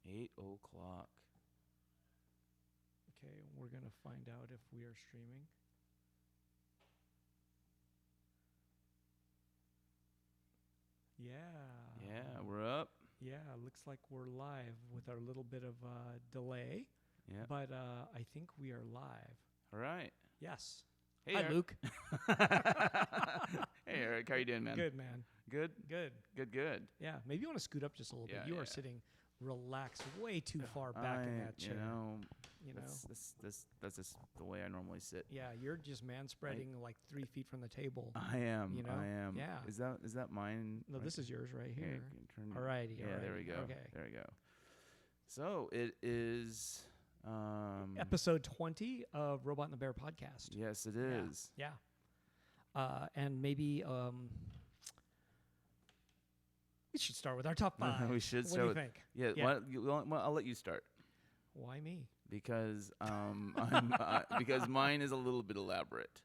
8 o'clock. Okay, we're going to find out if we are streaming. Yeah. Yeah, we're up. Yeah, looks like we're live with our little bit of delay. Yeah. But I think we are live. All right. Yes. Hey, Hi, Eric. Luke. Hey, Eric. How you doing, man? Good, man. Good? Good. Good. Yeah, maybe you want to scoot up just a little Yeah, bit. You are yeah. sitting relaxed way too far back in that chair. That's just the way I normally sit. Yeah, you're just man spreading like 3 feet from the table. I am. You know? I am. Yeah. Is that mine? No, this is yours right here. Turn Alrighty. Yeah, there we go. Okay. There we go. So it is. Episode 20 of Robot and the Bear podcast. Yes, it is. Yeah. And maybe we should start with our top 5. We should What start. do you think? Yeah. I'll let you start Why me? because because mine is a little bit elaborate.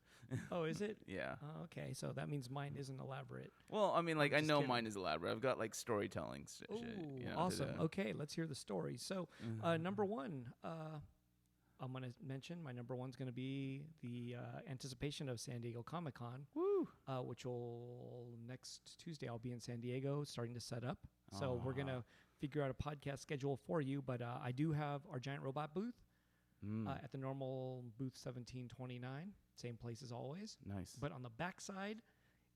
Oh, is it? Yeah. Oh, okay, so that means mine isn't elaborate. Well, I mean, like, I just know kidding. mine is elaborate. I've got like storytelling. Ooh, to awesome. do. Okay, let's hear the story. So, number one, I'm going to mention my number one's going to be the anticipation of San Diego Comic-Con. Woo. Which will next Tuesday. I'll be in San Diego starting to set up. So we're going to figure out a podcast schedule for you. But I do have our giant robot booth at the normal booth 1729. Same place as always. Nice. But on the back side,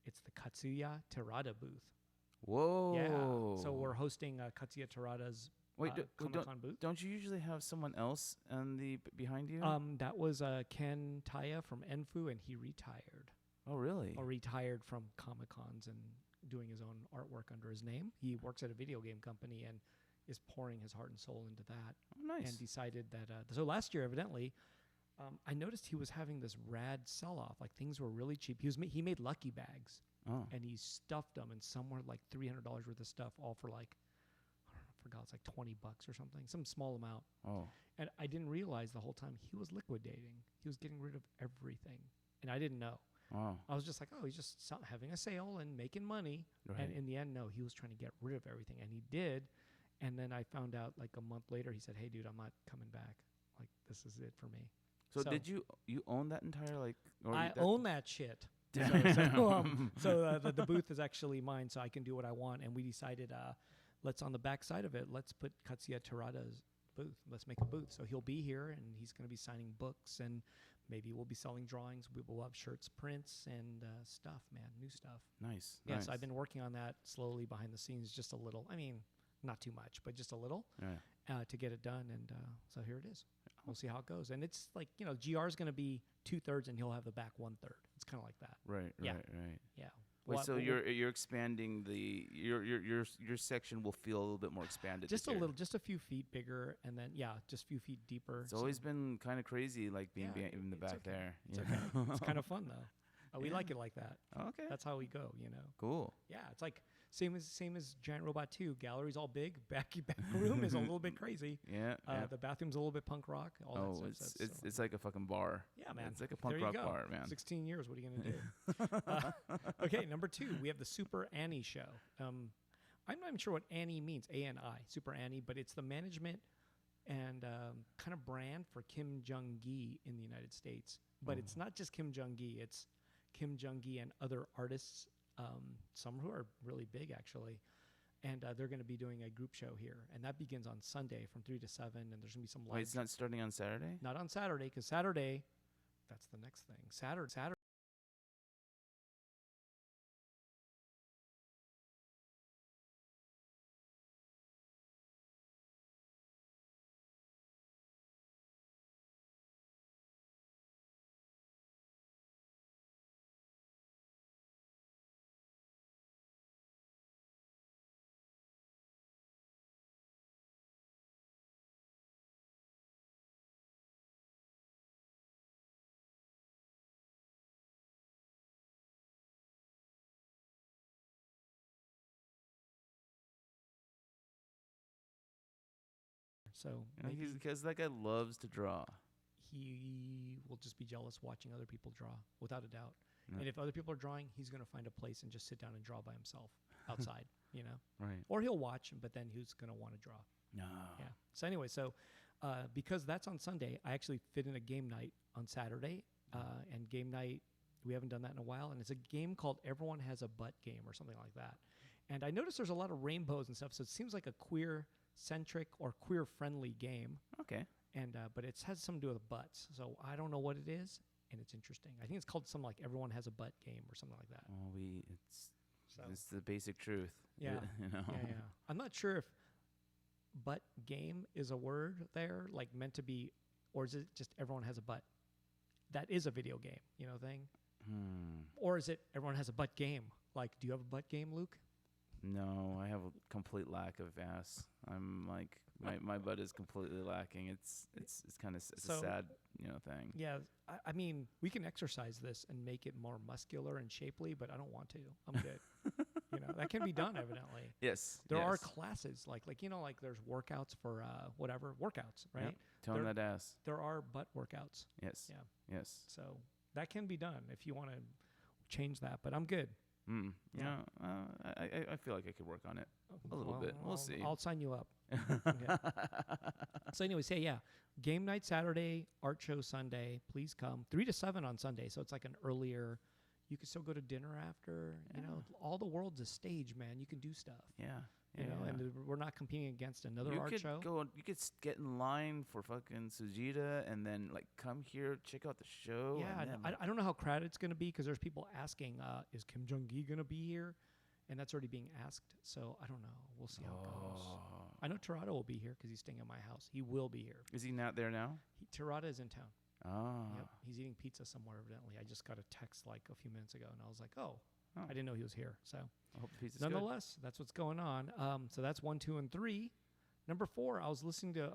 it's the Katsuya Terada booth. Whoa. Yeah. So we're hosting Katsuya Terada's Comic-Con booth. Don't you usually have someone else on the behind you? That was Ken Taya from Enfu, and he retired. Oh, really? Or retired from Comic-Cons and doing his own artwork under his name. He works at a video game company and is pouring his heart and soul into that. Oh, nice. And decided that so last year, evidently, I noticed he was having this rad sell-off. Like, things were really cheap. He made lucky bags, and he stuffed them, and some were like $300 worth of stuff, all for like, I forgot, it's like $20 or something, some small amount. Oh. And I didn't realize the whole time he was liquidating. He was getting rid of everything, and I didn't know. Wow. I was just like, oh, he's just having a sale and making money. Right. And in the end, no, he was trying to get rid of everything, and he did. And then I found out like a month later, he said, hey, dude, I'm not coming back. Like, this is it for me. So did you own that entire, like... Or I own that shit. So the booth is actually mine, so I can do what I want. And we decided, let's, on the back side of it, let's put Katsuya Terada's booth. Let's make a booth. So he'll be here, and he's going to be signing books, and maybe we'll be selling drawings. We will have shirts, prints, and stuff, man, new stuff. Nice. Yes, nice. I've been working on that slowly behind the scenes, just a little. I mean, not too much, but just a little to get it done. And so here it is. We'll see how it goes. And it's like, GR is going to be 2/3, and he'll have the back 1/3. It's kind of like that. Right. Yeah. Wait, Well, so you're expanding your section will feel a little bit more expanded. Just a this year. little, just a few feet bigger, and then just a few feet deeper. It's always been kind of crazy, like being in the it's back okay. there. It's okay. It's kind of fun though. We like it like that. Okay. That's how we go. Cool. Yeah, it's like same as Giant Robot 2. Gallery's all big. Back room is a little bit crazy. Yeah. The bathroom's a little bit punk rock. All that stuff. It's like a fucking bar. Yeah, man. It's like a punk rock bar, man. 16 years. What are you gonna do? Okay, number 2. We have the Super Annie show. I'm not even sure what Annie means. ANI, Super Annie, but it's the management and kind of brand for Kim Jong-gi in the United States. But it's not just Kim Jong-gi. It's Kim Jong-gi and other artists. Some who are really big, actually. And they're going to be doing a group show here. And that begins on Sunday from 3 to 7. And there's going to be some live... Wait, it's not starting on Saturday? Not on Saturday, because Saturday, that's the next thing. Saturday. So Because that guy loves to draw. he will just be jealous watching other people draw, without a doubt. Yeah. And if other people are drawing, he's going to find a place and just sit down and draw by himself outside, you know? Right. Or he'll watch, but then he's going to want to draw. No. Yeah. So anyway, because that's on Sunday, I actually fit in a game night on Saturday. And game night, we haven't done that in a while. And it's a game called Everyone Has a Butt Game or something like that. And I noticed there's a lot of rainbows and stuff. So it seems like a queer-centric or queer-friendly game. Okay. And but it has something to do with butts. So I don't know what it is. And it's interesting. I think it's called something like Everyone Has a Butt Game or something like that. Well, it's the basic truth. Yeah. You know. Yeah. I'm not sure if butt game is a word there, like meant to be, or is it just everyone has a butt? That is a video game, thing. Or is it everyone has a butt game? Like, do you have a butt game, Luke? No, I have a complete lack of ass. I'm like my butt is completely lacking. It's kind of a sad thing. Yeah, I mean, we can exercise this and make it more muscular and shapely, but I don't want to. I'm good. That can be done evidently. Yes. There are classes like there's workouts for workouts, right? Yep. Tone that ass. There are butt workouts. Yes. Yeah. Yes. So that can be done if you want to change that, but I'm good. Yeah. I feel like I could work on it a little bit. We'll see. I'll sign you up. Okay. So anyway, game night Saturday, art show Sunday. Please come 3 to 7 on Sunday. So it's like an earlier. You can still go to dinner after. Yeah. All the world's a stage, man. You can do stuff. Yeah. And we're not competing against another art show. You could get in line for fucking Sujita and then come here, check out the show. Yeah, I don't know how crowded it's going to be because there's people asking, is Kim Jong-gi going to be here? And that's already being asked. So I don't know. We'll see how it goes. I know Tirada will be here because he's staying at my house. He will be here. Is he not there now? Tirada is in town. Oh. Yep. He's eating pizza somewhere, evidently. I just got a text a few minutes ago, and I was like, I didn't know he was here. So I hope the pizza's nonetheless, that's what's going on. So that's 1, 2, and 3. Number 4, I was listening to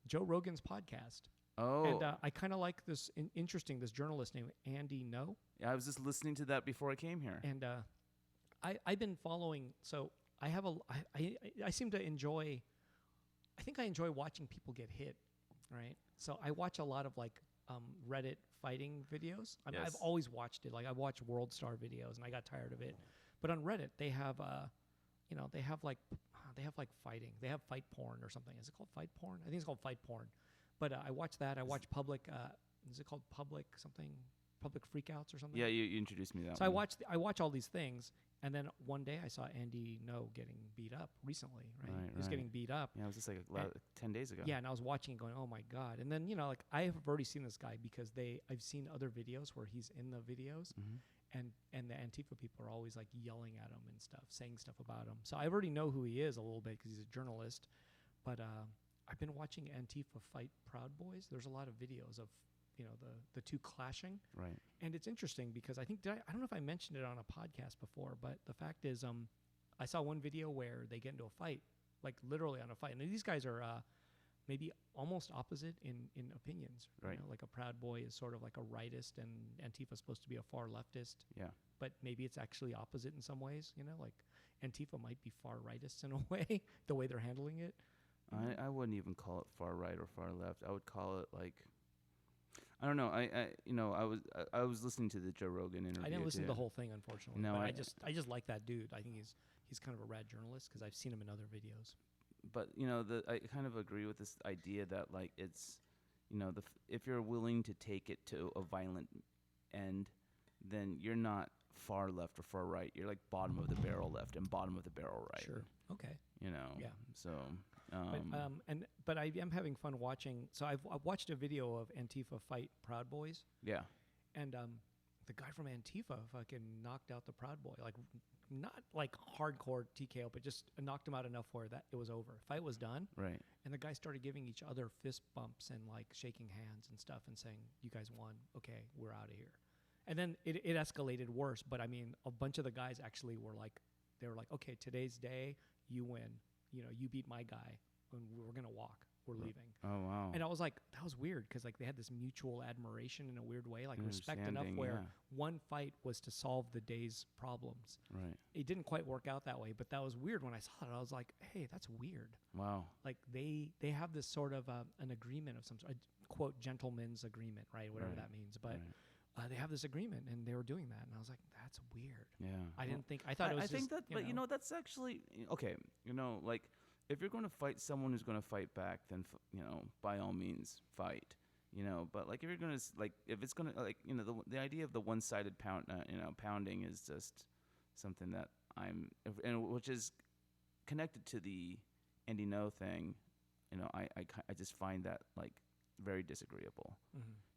Joe Rogan's podcast. Oh. And I kind of like this this journalist named Andy No. Yeah, I was just listening to that before I came here. And I've been following. So I seem to enjoy. I think I enjoy watching people get hit, right? So I watch a lot of Reddit fighting videos. Yes. I've always watched it. I watch World Star videos, and I got tired of it. But on Reddit, they have they have fighting. They have fight porn or something. Is it called fight porn? I think it's called fight porn. But I watch that. I watch public. Is it called public something? Public freakouts or something? Yeah, you introduced me to that. So one. I watch all these things, and then one day I saw Andy No getting beat up recently. Right? He was getting beat up. Yeah, it was just 10 days ago. Yeah, and I was watching, going, "Oh my god!" And then I have already seen this guy because I've seen other videos where he's in the videos, and the Antifa people are always yelling at him and stuff, saying stuff about him. So I already know who he is a little bit because he's a journalist. But I've been watching Antifa fight Proud Boys. There's a lot of videos of the two clashing. Right. And it's interesting because I think I don't know if I mentioned it on a podcast before, but the fact is I saw one video where they get into a fight, literally on a fight. And these guys are maybe almost opposite in opinions. Right. A Proud Boy is sort of like a rightist and Antifa is supposed to be a far leftist. Yeah. But maybe it's actually opposite in some ways, Antifa might be far rightist in a way, the way they're handling it. I wouldn't even call it far right or far left. I would call it I don't know. I was listening to the Joe Rogan interview. I didn't listen to the whole thing, unfortunately. No, but I just like that dude. I think he's kind of a rad journalist because I've seen him in other videos. But I kind of agree with this idea that it's, if you're willing to take it to a violent end, then you're not far left or far right. You're bottom of the barrel left and bottom of the barrel right. Sure. Okay. Yeah. So. But I am having fun watching. So I've watched a video of Antifa fight Proud Boys. Yeah. And the guy from Antifa fucking knocked out the Proud Boy, not hardcore TKO, but just knocked him out enough where that it was over. Fight was done. Right. And the guys started giving each other fist bumps and shaking hands and stuff and saying, "You guys won. Okay, we're out of here." And then it escalated worse. But I mean, a bunch of the guys actually were they were "Okay, today's day, you win. You beat my guy, and we're gonna walk. We're leaving." Oh wow! And I was that was weird because they had this mutual admiration in a weird way, respect enough where one fight was to solve the day's problems. Right. It didn't quite work out that way, but that was weird when I saw it. I was like, "Hey, that's weird." Wow. They have this sort of an agreement of some sort, quote, gentleman's agreement, right? Whatever that means, but. Right. they have this agreement, and they were doing that, and I was like, that's weird. Yeah. I didn't think. I thought it was. I think just, that, but that's actually okay. Like if you're going to fight someone who's going to fight back, then by all means fight. But like if you're going to like if it's going to like the idea of the one-sided pounding is just something that which is connected to the Andy No thing. I just find that like very disagreeable.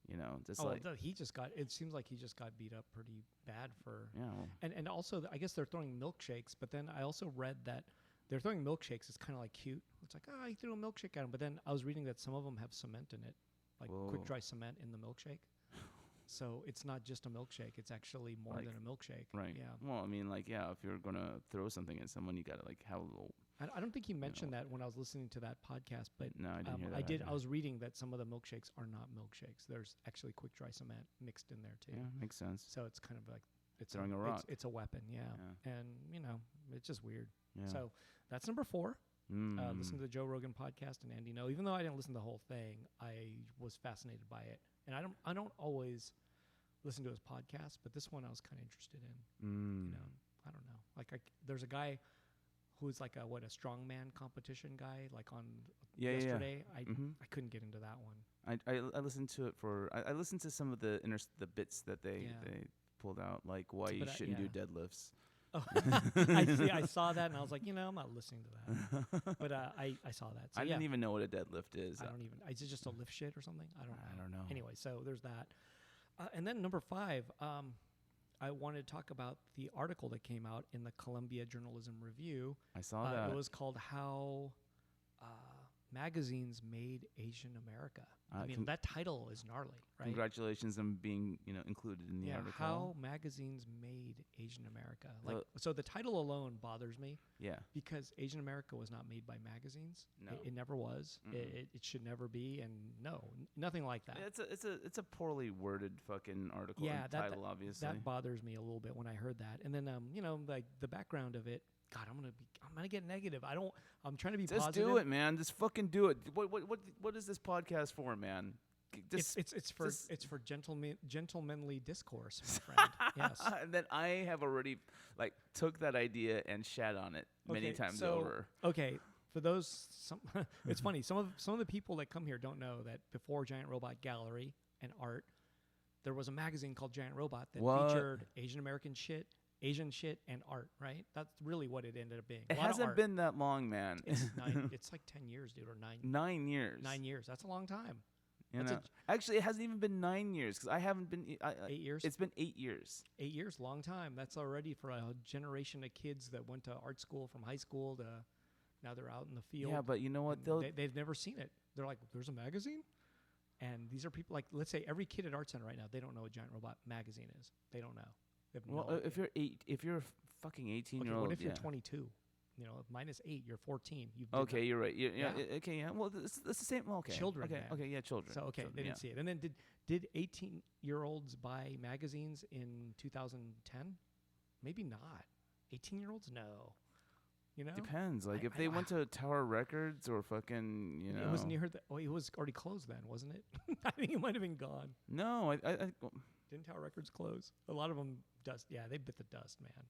It seems like he just got beat up pretty bad for. Yeah. And also, I guess they're throwing milkshakes, but then I also read that they're throwing milkshakes. It's kind of like cute. It's like, he threw a milkshake at him. But then I was reading that some of them have cement in it, like quick dry cement in the milkshake. So it's not just a milkshake. It's actually more than a milkshake. Right. Yeah. Well, I mean, like, if you're going to throw something at someone, you got to, like, have a little... I don't think he mentioned that when I was listening to that podcast, but no, I didn't hear that. I was reading that some of the milkshakes are not milkshakes. There's actually quick dry cement mixed in there, too. Yeah, makes sense. So it's kind of like... It's throwing a rock. It's a weapon, yeah. And, it's just weird. Yeah. So that's number 4. Listen to the Joe Rogan podcast and Andy No. Even though I didn't listen to the whole thing, I was fascinated by it. And I don't always listen to his podcast, but this one I was kind of interested in. I don't know. Like there's a guy who's like a strongman competition guy, like on yesterday. Yeah. I couldn't get into that one. I listened to it I listened to some of the bits that they pulled out, like why you shouldn't do deadlifts. Oh, I saw that and I was like, I'm not listening to that. But I saw that. So I didn't even know what a deadlift is. I don't even. Is it just a lift shit or something? I don't know. know. Anyway, so there's that. And then number 5, I wanted to talk about the article that came out in the Columbia Journalism Review. I saw that. It was called How Magazines Made Asian America. I mean, that title is gnarly, right? Congratulations on being, included in the article. How Magazines Made Asian America. So the title alone bothers me. Yeah. Because Asian America was not made by magazines. No. It never was. It should never be. And nothing like that. It's a poorly worded fucking article. Yeah, title, obviously. That bothers me a little bit when I heard that. And then, like the background of it. God, I'm gonna get negative. I'm trying to be positive. Just do it, man. Just fucking do it. What is this podcast for, man? It's for gentlemanly discourse, my friend. Yes. And then I have already took that idea and shat on it many times over. Okay, for those, it's funny. Some of the people that come here don't know that before Giant Robot Gallery and Art, there was a magazine called Giant Robot that featured Asian American shit, Asian shit, and art, right? That's really what it ended up being. It hasn't been that long, man. It's like 10 years, dude, or 9. 9 years. 9 years. That's a long time. Actually, it hasn't even been 9 years because I haven't been. 8 years? It's been 8 years. 8 years, long time. That's already for a generation of kids that went to art school from high school to now they're out in the field. Yeah, but you know what? They've never seen it. They're like, there's a magazine? And these are people like, let's say every kid at Art Center right now, they don't know what Giant Robot magazine is. They don't know. If you're a fucking 18-year-old, what if you're 22? Minus 8, you're 14. You're right. Okay, yeah. Well, it's the same. Well, okay. Children. Okay, man. okay, yeah, children. So they didn't see it. And then did 18-year-olds buy magazines in 2010? Maybe not. 18-year-olds, no. Depends. Like if they went to Tower Records or fucking, It was near it was already closed then, wasn't it? I think it might have been gone. No, Didn't Tower Records close? A lot of them dust. Yeah, they bit the dust, man.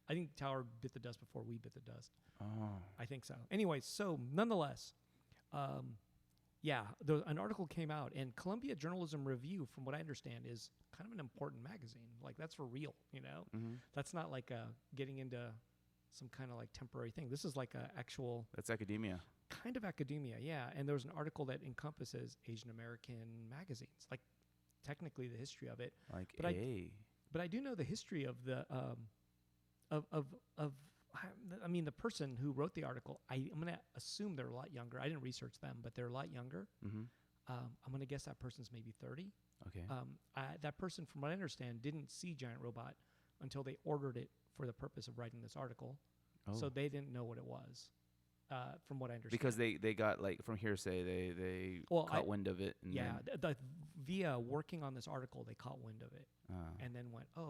I think Tower bit the dust before we bit the dust. Oh. I think so. Anyway, so nonetheless, an article came out, and Columbia Journalism Review, from what I understand, is kind of an important magazine. Like, that's for real, Mm-hmm. That's not like getting into some kind of like temporary thing. This is like a actual... That's academia. Kind of academia, yeah. And there was an article that encompasses Asian American magazines, like technically the history of it. But I do know the history of the the person who wrote the article. I'm going to assume they're a lot younger. I didn't research them, but they're a lot younger. Mm-hmm. I'm going to guess that person's maybe 30. Okay. That person, from what I understand, didn't see Giant Robot until they ordered it for the purpose of writing this article. Oh. So they didn't know what it was, from what I understand. Because they got, from hearsay, they caught wind of it. And via working on this article, they caught wind of it. And then went, I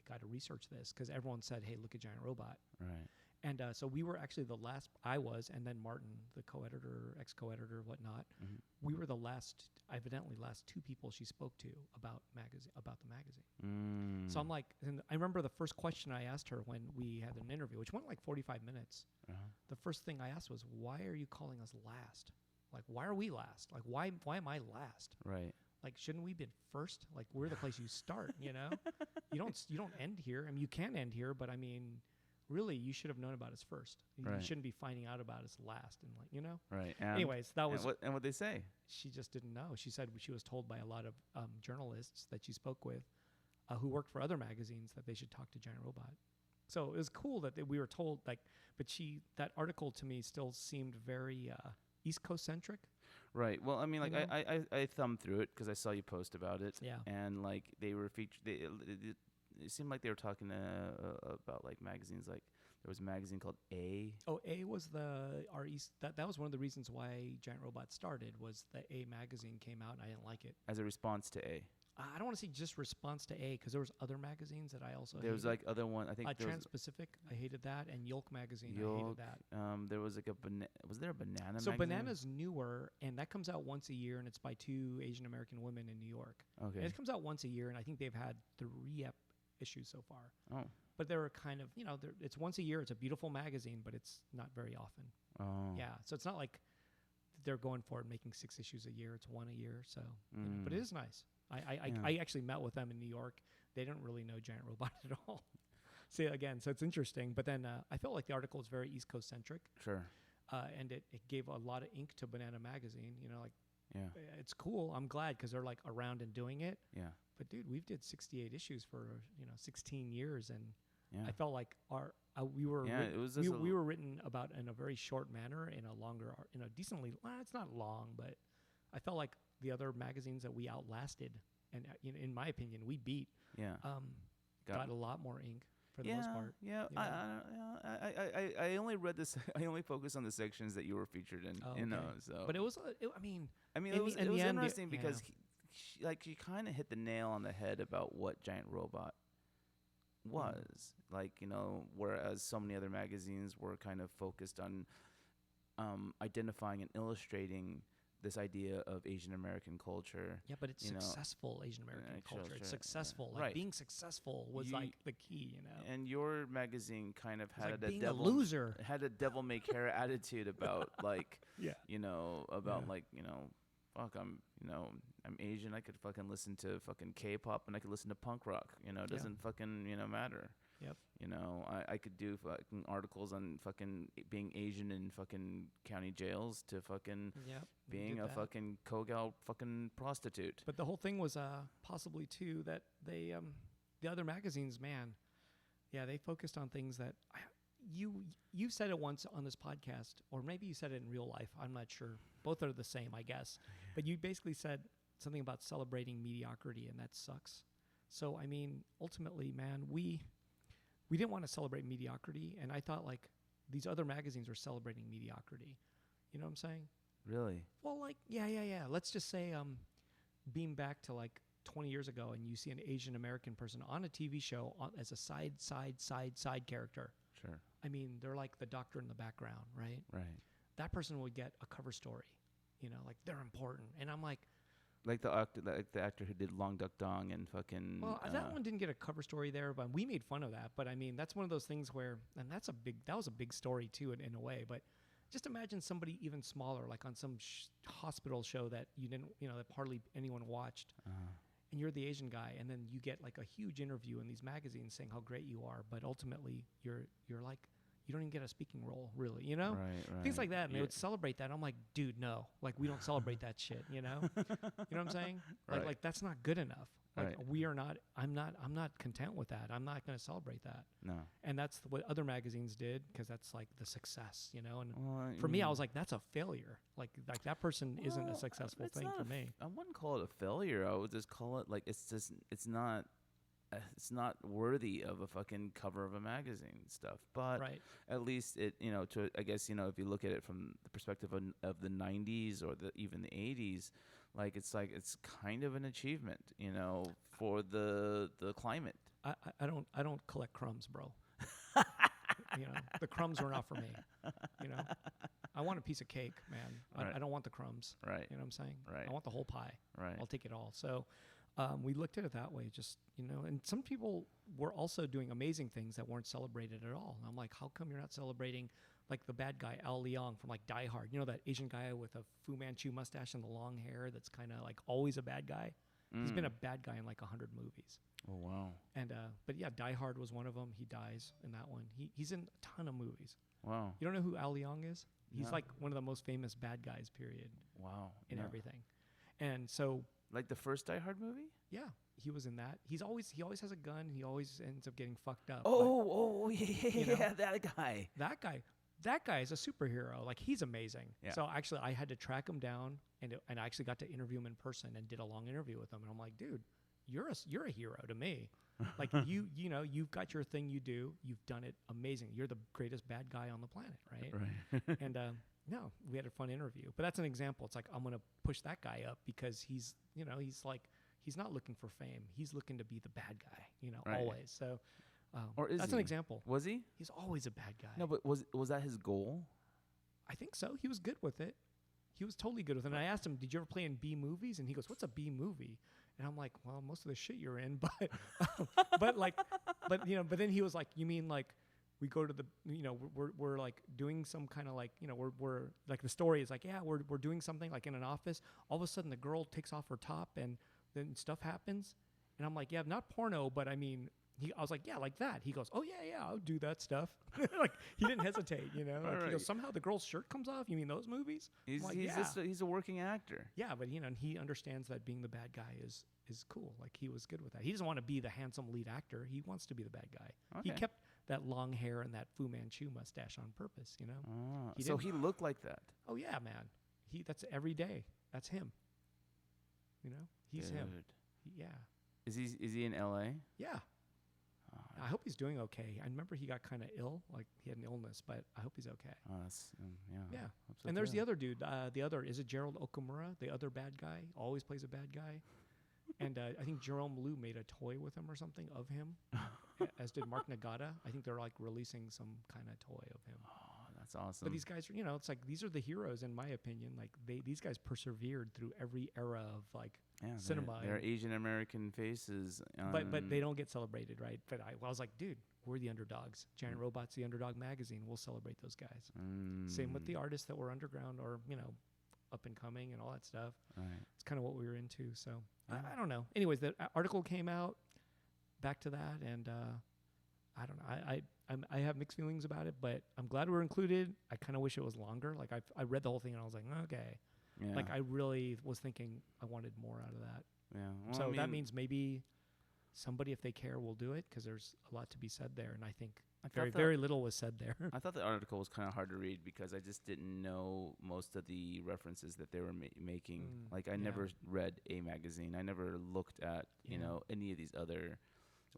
got to research this because everyone said, hey, look at Giant Robot. Right. And so we were actually the last. I was, and then Martin, the co-editor, ex-co-editor, whatnot. Mm-hmm. We were the last, evidently, last two people she spoke to about the magazine. So I'm like, and I remember the first question I asked her when we had an interview, which went like 45 minutes. The first thing I asked was, "Why are you calling us last? Like, why are we last? Like, why am I last? Right. Like, shouldn't we been first? Like, we're the place you start. You know, you don't end here. I mean, you can end here, but I mean." Really, you should have known about us first. You shouldn't be finding out about us last, and like, you know. Right. Anyways, that was. And what they say? She just didn't know. She said she was told by a lot of journalists that she spoke with, who worked for other magazines, that they should talk to Giant Robot. So it was cool that we were told, like, but that article to me still seemed very East Coast centric. Right. Well, I mean, like, I thumbed through it because I saw you post about it. Yeah. And like they were featured. It seemed like they were talking about like magazines. Like there was a magazine called A. Oh, A was our East. That was one of the reasons why Giant Robot started. Was the A magazine came out and I didn't like it. As a response to A. I don't want to say just response to A, because there was other magazines that I also there was like other one. I think Trans-Pacific. I hated that, and Yolk magazine. I hated that. There was like was there a banana? So magazine? Banana's newer, and that comes out once a year, and it's by two Asian American women in New York. Okay. And it comes out once a year, and I think they've had 3 issues so far. Oh. But they were kind of, it's once a year. It's a beautiful magazine, but it's not very often. Oh. Yeah. So it's not like they're going for it, making 6 issues a year. It's 1 a year. So, but it is nice. I actually met with them in New York. They didn't really know Giant Robot at all. So again, so it's interesting. But then I felt like the article was very East Coast centric. Sure. And it gave a lot of ink to Banana Magazine. Yeah. It's cool. I'm glad because they're like around and doing it. Yeah. But dude, we've did 68 issues for 16 years, and yeah. I felt like we were we were written about in a very short manner, in a decently. It's not long, but I felt like the other magazines that we outlasted, and in my opinion, we beat. Yeah. Got a lot more ink for the most part. Yeah. I only read this. I only focused on the sections that you were featured in. Oh, you know. okay. So. But it was. it was interesting because she kind of hit the nail on the head about what Giant Robot was. Like, whereas so many other magazines were kind of focused on identifying and illustrating this idea of Asian American culture. Yeah, but it's successful Asian American culture. Sure, it's successful. Yeah. like right. Being successful was like the key, And your magazine kind of had being a loser. Had a devil may care attitude about like Yeah. like fuck, I'm Asian. I could fucking listen to fucking K-pop and I could listen to punk rock. It doesn't fucking matter. Yep. I could do fucking articles on fucking being Asian in fucking county jails to fucking being a fucking Kogal fucking prostitute. But the whole thing was possibly too that they the other magazines, man, they focused on things that you said it once on this podcast, or maybe you said it in real life. I'm not sure. Both are the same, I guess. But you basically said something about celebrating mediocrity, and that sucks. So I mean, ultimately, man, we didn't want to celebrate mediocrity, and I thought like these other magazines were celebrating mediocrity. You know what I'm saying? Really? Well, like, yeah. Let's just say beam back to like 20 years ago, and you see an Asian American person on a TV show as a side character. Sure. I mean, they're like the doctor in the background, right? Right. That person would get a cover story, like they're important. And I'm like the actor who did Long Duck Dong and fucking. Well, that one didn't get a cover story there, but we made fun of that. But I mean, that's one of those things where, and that was a big story too, in a way. But just imagine somebody even smaller, like on some hospital show that you didn't, that hardly anyone watched. And you're the Asian guy, and then you get like a huge interview in these magazines saying how great you are, but ultimately you're like, you don't even get a speaking role, really, Right. Things like that, and they would celebrate that. I'm like, dude, no, like we don't celebrate that shit, You know what I'm saying? Right. Like that's not good enough. Like Right. we are not. I'm not content with that. I'm not going to celebrate that. No. And that's what other magazines did, because that's like the success, And Well, for me, I was like, that's a failure. Like that person isn't a successful thing for me. I wouldn't call it a failure. I would just call it like it's not worthy of a fucking cover of a magazine stuff. But Right. at least it I guess if you look at it from the perspective of the 90s or even the 80s, like it's kind of an achievement, for the climate. I don't collect crumbs, bro. You know, the crumbs were not for me. You know, I want a piece of cake, man. Right. I don't want the crumbs. Right. You know what I'm saying? Right. I want the whole pie. Right. I'll take it all. So we looked at it that way, just, you know, and some people were also doing amazing things that weren't celebrated at all. And I'm like, how come you're not celebrating like the bad guy, Al Leong from like Die Hard? You know, that Asian guy with a Fu Manchu mustache and the long hair that's kind of like always a bad guy? He's been a bad guy in like 100 movies. Oh, wow. And but yeah, Die Hard was one of them. He dies in that one. He's in a ton of movies. Wow. You don't know who Al Leong is? He's No. like one of the most famous bad guys, period, Wow. in No. everything. And so, Like the first Die Hard movie? yeah, he was in that. He always has a gun. He always ends up getting fucked up. Yeah, You know? that guy. That guy is a superhero. Like, he's amazing. Yeah. So actually, I had to track him down, and I actually got to interview him in person and did a long interview with him. And I'm like, dude, you're a hero to me. Like, you know, you've got your thing you do. You've done it amazing. You're the greatest bad guy on the planet, right? Right. And no, we had a fun interview. But that's an example. It's like, I'm going to push that guy up because he's, you know, he's like, he's not looking for fame. He's looking to be the bad guy, you know, Right. always. So Or is that's he? an example. Was he? He's always a bad guy. No, but was that his goal? I think so. He was good with it. He was totally good with it. And I asked him, did you ever play in B movies? And he goes, what's a B movie? And I'm like, well, most of the shit you're in, but but then he was like, you mean like we go to the, you know, we're like doing some kind of like, you know, we're like, the story is like, yeah, we're doing something like in an office. All of a sudden the girl takes off her top and then stuff happens. And I'm like, yeah, not porno, but I mean, I was like, yeah, like that. He goes, oh yeah, I'll do that stuff. Like, he didn't hesitate, you know. Like, Right. he goes, somehow the girl's shirt comes off. You mean those movies? He's I'm like, he's yeah. just he's a working actor. Yeah, but you know, and he understands that being the bad guy is cool. Like, he was good with that. He doesn't want to be the handsome lead actor. He wants to be the bad guy. He Okay. kept that long hair and that Fu Manchu mustache on purpose, you know. Ah, He so didn't- he looked like that. Oh yeah, man. That's every day. That's him. You know, he's him. Dude. Yeah, Is he in L.A.? yeah. Oh, I hope he's doing okay. I remember he got kind of ill, like he had an illness, but I hope he's okay. that's yeah. Yeah. Hope so And there's too. the other dude. Is it Gerald Okamura, the other bad guy? Always plays a bad guy. And I think Jerome Liu made a toy with him or something of him, as did Mark Nagata. I think they're like releasing some kind of toy of him. Oh, that's awesome. But these guys are, you know, it's like these are the heroes in my opinion. Like these guys persevered through every era of like cinema. They're Asian American faces. But they don't get celebrated, right? But I was like, dude, we're the underdogs. Giant Robot's the underdog magazine. We'll celebrate those guys. Same with the artists that were underground or, you know, up and coming and all that stuff. Right. It's kind of what we were into. So Yeah. I don't know. Anyways, the article came out. Back to that, and I don't know. I have mixed feelings about it, but I'm glad we were included. I kind of wish it was longer. Like I read the whole thing and I was like, okay. Yeah. Like I really was thinking I wanted more out of that. Yeah. Well, So I that mean, means maybe somebody, if they care, will do it because there's a lot to be said there, and I think I thought very little was said there. I thought the article was kind of hard to read because I just didn't know most of the references that they were making. Like I yeah. never read a magazine. I never looked at you Yeah. know any of these other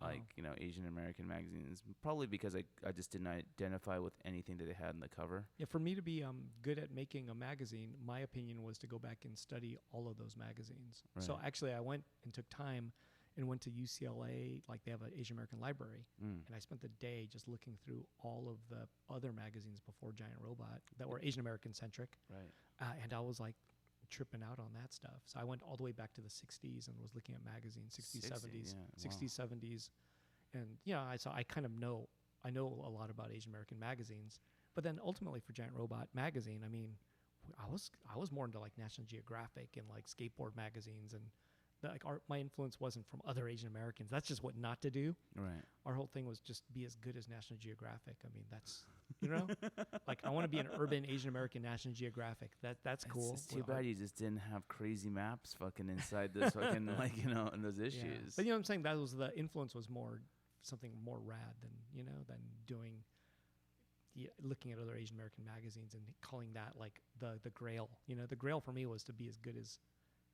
like you know Asian American magazines. Probably because I just didn't identify with anything that they had in the cover. Yeah, for me to be good at making a magazine, my opinion was to go back and study all of those magazines. So Right. actually, I went and took time and went to UCLA, like they have an Asian American library, and I spent the day just looking through all of the other magazines before Giant Robot that were Asian American centric, Right. and I was like tripping out on that stuff. So I went all the way back to the 60s and was looking at magazines, 60s, 70s, yeah, 60s, 70s, and yeah, I kind of know a lot about Asian American magazines. But then ultimately for Giant Robot magazine, I mean, I was more into like National Geographic and like skateboard magazines, and like my influence wasn't from other Asian Americans. That's just what not to do. Right. Our whole thing was just be as good as National Geographic. I mean, that's, you know, like I want to be an urban Asian American National Geographic. That's cool. It's too bad you just didn't have crazy maps fucking inside this fucking like you know in those Yeah. issues. But you know what I'm saying? That was the influence was more something more rad than, you know, than doing, looking at other Asian American magazines and calling that like the grail. You know, the grail for me was to be as good as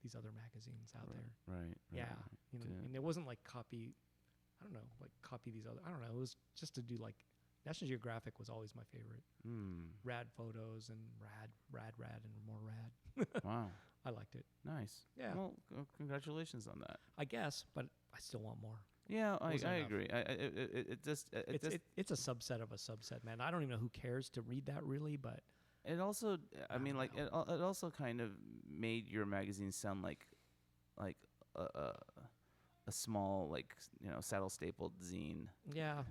these other magazines out there. Right. Yeah. right. You know, Yeah. and it wasn't like copy, I don't know, like copy these other, I don't know. It was just to do like, National Geographic was always my favorite. Rad photos and rad and more rad. Wow. I liked it. Nice. Yeah. Well, congratulations on that. I guess, but I still want more. Yeah, I Wasn't enough. agree. It just It's a subset of a subset, man. I don't even know who cares to read that really, but it also, I I mean, don't like know. it also kind of made your magazine sound like a small, like, saddle stapled zine. Yeah,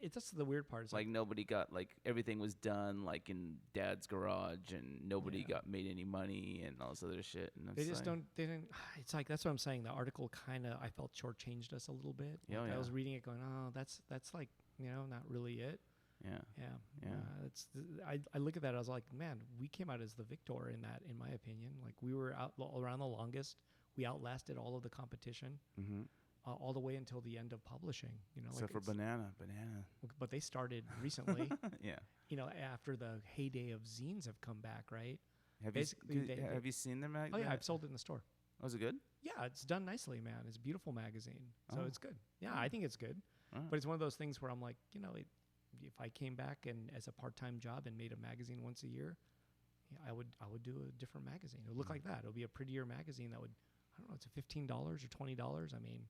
it's just the weird part. Is Like nobody got, like, everything was done like in dad's garage, and nobody Yeah. got made any money and all this other shit. And they it's just like, don't. They didn't. It's like that's what I'm saying. The article kind of I felt shortchanged us a little bit. Yeah, Like, I yeah. was reading it going, oh, that's like not really it. Yeah, Yeah, yeah. I look at that. I was like, man, we came out as the victor in that, in my opinion. Like we were out around the longest. We outlasted all of the competition. Mm-hmm. All the way until the end of publishing, Except for banana. but they started recently, Yeah. after the heyday of zines have come back, right? Have you Basically, have you seen their mag? Oh yeah, I've sold it in the store. Was it good? Yeah, it's done nicely, man. It's a beautiful magazine, so Oh. it's good. Yeah, I think it's good, Oh. but it's one of those things where I'm like, if I came back and as a part-time job and made a magazine once a year, yeah, I would do a different magazine. It would look like that. It would be a prettier magazine that would, I don't know, it's a $15 or $20. I mean,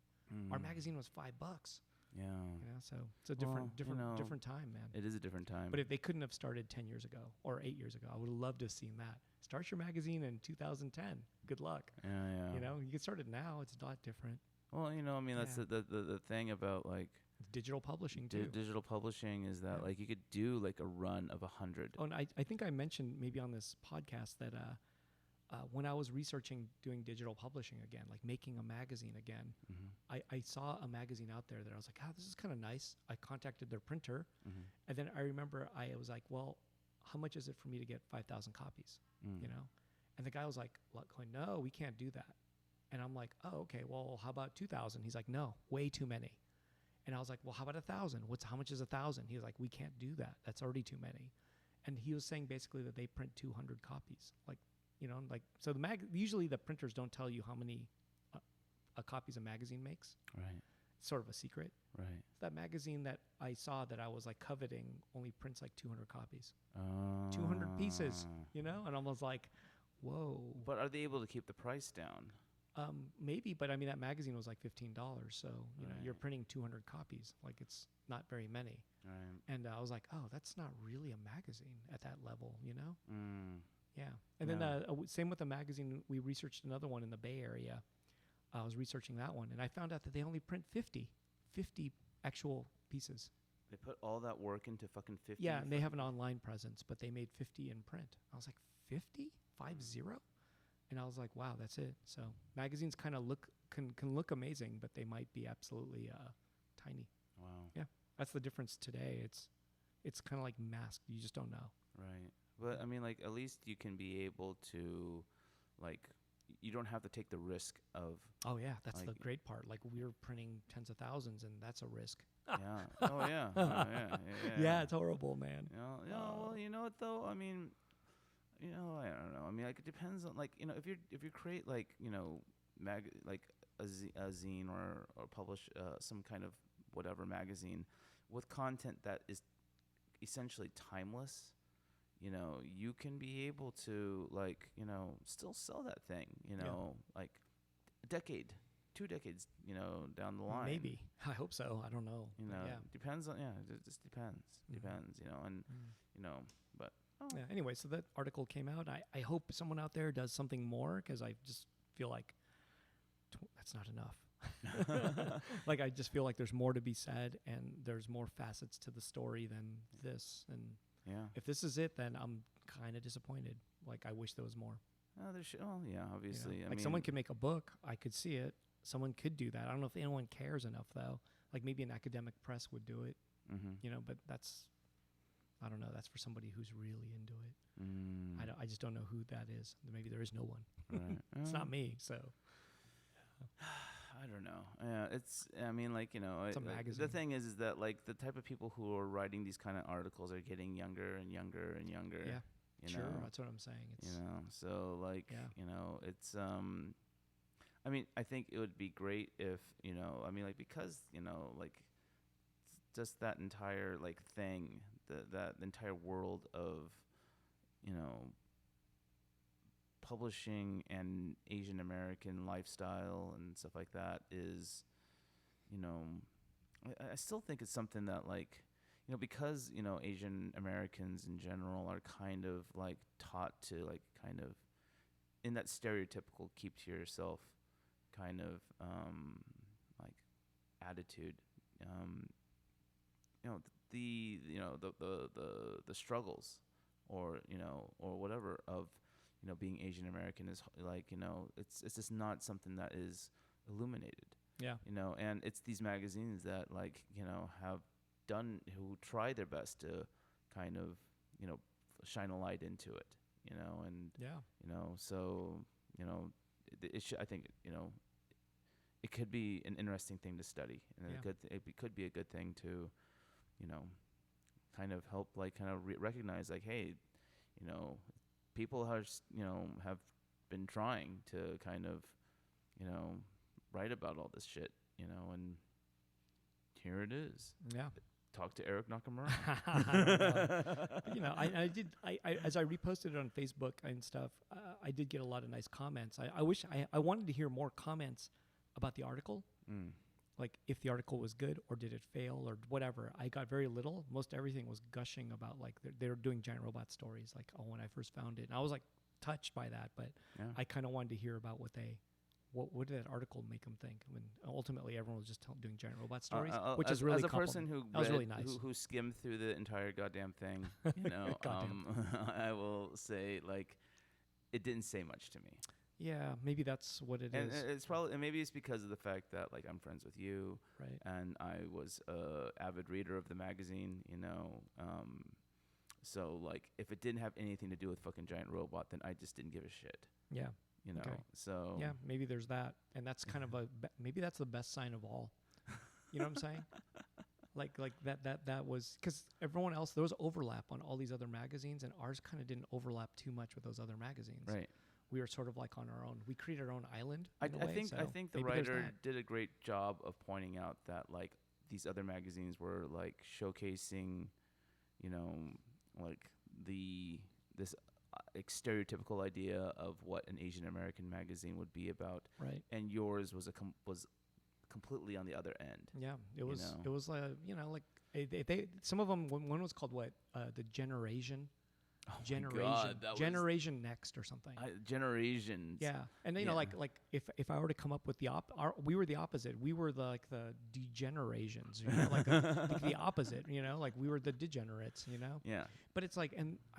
our magazine was $5. Yeah. So it's a different Well, different time, man. It is a different time. But if they couldn't have started 10 years ago or 8 years ago, I would have loved to have seen that. Start your magazine in 2010. Good luck. yeah. You can start it now. It's a lot different. Well, I mean, that's Yeah. the thing about, like, Digital publishing too. digital publishing is that, Yeah. like, you could do like a run of 100. Oh, and I think I mentioned maybe on this podcast that when I was researching doing digital publishing again, like making a magazine again, Mm-hmm. I saw a magazine out there that I was like, this is kind of nice. I contacted their printer, Mm-hmm. and then I remember I was like, well, how much is it for me to get 5,000 copies? Mm. And the guy was like, no, we can't do that. And I'm like, oh, okay, well, how about 2,000? He's like, no, way too many. And I was like, well, how about 1,000? How much is 1,000? He was like, we can't do that. That's already too many. And he was saying basically that they print 200 copies. So usually the printers don't tell you how many copies a magazine makes. Right. It's sort of a secret. Right. That magazine that I saw that I was like coveting only prints like 200 copies, Uh, 200 pieces, and I was like, whoa. But are they able to keep the price down? Maybe, but I mean, that magazine was like $15. So, you're Right. printing 200 copies. Like, it's not very many. Right. And I was like, oh, that's not really a magazine at that level, Mm. Yeah. And Yeah. then same with the magazine. We researched another one in the Bay Area. I was researching that one, and I found out that they only print 50 actual pieces. They put all that work into fucking 50. Yeah, and they have an online presence, but they made 50 in print. I was like, 50? 50? And I was like, wow, that's it. So magazines kind of can look amazing, but they might be absolutely tiny. Wow. Yeah, that's the difference today. It's kind of like masked. You just don't know. Right. But I mean, like, at least you can be able to, like, you don't have to take the risk of. Oh yeah, that's like, the great part. Like, we're printing tens of thousands, and that's a risk. Yeah. Oh yeah. Oh, yeah. Yeah, it's horrible, man. Well, you know what though? I mean, I don't know. I mean, like, it depends on, like, if you create, like, like a zine or publish some kind of whatever magazine with content that is essentially timeless. You can be able to, like, still sell that thing. Like a decade, 2 decades, down the line. Maybe. I hope so. I don't know. Yeah. Depends on. Yeah, it just depends. Depends. And but. Oh. Yeah. Anyway, so that article came out. I hope someone out there does something more, because I just feel like that's not enough. Like, I just feel like there's more to be said, and there's more facets to the story than this. And Yeah. if this is it, then I'm kind of disappointed. Like, I wish there was more. Oh, yeah, obviously. I Like, mean, someone could make a book. I could see it. Someone could do that. I don't know if anyone cares enough, though. Like, maybe an academic press would do it, but that's, I don't know. That's for somebody who's really into it. I just don't know who that is. Maybe there is no one. Right. It's not me, so. I don't know. Yeah, I mean, like, It's a the magazine. thing is that, like, the type of people who are writing these kind of articles are getting younger and younger and younger. Yeah, you sure. know? That's what I'm saying. It's, So, like, Yeah. it's I mean, I think it would be great if, I mean, like, because, like, just that entire, like, thing, that entire world of, publishing and Asian American lifestyle and stuff like that is you know, I still think it's something that like, because Asian Americans in general are kind of like taught to like kind of in that stereotypical keep to yourself kind of like attitude. Um, the struggles or whatever of being Asian American is like it's just not something that is illuminated. Yeah. And it's these magazines that like have done who try their best to kind of shine a light into it. And Yeah. so it should, I think it could be an interesting thing to study, and Yeah. it could be a good thing to kind of help like kind of recognize like, hey, people have been trying to kind of write about all this shit, and here it is. Yeah. Talk to Eric Nakamura. I did. I as I reposted it on Facebook and stuff, I did get a lot of nice comments. I wish I wanted to hear more comments about the article, like if the article was good or did it fail or whatever. I got very little. Most everything was gushing about like they're doing giant robot stories. Like when I first found it, and I was like touched by that. But Yeah. I kind of wanted to hear about what did that article make them think? I mean, ultimately, everyone was just doing giant robot stories, which is really as a person who that was really nice. who skimmed through the entire goddamn thing, I will say like it didn't say much to me. Yeah, maybe that's what it And is. it's probably, and maybe it's because of the fact that like I'm friends with you, Right. and I was a avid reader of the magazine, so like if it didn't have anything to do with fucking giant robot, then I just didn't give a shit, Yeah. Okay. So Yeah, maybe there's that, and that's kind of maybe that's the best sign of all. You know what I'm saying? Like that was because everyone else there was overlap on all these other magazines, and ours kind of didn't overlap too much with those other magazines. right. We were sort of like on our own. We created our own island. I in a way, think the maybe there's writer that. did a great job of pointing out that like these other magazines were like showcasing, like this like stereotypical idea of what an Asian American magazine would be about, Right. and yours was was completely on the other end. Yeah, it was. know. It was like they some of them. One was called what? The Generation. Oh my Generation. God, that was- Generation Next or something. Generations. Yeah, and Yeah. like if I were to come up with we were the opposite. We were the degenerations, like the opposite. Like we were the degenerates. Yeah. But it's like,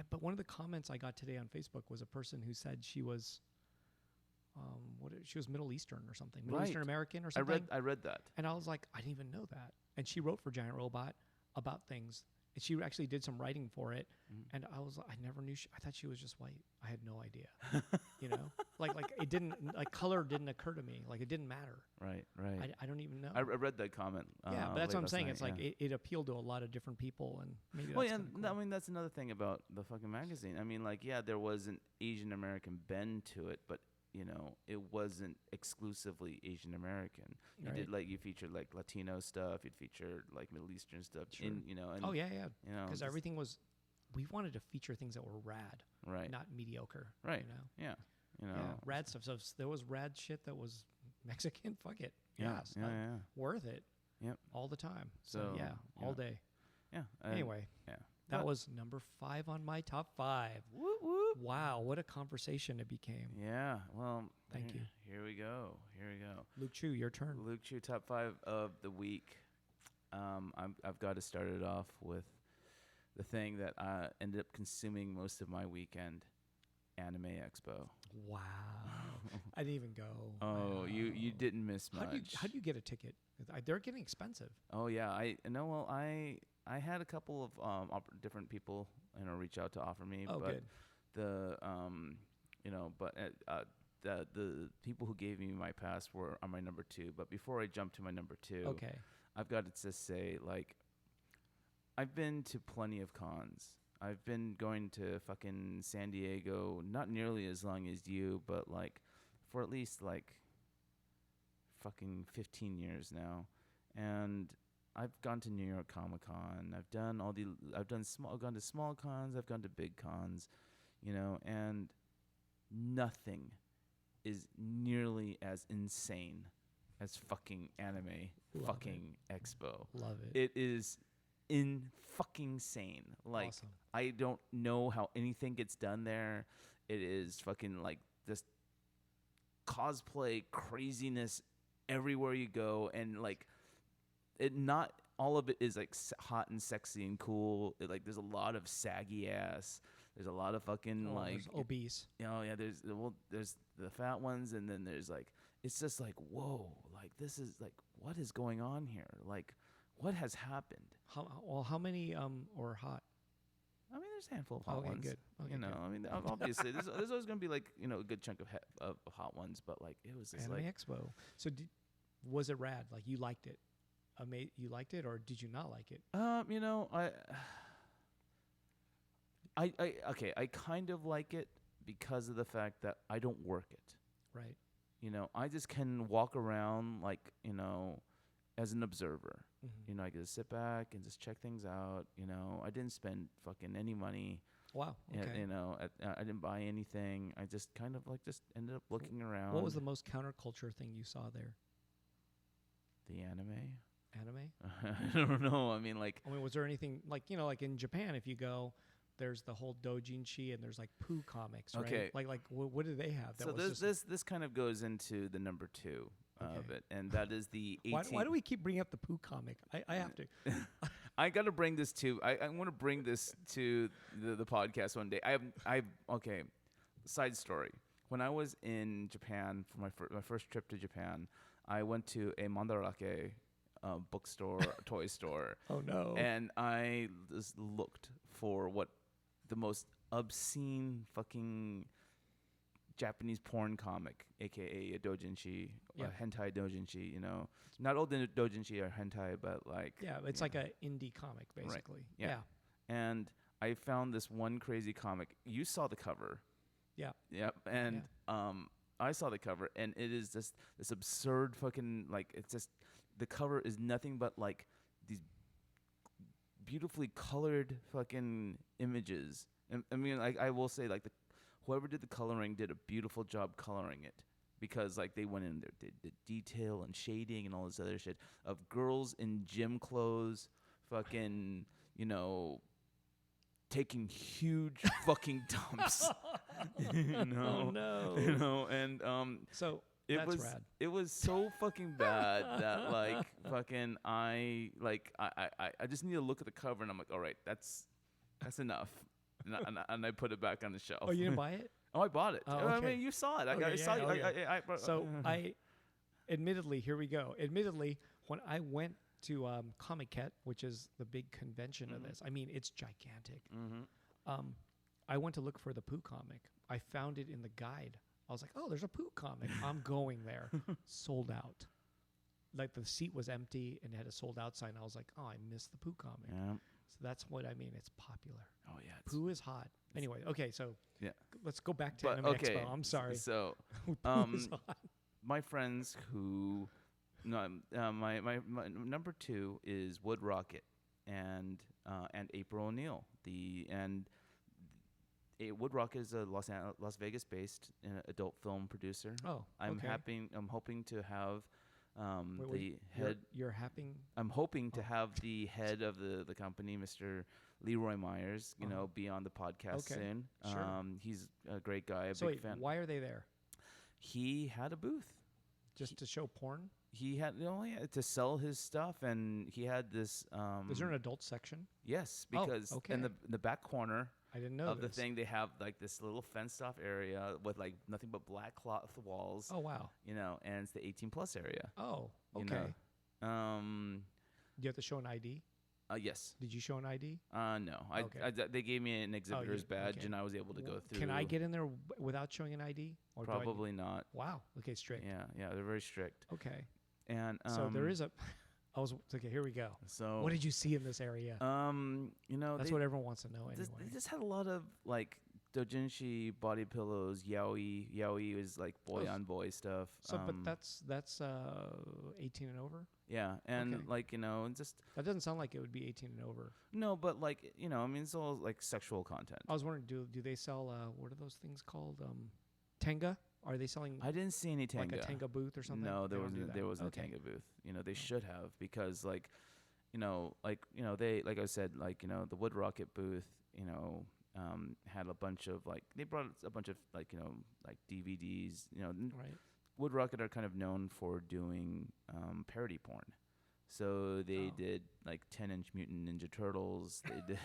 but one of the comments I got today on Facebook was a person who said she was, she was Middle Eastern or something, Middle Right. Eastern American or something. I read that. And I was like, I didn't even know that. And she wrote for Giant Robot about things. And she actually did some writing for it. And I was like, I never knew. I thought she was just white. I had no idea. Like it didn't, like color didn't occur to me. Like it didn't matter. Right. I don't even know. I read that comment. Yeah, but that's late what I'm last saying. night, It's like yeah. it appealed to a lot of different people, and maybe Well, that's yeah, kinda cool. I mean that's another thing about the fucking magazine. I mean, like, yeah, there was an Asian American bend to it, but it wasn't exclusively Asian American. You Right. did like you featured like Latino stuff. You'd feature like Middle Eastern stuff. Sure. And Oh yeah. Because just- everything was, we wanted to feature things that were rad, right, not mediocre. right, yeah, Yeah, rad stuff. So there was rad shit that was Mexican. Fuck it. yeah, Yes, yeah. worth it. Yep. All the time. So So, yeah, all yeah. day. Yeah. Anyway, yeah. that But- was number 5 on my top 5. Whoop, whoop. Wow, what a conversation it became. Yeah. Well, Thank you. Here we go. Luke Chu, your turn. Luke Chu, top 5 of the week. I've got to start it off with the thing that ended up consuming most of my weekend, Anime Expo. Wow. I didn't even go. Oh, you Wow. didn't miss much. How do you get a ticket? They're getting expensive. Oh yeah, I know. Well, I had a couple of different people reach out to offer me, Oh, but good. the people who gave me my pass were on my number 2. But before I jump to my number 2, Okay. I've got to just say, like, I've been to plenty of cons. I've been going to fucking San Diego, not nearly as long as you, but like for at least like fucking 15 years now. And I've gone to New York Comic Con. I've gone to small cons, I've gone to big cons, and nothing is nearly as insane as fucking Anime Love fucking Expo. Love it. It is in fucking sane. Like Awesome. I don't know how anything gets done there. It is fucking like this cosplay craziness everywhere you go, and like it not all of it is like hot and sexy and cool. Like there's a lot of saggy ass. There's a lot of fucking like there's obese. yeah. There's the fat ones, and then there's like it's just like whoa, like this is like what is going on here? Like what has happened? How many or hot? I mean, there's a handful of hot Okay, ones. good. Okay, you know, good. I mean, obviously, there's always gonna be like a good chunk of hot ones, but like it was just Anime like Expo. So was it rad? Like you liked it? You liked it, or did you not like it? you know, okay, I kind of like it because of the fact that I don't work it. Right. You know, I just can walk around like as an observer. Mm-hmm. You know, I get to sit back and just check things out. You know, I didn't spend fucking any money. Wow. Okay. You know, I didn't buy anything. I just kind of like just ended up looking around. What was the most counterculture thing you saw there? The anime? Anime? I don't know. I mean, like, was there anything like like in Japan? If you go, there's the whole doujinshi and there's like poo comics, right? Okay. Like what do they have? So this kind of goes into the number 2 of it, and that is the 18. Why do we keep bringing up the poo comic? I have to. I got to bring this to. I want to bring this to the podcast one day. Okay. Side story. When I was in Japan for my first trip to Japan, I went to a Mandarake bookstore, toy store. Oh no! And I just looked for what the most obscene fucking Japanese porn comic, aka a doujinshi, a hentai doujinshi. You know, not all the doujinshi are hentai, but like it's like a indie comic basically. Right. Yeah. And I found this one crazy comic. You saw the cover. Yeah. Yep. And I saw the cover, and it is just this absurd fucking like it's just the cover is nothing but like these beautifully colored fucking images. And I mean, like I will say, like whoever did the coloring did a beautiful job coloring it, because like they went in there, did the detail and shading and all this other shit of girls in gym clothes, fucking taking huge fucking dumps. Oh no! And so it was rad. It was so fucking bad that like fucking I just need to look at the cover, and I'm like, all right, that's enough, and I put it back on the shelf. Oh, you didn't buy it? Oh, I bought it. Oh, I okay. mean, you saw it. Okay, I saw you. okay. So admittedly, here we go. Admittedly, when I went to Comic-Con, which is the big convention of this, I mean, it's gigantic. Mm-hmm. I went to look for the poo comic. I found it in the guide. I was like, oh, there's a poo comic. I'm going there. Sold out. Like the seat was empty and it had a sold out sign. I was like, oh, I missed the poo comic. Yeah. So that's what I mean. It's popular. Oh yeah. Poo is hot. Anyway, okay, so let's go back to But, Anime okay, Expo. I'm sorry. So, Poo is hot. my friends who, no, my number 2 is Wood Rocket and April O'Neil. Wood Rocket is a Las Vegas based adult film producer. Oh, I'm okay. hoping to have Wait, the head. You're happing. I'm hoping to have the head of the company, Mr. Leroy Myers, be on the podcast soon. Sure. He's a great guy, a So big wait, fan. why are they there? He had a booth. Just to show porn? He had to sell his stuff, and he had this. Is there an adult section? Yes, Oh, because okay. in the back corner I didn't know of this. the thing, they have like this little fenced off area with like nothing but black cloth walls. Oh wow. And it's the 18+ area. Oh, you okay. know. Do you have to show an ID? Yes. Did you show an ID? No. Okay. They gave me an exhibitor's badge, okay. and I was able to go through. Can I get in there without showing an ID? Or do I Probably not. Wow. Okay, strict. Yeah, they're very strict. Okay. And So there is a. Okay. Here we go. So what did you see in this area? That's what everyone wants to know anyway. They just had a lot of like doujinshi body pillows, yaoi. Yaoi is like boy on boy stuff. So, but that's 18 and over. Yeah, and Okay. like and just That doesn't sound like it would be 18 and over. no, but like I mean, it's all like sexual content. I was wondering, do they sell what are those things called? Tenga? Are they selling I didn't see any like Tenga. a Tenga booth or something? No, They don't do that. there wasn't Okay. a Tenga booth. You know, they Oh. should have, because they, like I said, the Wood Rocket booth, had a bunch of they brought a bunch of like DVDs. Right. Wood Rocket are kind of known for doing parody porn. So they Oh. did like 10-inch Mutant Ninja Turtles. They did.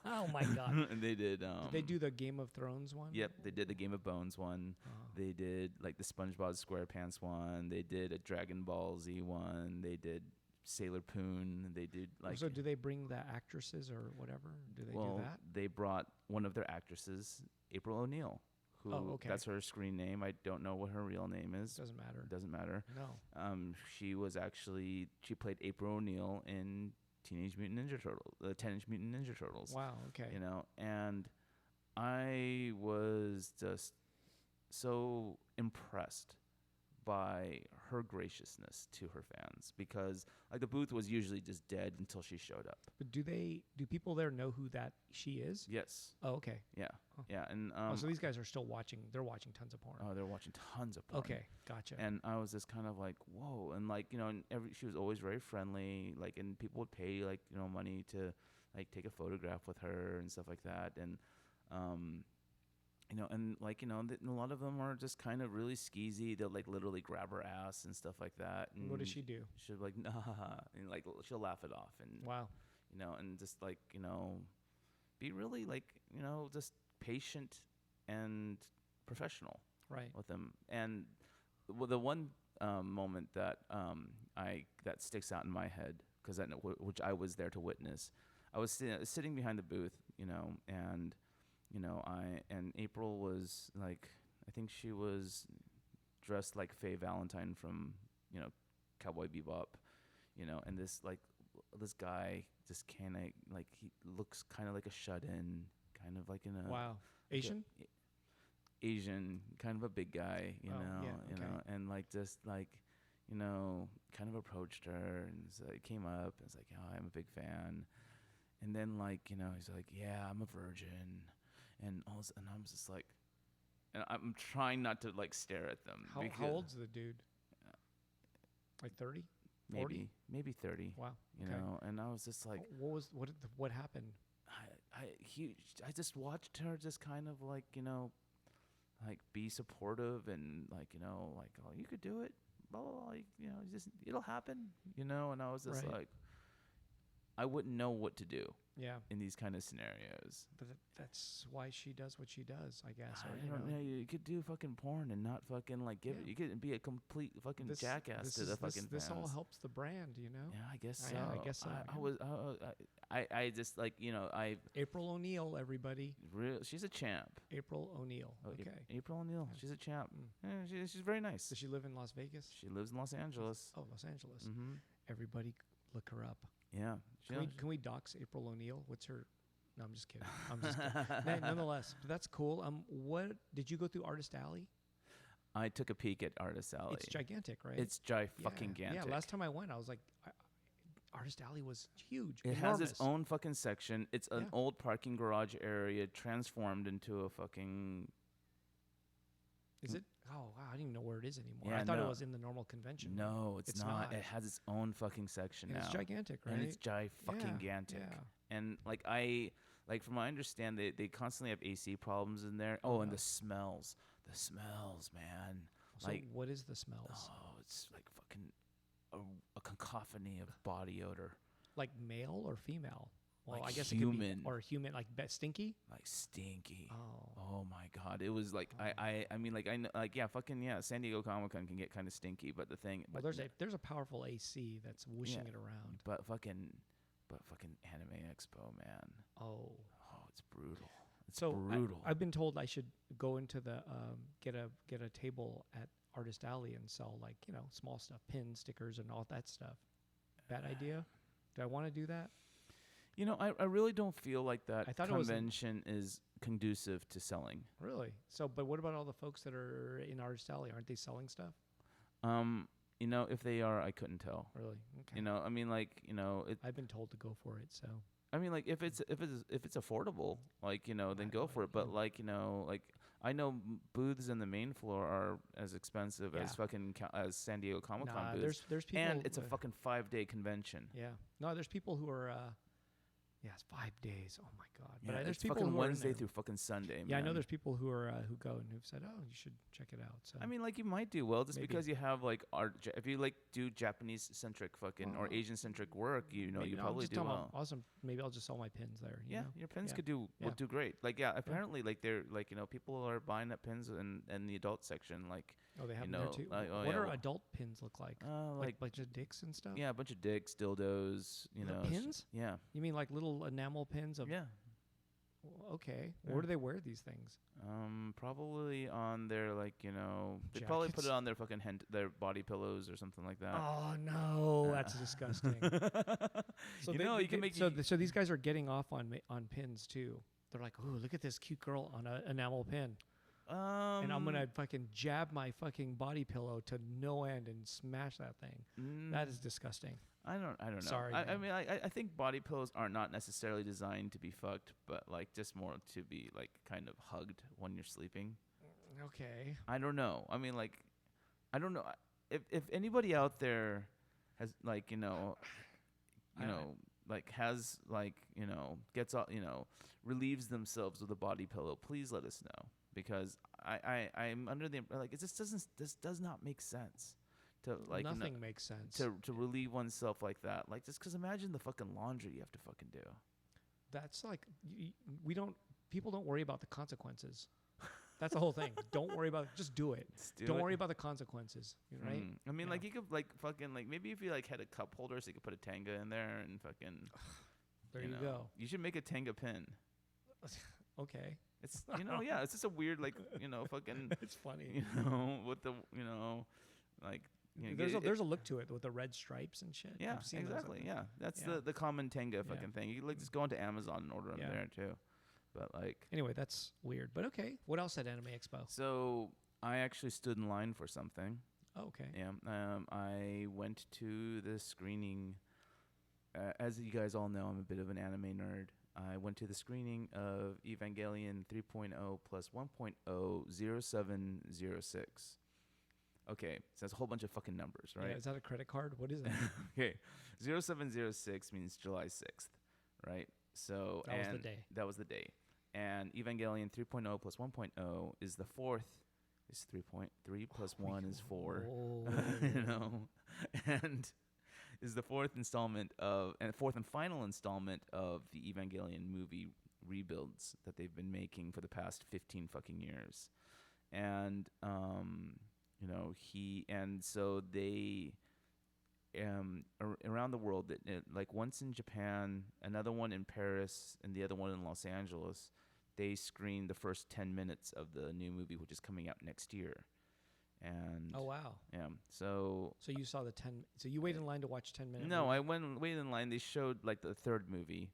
Oh my God. They did. Did they do the Game of Thrones one? Yep, they did the Game of Bones one. Oh. They did like the SpongeBob SquarePants one. They did a Dragon Ball Z one. They did Sailor Poon. They did So do they bring the actresses or whatever? Do they do that? they brought one of their actresses, April O'Neil, who Okay. that's her screen name. I don't know what her real name is. Doesn't matter. Doesn't matter. No. She played April O'Neil in Teenage Mutant Ninja Turtles, the 10-inch Mutant Ninja Turtles. Wow. Okay. And I was just so impressed by her graciousness to her fans, because the booth was usually just dead until she showed up. But do people there know who that she is? Yes. Oh, okay. Yeah. Oh. Yeah. And So these guys are still watching. They're watching tons of porn. oh, they're watching tons of porn. Okay, gotcha. And I was just kind of like, whoa. And she was always very friendly. And people would pay money to take a photograph with her and stuff like that. And a lot of them are just kind of really skeezy. They'll literally grab her ass and stuff like that. And What does she do? She'll nah, and she'll laugh it off, and Wow. and just be really just patient and professional Right. with them. And the one moment that that sticks out in my head, because which I was there to witness, I was sitting behind the booth, and and April was I think she was dressed like Faye Valentine from Cowboy Bebop, and this guy just kind of he looks kind of like a shut-in, kind of in a Wow. Asian? Asian, kind of a big guy, yeah, okay. And just kind of approached her, and came up and was like, oh, I'm a big fan. And then he's like, yeah, I'm a virgin. And I'm just like, and I'm trying not to stare at them. How old's the dude? Like 30? 40? Maybe 30. Wow. You Okay. know, and I was just like, what happened? I just watched her just kind of be supportive, and oh, you could do it, blah blah blah, just it'll happen, and I was just Right. like, I wouldn't know what to do Yeah. in these kind of scenarios. But that's why she does what she does, I guess. Or, I don't know. You could do fucking porn and not fucking give it. Yeah. You could be a complete fucking jackass to the fucking This all fans. helps the brand, Yeah, I guess so. Yeah, I guess so, I yeah. was. I just April O'Neil, everybody. she's a champ. April O'Neil. Oh, Okay. April O'Neil. Yeah. She's a champ. Mm. Yeah, she's very nice. Does she live in Las Vegas? She lives in Los Angeles. Oh, Los Angeles. Mm-hmm. Everybody look her up. Yeah. Can we dox April O'Neil? What's her? No, I'm just kidding. I'm just kidding. Nonetheless, but that's cool. What did you go through Artist Alley? I took a peek at Artist Alley. It's gigantic, right? It's fucking gantic. Yeah, last time I went, I was like, Artist Alley was huge. It enormous. has its own fucking section. It's an old parking garage area transformed into a fucking. Is it? Oh wow, I didn't even know where it is anymore. Yeah, I thought no. it was in the normal convention. No, it's not. not. It has its own fucking section And now. it's gigantic, right? And it's fucking gantic. Yeah. And from what I understand, they constantly have AC problems in there. Oh, and the smells. The smells, man. So what is the smells? Oh, it's like fucking a cacophony of body odor. Like male or female? Well, Like I guess human. it could be, or human, like stinky. Like stinky. Oh. Oh my god, it was like I mean I know San Diego Comic-Con can get kind of stinky, but the thing. Well, but there's a powerful AC that's whooshing Yeah. it around. But fucking Anime Expo, man. Oh. Oh, it's brutal. It's So brutal. I've been told I should go into the get a table at Artist Alley and sell small stuff, pins, stickers, and all that stuff. Bad idea? Do I want to do that? I really don't feel like that I thought it was convention is conducive to selling. Really? So, but what about all the folks that are in Artist Alley? Aren't they selling stuff? If they are, I couldn't tell. Really? Okay. I mean, I've been told to go for it, so. I mean, if it's affordable, then go for it. But I know booths in the main floor are as expensive Yeah. as fucking as San Diego Comic Con Nah, booths, there's people. and it's a fucking 5-day convention. Yeah. No, there's people who are. Yeah, it's 5 days. Oh my god. Yeah, But there's it's people fucking who are in Wednesday there. through fucking Sunday. Yeah, I know man. there's people who are who go and who've said, "Oh, you should check it out." So I mean, like you might do well just Maybe. because you have like art. If you like do Japanese centric fucking or Well, Asian centric work, you know, maybe you I'll probably just do tell 'em well. Awesome. Maybe I'll just sell my pins there. You Yeah, know? your pins Yeah. could do Yeah. will do great. Like apparently like they're like people are buying up pins in the adult section. Like Oh, they have them know, there too. oh, What yeah, are well- adult pins look like? like Like just dicks and stuff. yeah, a bunch of dicks, dildos, you The know. pins? Yeah, You mean like little enamel pins of? yeah. Okay. Yeah. Where do they wear these things? Probably on their like they probably put Jackets? it on their fucking their body pillows or something like that. Oh no, that's disgusting. So You they- know, they you can get- make so you- so these guys are getting off on pins too. They're like, "Oh, look at this cute girl on an enamel pin," and I'm gonna fucking jab my fucking body pillow to no end and smash that thing. That is disgusting. I don't know. Sorry, I man. mean, I think body pillows are not necessarily designed to be fucked, but like just more to be like kind of hugged when you're sleeping. Okay. I don't know. I mean, like, I don't know if anybody out there has like I- like has like gets all relieves themselves with a body pillow. Please let us know because I'm under the like it just doesn't this does not make sense to like Nothing makes sense. to relieve oneself like that. Like just because imagine the fucking laundry you have to fucking do. That's like we don't. People don't worry about the consequences. That's the whole thing. Don't worry about it. Just do it. Don't worry about the consequences. Right? I mean, Yeah. like you could like fucking like maybe if you like had a cup holder, so you could put a Tenga in there and fucking. There you know, go. You should make a Tenga pin. Okay. It's yeah, it's just a weird like fucking It's funny. with the like There's a look to it with the red stripes and shit. yeah, I've seen those. exactly, yeah. That's Yeah. the common Tenga Yeah. fucking thing. You could like just go onto Amazon and order them Yeah. there too. But like Anyway, that's weird. But okay. What else at Anime Expo? so I actually stood in line for something. Oh, okay. Yeah. I went to the screening. As you guys all know, I'm a bit of an anime nerd. I went to the screening of Evangelion 3.0 plus 1.0 0706. Okay, so that's a whole bunch of fucking numbers, right? Yeah, is that a credit card? What is it? Okay, 0706 means July 6th, right? So That was the and day. That was the day. And Evangelion 3.0 plus 1.0 is the fourth. Is 3.3 plus 1 is 4. Oh. And is the fourth and final installment of the Evangelion movie rebuilds that they've been making for the past 15 fucking years. And so they around the world like once in Japan, another one in Paris, and the other one in Los Angeles, they screened the first 10 minutes of the new movie, which is coming out next year. And Oh wow. yeah, so So you saw the 10. So you waited in line to watch 10 minutes. no, I waited in line. They showed like the third movie.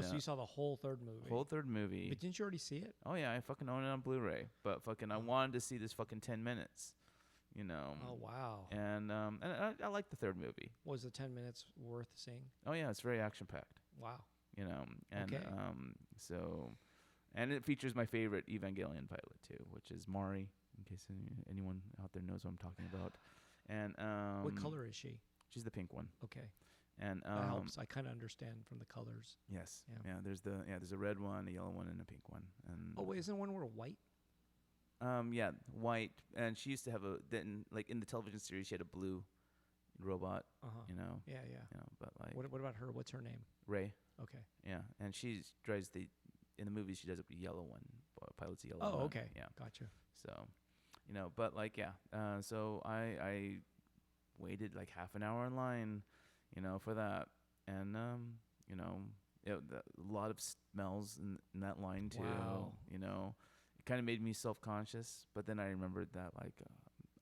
So you saw the whole third movie. whole third movie. But didn't you already see it? Oh yeah, I fucking own it on Blu-ray. But fucking, I wanted to see this fucking 10 minutes. Oh wow. And I like the third movie. Was the 10 minutes worth seeing? Oh yeah, it's very action packed. Wow. And Okay. so, and it features my favorite Evangelion pilot too, which is Mari. In case anyone out there knows what I'm talking about. And What color is she? She's the pink one. Okay. And That helps. I kind of understand from the colors. yes, Yeah. there's a red one, a yellow one, and a pink one. And Oh wait, isn't one where white? yeah, white. And she used to have like in the television series, she had a blue robot. Uh huh. Yeah, yeah. But like What about her? What's her name? Ray. Okay. Yeah, and she drives in the movie she does a yellow one. Pilots a yellow one. Oh, okay. Yeah. Gotcha. So, but like yeah. So I waited like half an hour in line, for that, and a lot of smells in that line too. Wow. It kind of made me self-conscious, but then I remembered that like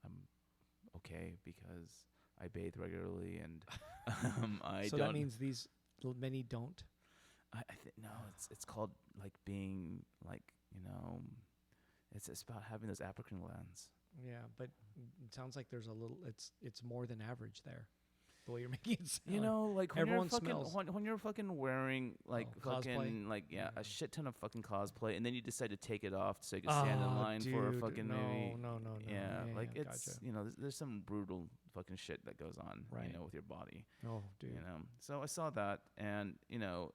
I'm okay because I bathe regularly and I So don't. that means many don't. I think no, it's called like being like it's about having those apocrine glands. Yeah, but it sounds like there's a little. It's more than average there. the way you're making it sound. You know, like when Everyone you're fucking smells. when you're fucking wearing like fucking cosplay? like Yeah. a shit ton of fucking cosplay, and then you decide to take it off so you can stand in line for a dude, fucking movie. No. Yeah, like Yeah, it's gotcha. you know there's some brutal fucking shit that goes on, Right. you know, with your body. Oh, dude. You know, so I saw that, and you know,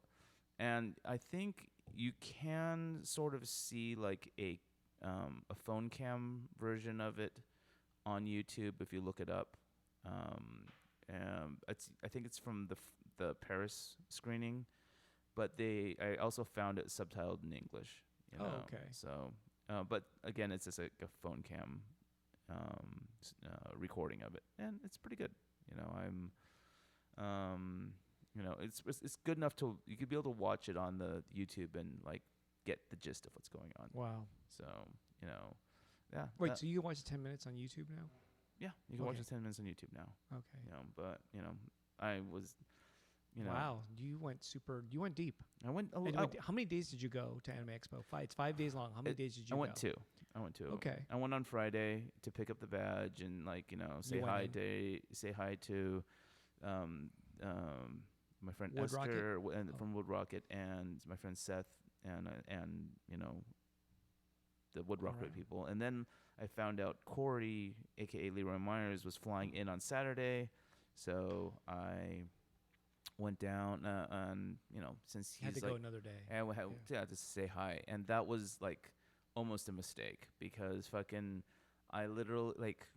and I think you can sort of see like a phone cam version of it on YouTube if you look it up. I think it's from the Paris screening, but I also found it subtitled in English. You know? Oh, okay. So, but again, it's just like a phone cam recording of it, and it's pretty good. You know, you know, it's good enough to you could be able to watch it on the YouTube and like get the gist of what's going on. Wow. So, you know, yeah. Wait, so you can watch 10 minutes on YouTube now? Yeah, you can watch Okay. it 10 minutes on YouTube now. Okay. You know, but you know, I was, you know, Wow. You went deep. I went. And how many days did you go to Anime Expo? It's 5 days long. How many days did you I go? went two. Okay. I went on Friday to pick up the badge and like you know say You went hi to, my friend Wood Rocket? Esther and Oh. from Wood Rocket and my friend Seth and you know, the Wood Rocket Alright. people, and then I found out Corey, aka Leroy Myers, was flying in on Saturday, so I went down and you know since You had he's to go like another day. and we had to say hi, and that was like almost a mistake because fucking I literally like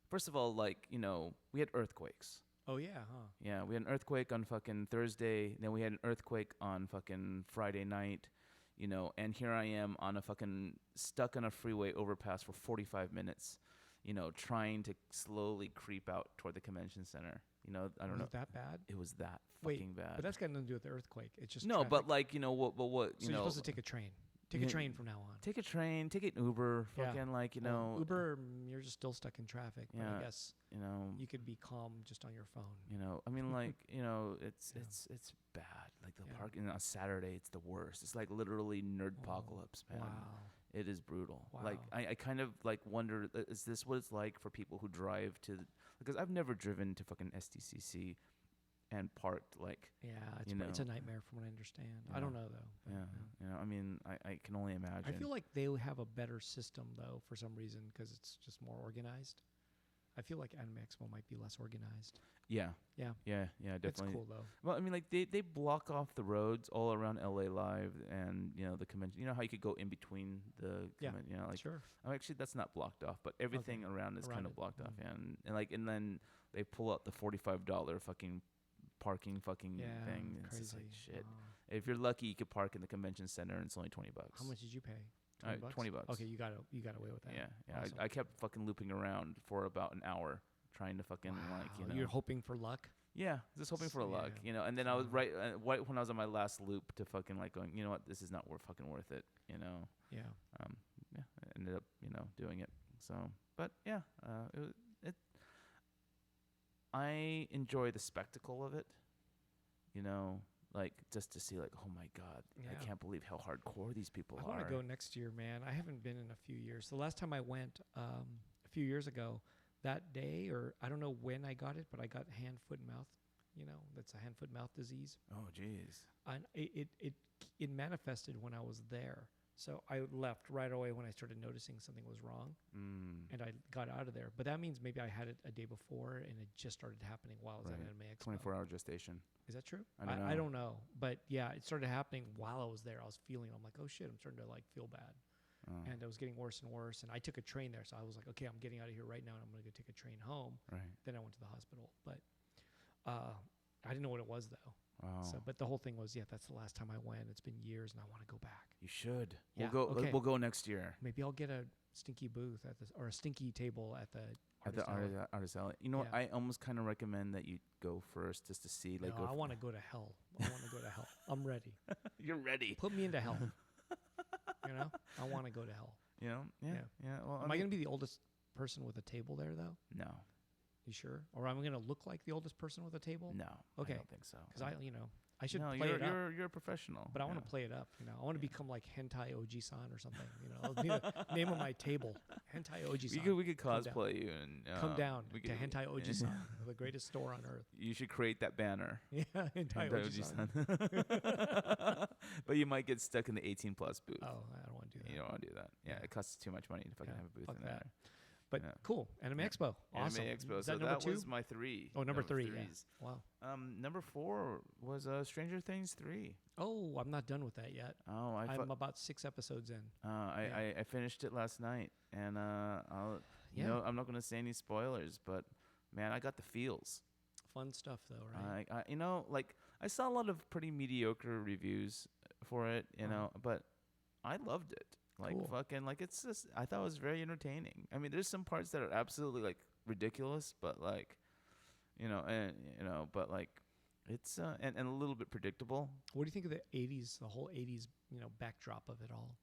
first of all like you know we had earthquakes. Oh yeah, huh? Yeah, we had an earthquake on fucking Thursday, then we had an earthquake on fucking Friday night, you know, and here I am on a fucking stuck on a freeway overpass for 45 minutes, you know, trying to slowly creep out toward the convention center. You know, I don't Was know. it that bad? It was that Wait, fucking bad. But that's got nothing to do with the earthquake. It's just no, traffic. but like, you know, what So you you're know, supposed to take a train. Take a Yeah. train from now on. take a train, take an Uber, Yeah. fucking like, you Well, know, Uber, you're just still stuck in traffic. But Yeah. I guess you know, you could be calm just on your phone. you know, I mean, like, you know, it's Yeah. it's bad. Like the Yeah. parking on Saturday, it's the worst. It's like literally nerd Oh, apocalypse, man. Wow. It is brutal. Like Wow. I kind of like wonder, is this what it's like for people who drive to? Because I've never driven to fucking SDCC and parked like, Yeah, it's, You it's a know. nightmare from what I understand. Yeah. I don't know though. but, yeah, you know. I mean, I can only imagine. I feel like they have a better system though for some reason because it's just more organized. I feel like Anime Expo might be less organized. yeah, Yeah, definitely. it's cool though. Well, I mean, like they block off the roads all around LA Live and you know the convention. You know how you could go in between the Yeah. you know, like Sure. actually that's not blocked off, but everything around is Around kind of it. blocked off. Mm. And like and then they pull out the $45 fucking parking fucking Yeah, thing. It's crazy. just like shit. Wow. If you're lucky, you could park in the convention center, and it's only $20. How much did you pay? $20? $20. Okay, you got away with that. Yeah, Awesome. I kept fucking looping around for about an hour, trying to fucking like you know. You're hoping for luck. Yeah, just hoping for Yeah. luck, you know. And then I was Mhm. right when I was on my last loop to fucking like going, you know what, this is not fucking worth it, you know. Yeah. Yeah, I ended up you know doing it. So, but yeah, I enjoy the spectacle of it, you know, like just to see like, oh my god, I Yeah. can't believe how hardcore these people I are. want to go next year, man. I haven't been in a few years. The last time I went, a few years ago, that day, or I don't know when I got it, but I got hand, foot, and mouth. You know, that's a hand, foot, mouth disease, Oh jeez. and it manifested when I was there. So I left right away when I started noticing something was wrong, and I got out of there. But that means maybe I had it a day before, and it just started happening while I was Right. at Anime Expo. 24-hour gestation. Is that true? I don't I know. don't know. But yeah, it started happening while I was there. I was feeling, I'm like, oh shit, I'm starting to like feel bad. Oh, And it was getting worse and worse. And I took a train there. So I was like, okay, I'm getting out of here right now and I'm going to go take a train home. right. Then I went to the hospital. But I didn't know what it was though. Wow. So, but the whole thing was, yeah, that's the last time I went. It's been years and I want to go back. You should. Yeah, We'll go. okay. We'll go next year Maybe I'll get a stinky booth at this, or a stinky table at the at the Artist Alley. artist alley. You know what? Yeah. I almost kind of recommend that you go first just to see. Like, No, go I want to go to hell. I want to go to hell. I'm ready. You're ready. Put me into hell. You know, I want to go to hell. You know? Yeah. Yeah. Yeah. Well, Am I going to be the oldest person with a table there though? No. You sure? Or am I going to look like the oldest person with a table? No. Okay. I don't think so. Because I I should No, play it up. you're a professional. But I want to play it up. I want to become like Hentai Oji-san or something. That'll be the name of my table. Hentai Oji-san. We could cosplay you and Come down we to could- Hentai Oji-san, the greatest store on earth. You should create that banner. Yeah, Hentai Oji-san. Oji-san. But you might get stuck in the 18+ booth. Oh, I don't want to do that. You don't want to do that. Yeah, Yeah. it costs too much money to fucking have a booth fuck in that. there. But Yeah. cool, Anime Yeah. Expo, awesome. Anime Expo. Is So that number that 2? was my 3. Oh, number 3. Yeah. threes. Wow. Number 4 was Stranger Things 3. Oh, I'm not done with that yet. Oh, I'm about 6 episodes in. I finished it last night, and Yeah. I'm not going to say any spoilers, but man, I got the feels. Fun stuff though, right? I saw a lot of pretty mediocre reviews for it, but I loved it. Cool. It's just, I thought it was very entertaining. I mean, there's some parts that are absolutely like ridiculous, but it's and a little bit predictable. What do you think of the 80s, the whole 80s, backdrop of it all?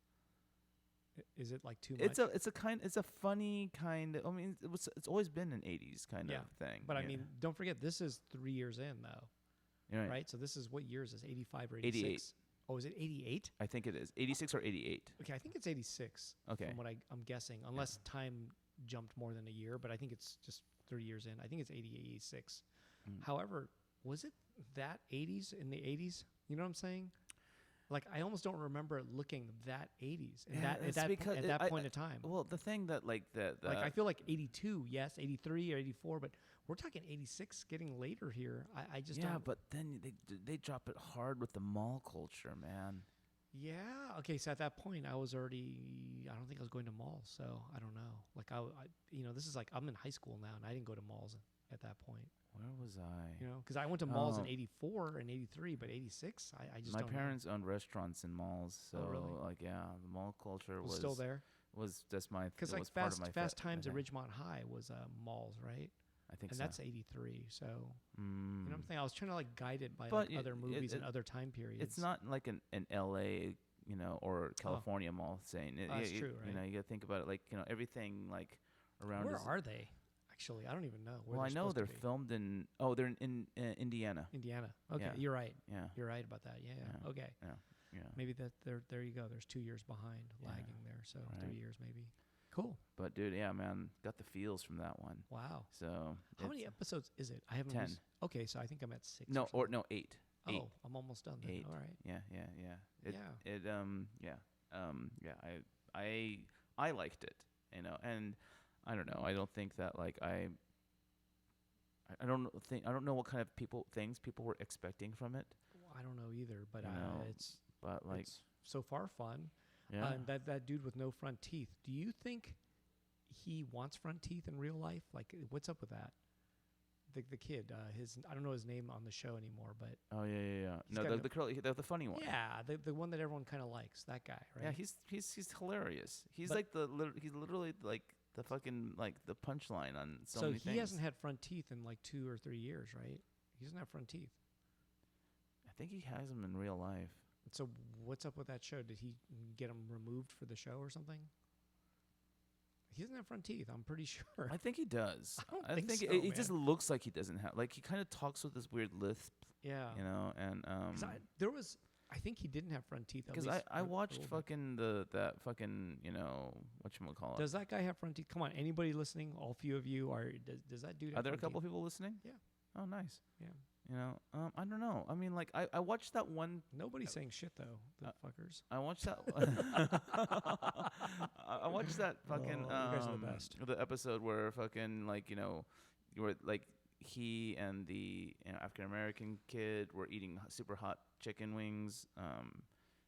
Is it like too much? It's a funny kind of, I mean, it's always been an 80s kind of thing. But I mean, don't forget, this is 3 years in though, You're right? So this is what year is this? 85 or 86? 88. Oh, is it 88? I think it is 86 or 88. Okay, I think it's 86. Okay. From what I'm guessing, unless time jumped more than a year, but I think it's just 3 years in. I think it's 86. However, was it that 80s in the 80s? You know what I'm saying? Like, I almost don't remember it looking that 80s at that point in time. Well, the thing that like I feel like 82, yes, 83 or 84, but we're talking 86 getting later here. I just don't. but then they drop it hard with the mall culture, man. Yeah. Okay. So at that point, I don't think I was going to malls. So I don't know. Like this is like, I'm in high school now and I didn't go to malls at that point. Where was I? Because I went to malls in 84 and 83, but 86, I just My don't parents owned restaurants in malls, so really? the mall culture was still there. Was just my Because like Fast Times at Ridgemont High was malls, right? I think and so. that's 83. So you know what I'm saying? I was trying to like guide it by But other movies and other time periods. It's not like an LA, or California mall saying it. That's true, right? You got to think about it, like everything like around. Where are they? Actually, I don't even know. Well, I know they're filmed in. Oh, they're in Indiana. Indiana. Okay, Yeah. you're right. Yeah. You're right about that. Yeah. Yeah. Okay. Yeah. Maybe there you go. There's 2 years behind, lagging there. So Right. 3 years maybe. Cool. But dude, yeah, man, got the feels from that one. Wow. So How many episodes is it? I haven't. 10. Okay, so I think I'm at 6. No, or no, 8. something. 8. Oh, I'm almost done. Then. 8. All right. Yeah. I liked it, and I don't know. I don't think that like I don't know what kind of things people were expecting from it. Well, I don't know either, but it's so far fun. Yeah. And that dude with no front teeth. Do you think he wants front teeth in real life? Like, what's up with that? The kid, I don't know his name on the show anymore, but Oh yeah. He's No, got the curly, the funny one. yeah, the one that everyone kind of likes, that guy, right? Yeah, he's hilarious. He's But- like he's literally like the fucking like the punchline on so many he things. hasn't had front teeth in like 2 or 3 years, right? He doesn't have front teeth. I think he has them in real life. So what's up with that show? Did he get them removed for the show or something? He doesn't have front teeth. I'm pretty sure. I think he does. I don't think so, it just looks like he doesn't have. Like he kind of talks with this weird lisp, Yeah. and 'Cause I think he didn't have front teeth. because I watched fucking that fucking whatchamacallit. Does that guy have front teeth? Come on, anybody listening? All few of you are. Does that dude? Are have there a front couple teeth? people listening? Yeah. Oh, nice. Yeah. I don't know. I mean, like I watched that one. Nobody's saying shit though. The fuckers. I watched that. I watched that fucking. Oh, you guys are the best. The episode where fucking where like he and the African American kid were eating super hot chicken wings.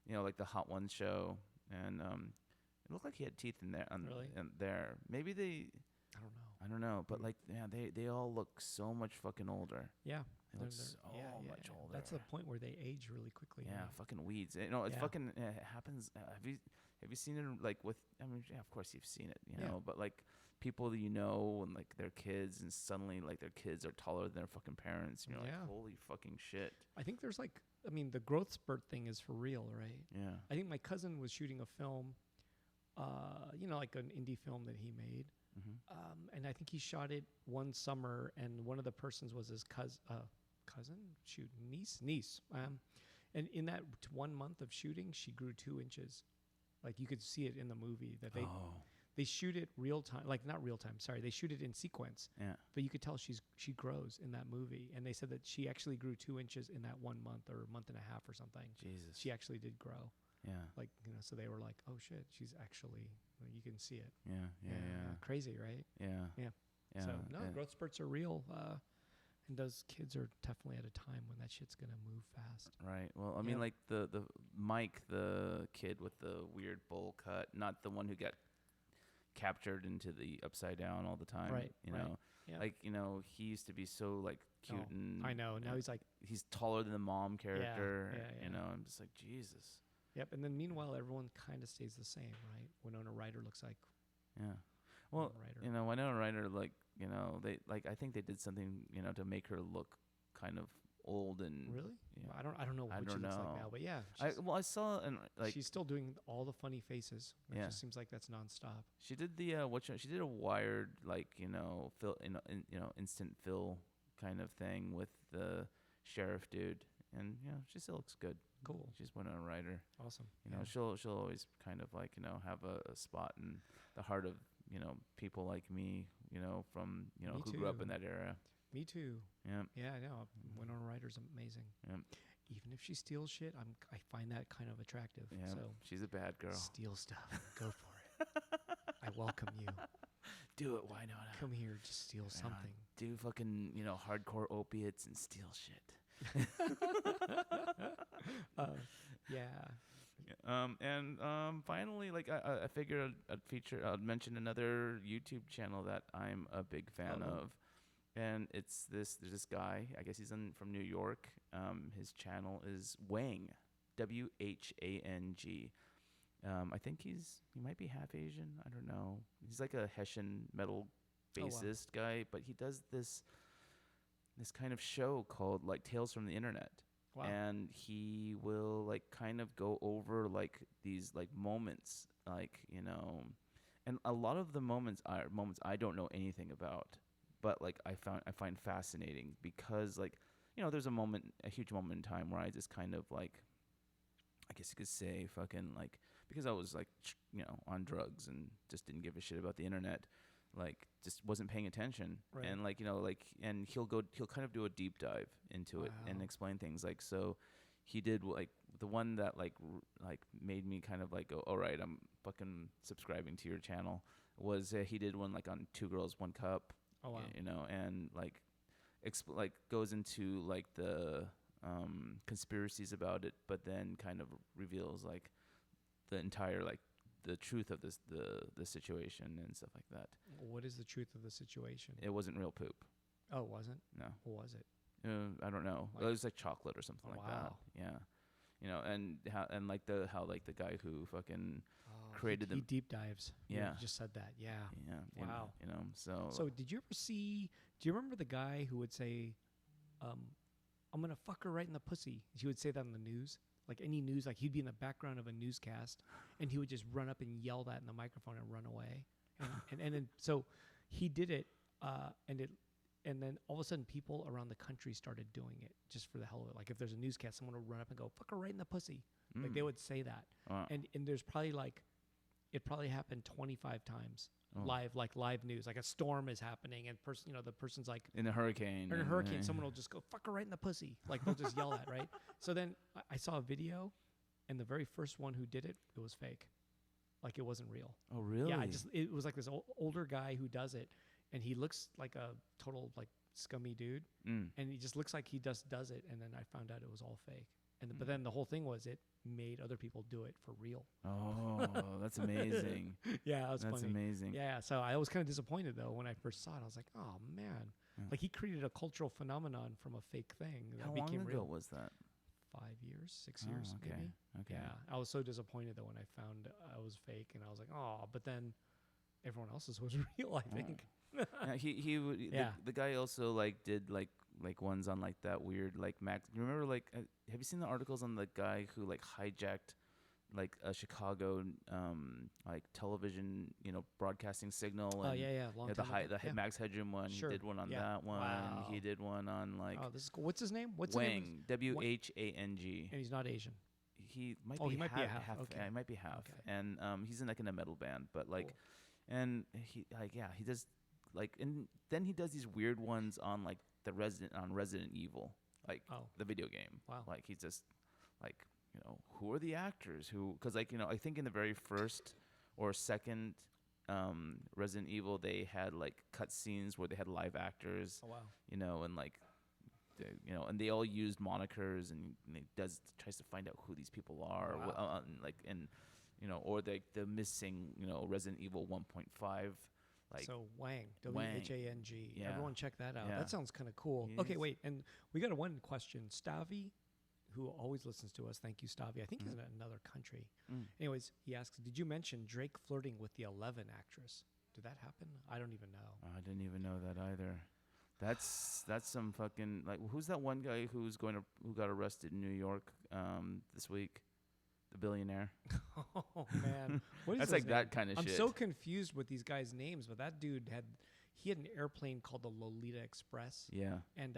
Like the Hot Ones show, and it looked like he had teeth in there. Really? And there, maybe they. I don't know. I don't know, but like, yeah, they all look so much fucking older. Yeah. They look so much older. That's the point where they age really quickly. Yeah, you know? fucking weeds. It's Yeah. fucking it happens. Have you seen it like with? I mean, yeah, of course you've seen it, Yeah. But like people that and like their kids, and suddenly like their kids are taller than their fucking parents. And you're Yeah. like, holy fucking shit. I think there's the growth spurt thing is for real, right? Yeah. I think my cousin was shooting a film, like an indie film that he made. Mm-hmm. And I think he shot it one summer, and one of the persons was his cousin, niece. And in that 1 month of shooting, she grew 2 inches. Like you could see it in the movie that they shoot it real time, like not real time. Sorry, they shoot it in sequence. Yeah. But you could tell she grows in that movie, and they said that she actually grew 2 inches in that 1 month or month and a half or something. Jesus. She actually did grow. Yeah. Like so they were like, oh shit, she's actually. You can see it. Yeah. Crazy, right? Yeah. Yeah. So no, growth spurts are real. And those kids are definitely at a time when that shit's gonna move fast. Right. Well, I mean, like the Mike, the kid with the weird bowl cut, not the one who got captured into the upside down all the time. Right. You know, like he used to be so like cute and I know. Now he's taller than the mom character. Yeah. You know, I'm just like Jesus. Yep. And then meanwhile, everyone kind of stays the same, right? Winona Ryder looks like. Yeah. Well, Winona Ryder, like, they I think they did something, to make her look kind of old and really. Yeah. Well, I don't know what she looks like now, but yeah. I saw and like she's still doing all the funny faces. It just seems like that's nonstop. She did the she did a Wired fill instant fill kind of thing with the sheriff dude, and she still looks good. Cool. She's Winona Ryder. Awesome. She'll always kind of like have a spot in the heart of people like me, from who grew up in that era. Me too. Yeah. Yeah, I know. Winona Ryder's amazing. Yeah. Even if she steals shit, I find that kind of attractive. Yeah. So she's a bad girl. Steal stuff. Go for it. I welcome you. Do it. Why not? Come here. Just steal something. Do fucking hardcore opiates and steal shit. Finally, like I figured I'd mention another YouTube channel that I'm a big fan of, and there's this guy. I guess he's from New York. His channel is Whang, WHANG. I think he might be half Asian. I don't know. He's like a Hessian metal bassist guy, but he does this kind of show called like Tales from the Internet. Wow. And he will like kind of go over like these like moments, like, and a lot of the moments are moments I don't know anything about, but like I find fascinating because like, there's a huge moment in time where I just kind of like, I guess you could say fucking like, because I was like, on drugs and just didn't give a shit about the internet, like just wasn't paying attention. Right. And like, and he'll kind of do a deep dive into it and explain things. Like, so he did like the one that like made me kind of like go, all right, I'm fucking subscribing to your channel, was he did one like on Two Girls, One Cup. Oh, wow. And like goes into like the conspiracies about it, but then kind of reveals like the entire like the truth of the situation and stuff like that. What is the truth of the situation? It wasn't real poop. Oh, it wasn't? No. What was it? I don't know. It was like chocolate or something like that. Yeah. And how the guy who fucking created he deep dives. Yeah. You just said that. Yeah. Yeah. Wow. So did you ever see? Do you remember the guy who would say, "I'm gonna fuck her right in the pussy"? He would say that on the news. Like any news, like he'd be in the background of a newscast, and he would just run up and yell that in the microphone and run away. And then so he did it, and then all of a sudden people around the country started doing it just for the hell of it. Like if there's a newscast, someone would run up and go, "Fuck her right in the pussy." Like they would say that, and there's probably like, it probably happened 25 times live news. Like a storm is happening, and the person's like in a hurricane. Someone will just go, "Fuck her right in the pussy." Like they'll just yell that, right? So then I saw a video, and the very first one who did it, it was fake. Like it wasn't real. Oh, really? Yeah, it was like this older guy who does it, and he looks like a total like scummy dude, and he just looks like he just does it. And then I found out it was all fake. But then the whole thing was it made other people do it for real. Oh, that's amazing. Yeah, that's funny. Amazing. Yeah, so I was kind of disappointed though when I first saw it. I was like, oh man, like he created a cultural phenomenon from a fake thing. How long ago was that? 5 years, 6 years, okay. maybe. Okay. Yeah, I was so disappointed though when I found I was fake, and I was like, oh, but then everyone else's was real. I think. He would. The guy also like did like ones on like that weird like Max. You remember like have you seen the articles on the guy who like hijacked like a Chicago like television, broadcasting signal, Oh and yeah, long the time ago. Yeah. Max Headroom one. Sure. He did one on Yeah. that one. Wow. He did one on like Oh, this is cool. What's his name? What's his name? Whang, Whang. And he's not Asian. He might Oh, be he might be a half. half. Okay. Yeah, he might be half. Okay. And he's in like in a metal band, but like, Cool. and he he does like, and then he does these weird ones on like Resident Evil, like Oh. the video game. Wow. Like he's just like, who are the actors who? Because like I think in the very first or second Resident Evil, they had like cut scenes where they had live actors, Oh wow. and like and they all used monikers, and they tries to find out who these people are, Wow. or the missing Resident Evil 1.5, like So Whang, Whang. Whang. Yeah. Everyone check that out. Yeah. That sounds kind of cool. He Okay, is. wait, and we got one question. Stavi, who always listens to us, thank you, Stavi. I think he's in another country. Mm. Anyways, he asks, did you mention Drake flirting with the 11 actress? Did that happen? I don't even know. I didn't even know that either. That's some fucking like, who's that one guy who got arrested in New York this week? The billionaire. Oh man, what is That's his like name? that kind of I'm shit. so confused with these guys' names, but that dude had an airplane called the Lolita Express, Yeah. and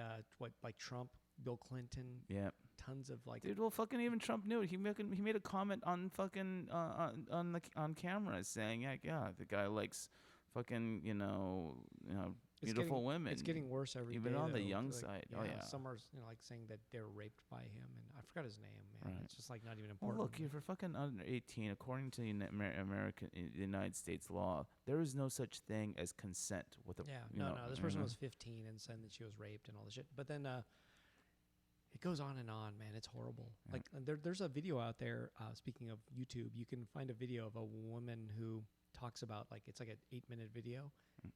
like Trump, Bill Clinton, Yeah. tons of like. Dude, well, fucking even Trump knew it. He made a comment on fucking on camera saying, yeah, the guy likes fucking It's beautiful getting- women. It's getting worse every day. even on the though. young Like, side. Oh yeah. Some are like saying that they're raped by him, and I forgot his name. Man, Right. it's just like not even Well, important. look, if you're fucking under 18, according to the United States law, there is no such thing as consent with a. Yeah, you no. know, This you person know? was 15 and said that she was raped and all this shit. But then it goes on and on, man. It's horrible. Yeah. Like there's a video out there. Speaking of YouTube, you can find a video of a woman who talks about it's like an 8-minute video,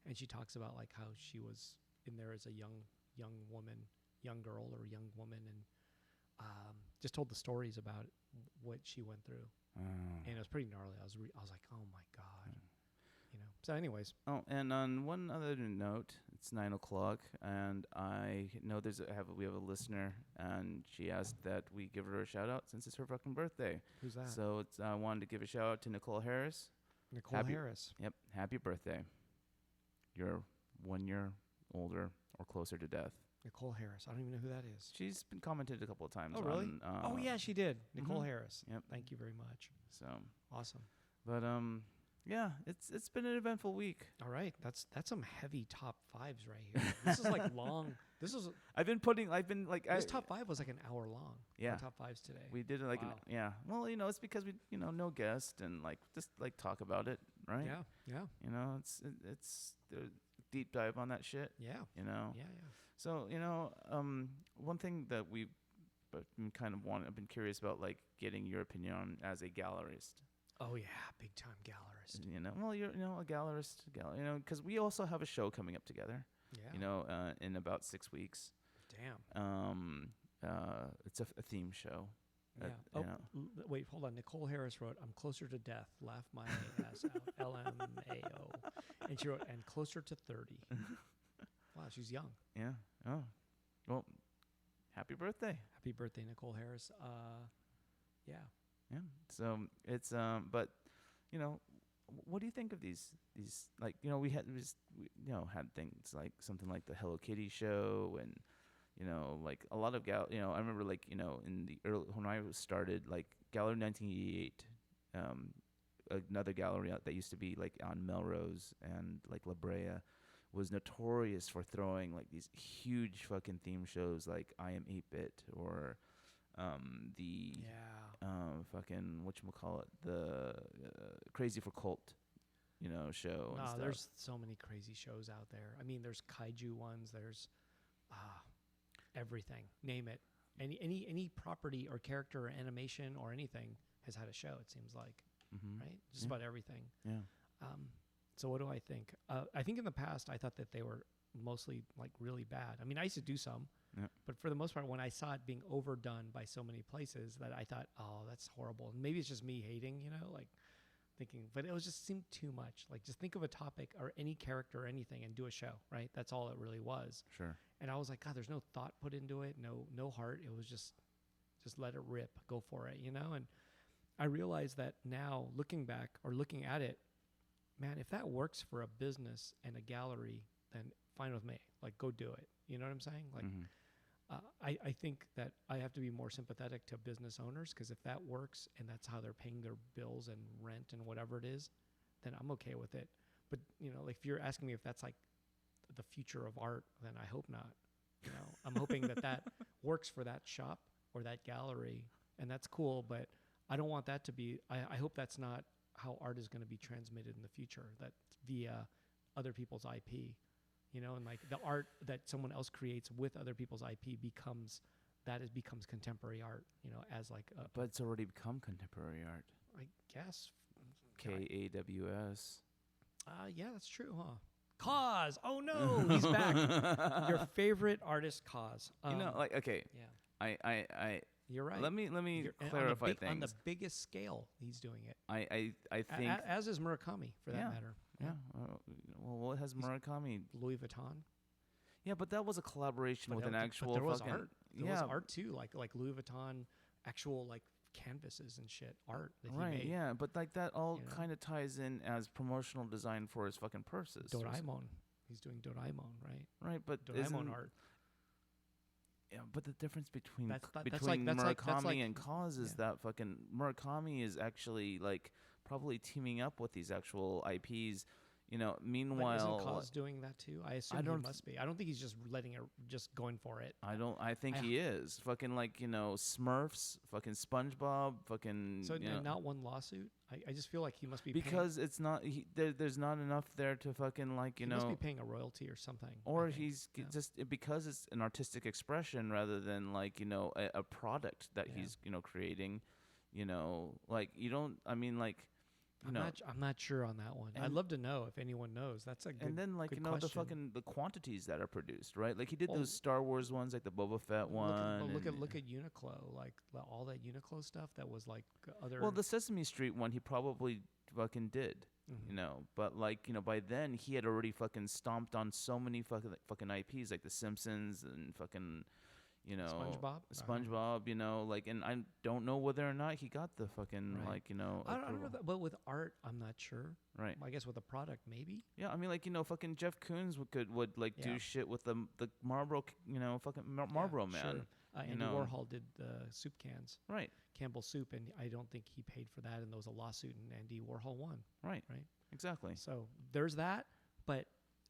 and she talks about like how she was in there as a young girl or young woman, and just told the stories about what she went through, and it was pretty gnarly. I was like, oh my god, So, anyways, Oh, and on one other note, it's 9:00, and I know we have a listener, and she asked that we give her a shout out since it's her fucking birthday. who's that? So I wanted to give a shout out to Nicole Harris. Nicole happy- Harris. Yep, happy birthday. You're 1 year older or closer to death. Nicole Harris. I don't even know who that is. She's been commented a couple of times. Oh, really? On, Oh yeah, she did. Nicole mhm. Harris. Yep. Thank you very much. So, Awesome. but yeah, it's been an eventful week. All right, that's some heavy top fives right here. This is like long. This top five was like an hour long. Yeah. Our top fives today. We did it like Wow. yeah. Well, it's because we no guest and like just like talk about it, right? Yeah. It's the deep dive on that shit. Yeah. Yeah. So one thing that I've been curious about, like getting your opinion on as a gallerist. Oh yeah, big time gallerist. Well, you're a gallerist, because we also have a show coming up together. Yeah. In about 6 weeks. Damn. It's a theme show. Yeah. Wait, hold on. Nicole Harris wrote, "I'm closer to death. Laugh my ass out." LMAO. And she wrote, "And closer to 30." Wow, she's young. Yeah. Oh. Well, happy birthday. Happy birthday, Nicole Harris. Yeah. Yeah. So it's but what do you think of these like we had things like something like the Hello Kitty show, and like a lot of I remember like in the early when I started, like Gallery 1988, another gallery that used to be like on Melrose and like La Brea, was notorious for throwing like these huge fucking theme shows like I Am 8-Bit or the fucking whatchamacallit, the Crazy for Cult, show and stuff. There's so many crazy shows out there. I mean, there's kaiju ones. There's everything. Name it. Any property or character or animation or anything has had a show. It seems like, right? Just about everything. Yeah. So what do I think? I think in the past I thought that they were mostly like really bad. I mean, I used to do some, but for the most part, when I saw it being overdone by so many places, that I thought, oh, that's horrible. And maybe it's just me hating, like thinking, but it was just seemed too much. Like just think of a topic or any character or anything and do a show, right? That's all it really was. Sure. And I was like, God, there's no thought put into it, no heart. It was just let it rip, go for it, And I realize that now, looking back or looking at it, man, if that works for a business and a gallery, then fine with me. Like, go do it. You know what I'm saying? Like, I think that I have to be more sympathetic to business owners, because if that works and that's how they're paying their bills and rent and whatever it is, then I'm okay with it. But, you know, like if you're asking me if that's like the future of art, then I hope not. You know, I'm hoping that that works for that shop or that gallery, and that's cool. But I don't want that to be. I hope that's not how art is going to be transmitted in the future. That via other people's IP, you know, and like the art that someone else creates with other people's IP becomes contemporary art. You know, as like. But it's already become contemporary art. I guess. KAWS. Yeah, that's true, huh? Cause. Oh no, he's back. Your favorite artist, Cause. You know, like, okay. Yeah. I. You're right. Let me You're clarify things. On the biggest scale, he's doing it. I think. As is Murakami, for that matter. Yeah. Well, what has Murakami? Louis Vuitton. Yeah, but that was a collaboration with an actual. But there was fucking, art. There was art too, like Louis Vuitton, actual like canvases and shit, art that he made. Yeah, but like that all kind of ties in as promotional design for his fucking purses. Doraemon. He's doing Doraemon, right? Right, but Doraemon art. Yeah, but the difference between that's Murakami and Cause is that fucking Murakami is actually like probably teaming up with these actual IPs. You know, meanwhile, isn't Cause doing that too? I assume he must be. I don't think he's just just going for it. I think he is. Fucking like, you know, Smurfs, fucking SpongeBob, fucking. So not one lawsuit. I just feel like he must be because it's not. There's not enough there to fucking like he must be paying a royalty or something. Or he's just because it's an artistic expression rather than like, you know, a product that he's, you know, creating. You know, like you don't. I mean, like. I'm not sure on that one. I'd love to know if anyone knows. That's a good. And then like good you know question. the quantities that are produced, right? Like he did those Star Wars ones, like the Boba Fett one. Look at Uniqlo, like all that Uniqlo stuff that was like other. Well, the Sesame Street one he probably fucking did, you know. But like, you know, by then he had already fucking stomped on so many fucking IPs like the Simpsons and fucking. You know, SpongeBob, you know, like, and I don't know whether or not he got the fucking, like, you know. I don't know, but with art, I'm not sure. Right. I guess with a product, maybe. Yeah, I mean, like, you know, fucking Jeff Koons would like do shit with the Marlboro, you know, fucking Marlboro Man. Sure. Andy Warhol did the soup cans. Right. Campbell's soup, and I don't think he paid for that, and there was a lawsuit, and Andy Warhol won. Right. Right. Exactly. So there's that, but.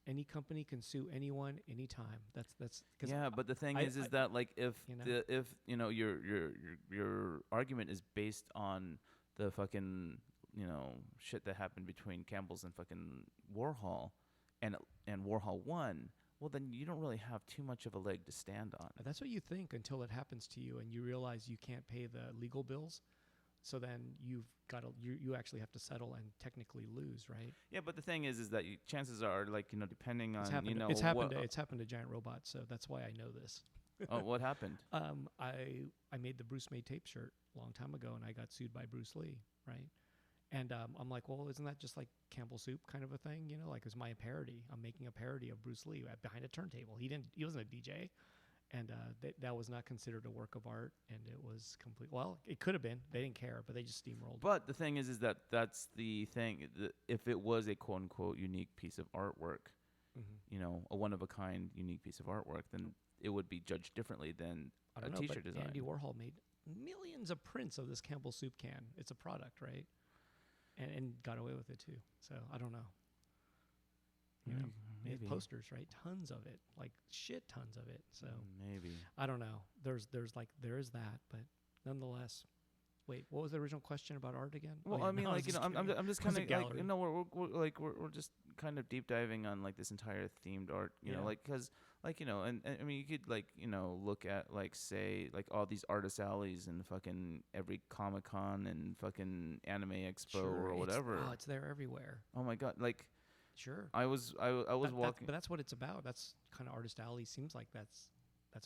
Any company can sue anyone, anytime. That's yeah. But the thing is that like if if you know your argument is based on the fucking you know shit that happened between Campbell's and fucking Warhol, and Warhol won. Well, then you don't really have too much of a leg to stand on. That's what you think until it happens to you and you realize you can't pay the legal bills. So then you've got to you actually have to settle and technically lose, right? Yeah, but the thing is that chances are, like, you know, depending on it's happened to Giant Robot, so that's why I know this. Oh, what happened? I made the Bruce Made tape shirt a long time ago, and I got sued by Bruce Lee, right? And I'm like, well, isn't that just like Campbell Soup kind of a thing? You know, like it's my parody. I'm making a parody of Bruce Lee behind a turntable. He wasn't a DJ. And that was not considered a work of art, and it was complete. Well, it could have been. They didn't care, but they just steamrolled. But the thing is that that's the thing. If it was a quote unquote unique piece of artwork, you know, a one of a kind unique piece of artwork, then it would be judged differently than a T-shirt design. Andy Warhol made millions of prints of this Campbell Soup can. It's a product, right? And got away with it too. So I don't know. You know, maybe posters, right? Tons of it, like shit tons of it. So maybe I don't know. There is that, but nonetheless. Wait, what was the original question about art again? Well, I mean, like, you know, I'm just kind of like, you know, we're just kind of deep diving on like this entire themed art, you know, like because like, you know, and I mean, you could like, you know, look at like say like all these artist alleys and fucking every Comic-Con and fucking Anime Expo or whatever. It's there everywhere. Oh my God, like. Sure. I was walking. But that's what it's about. That's kind of Artist Alley seems like that's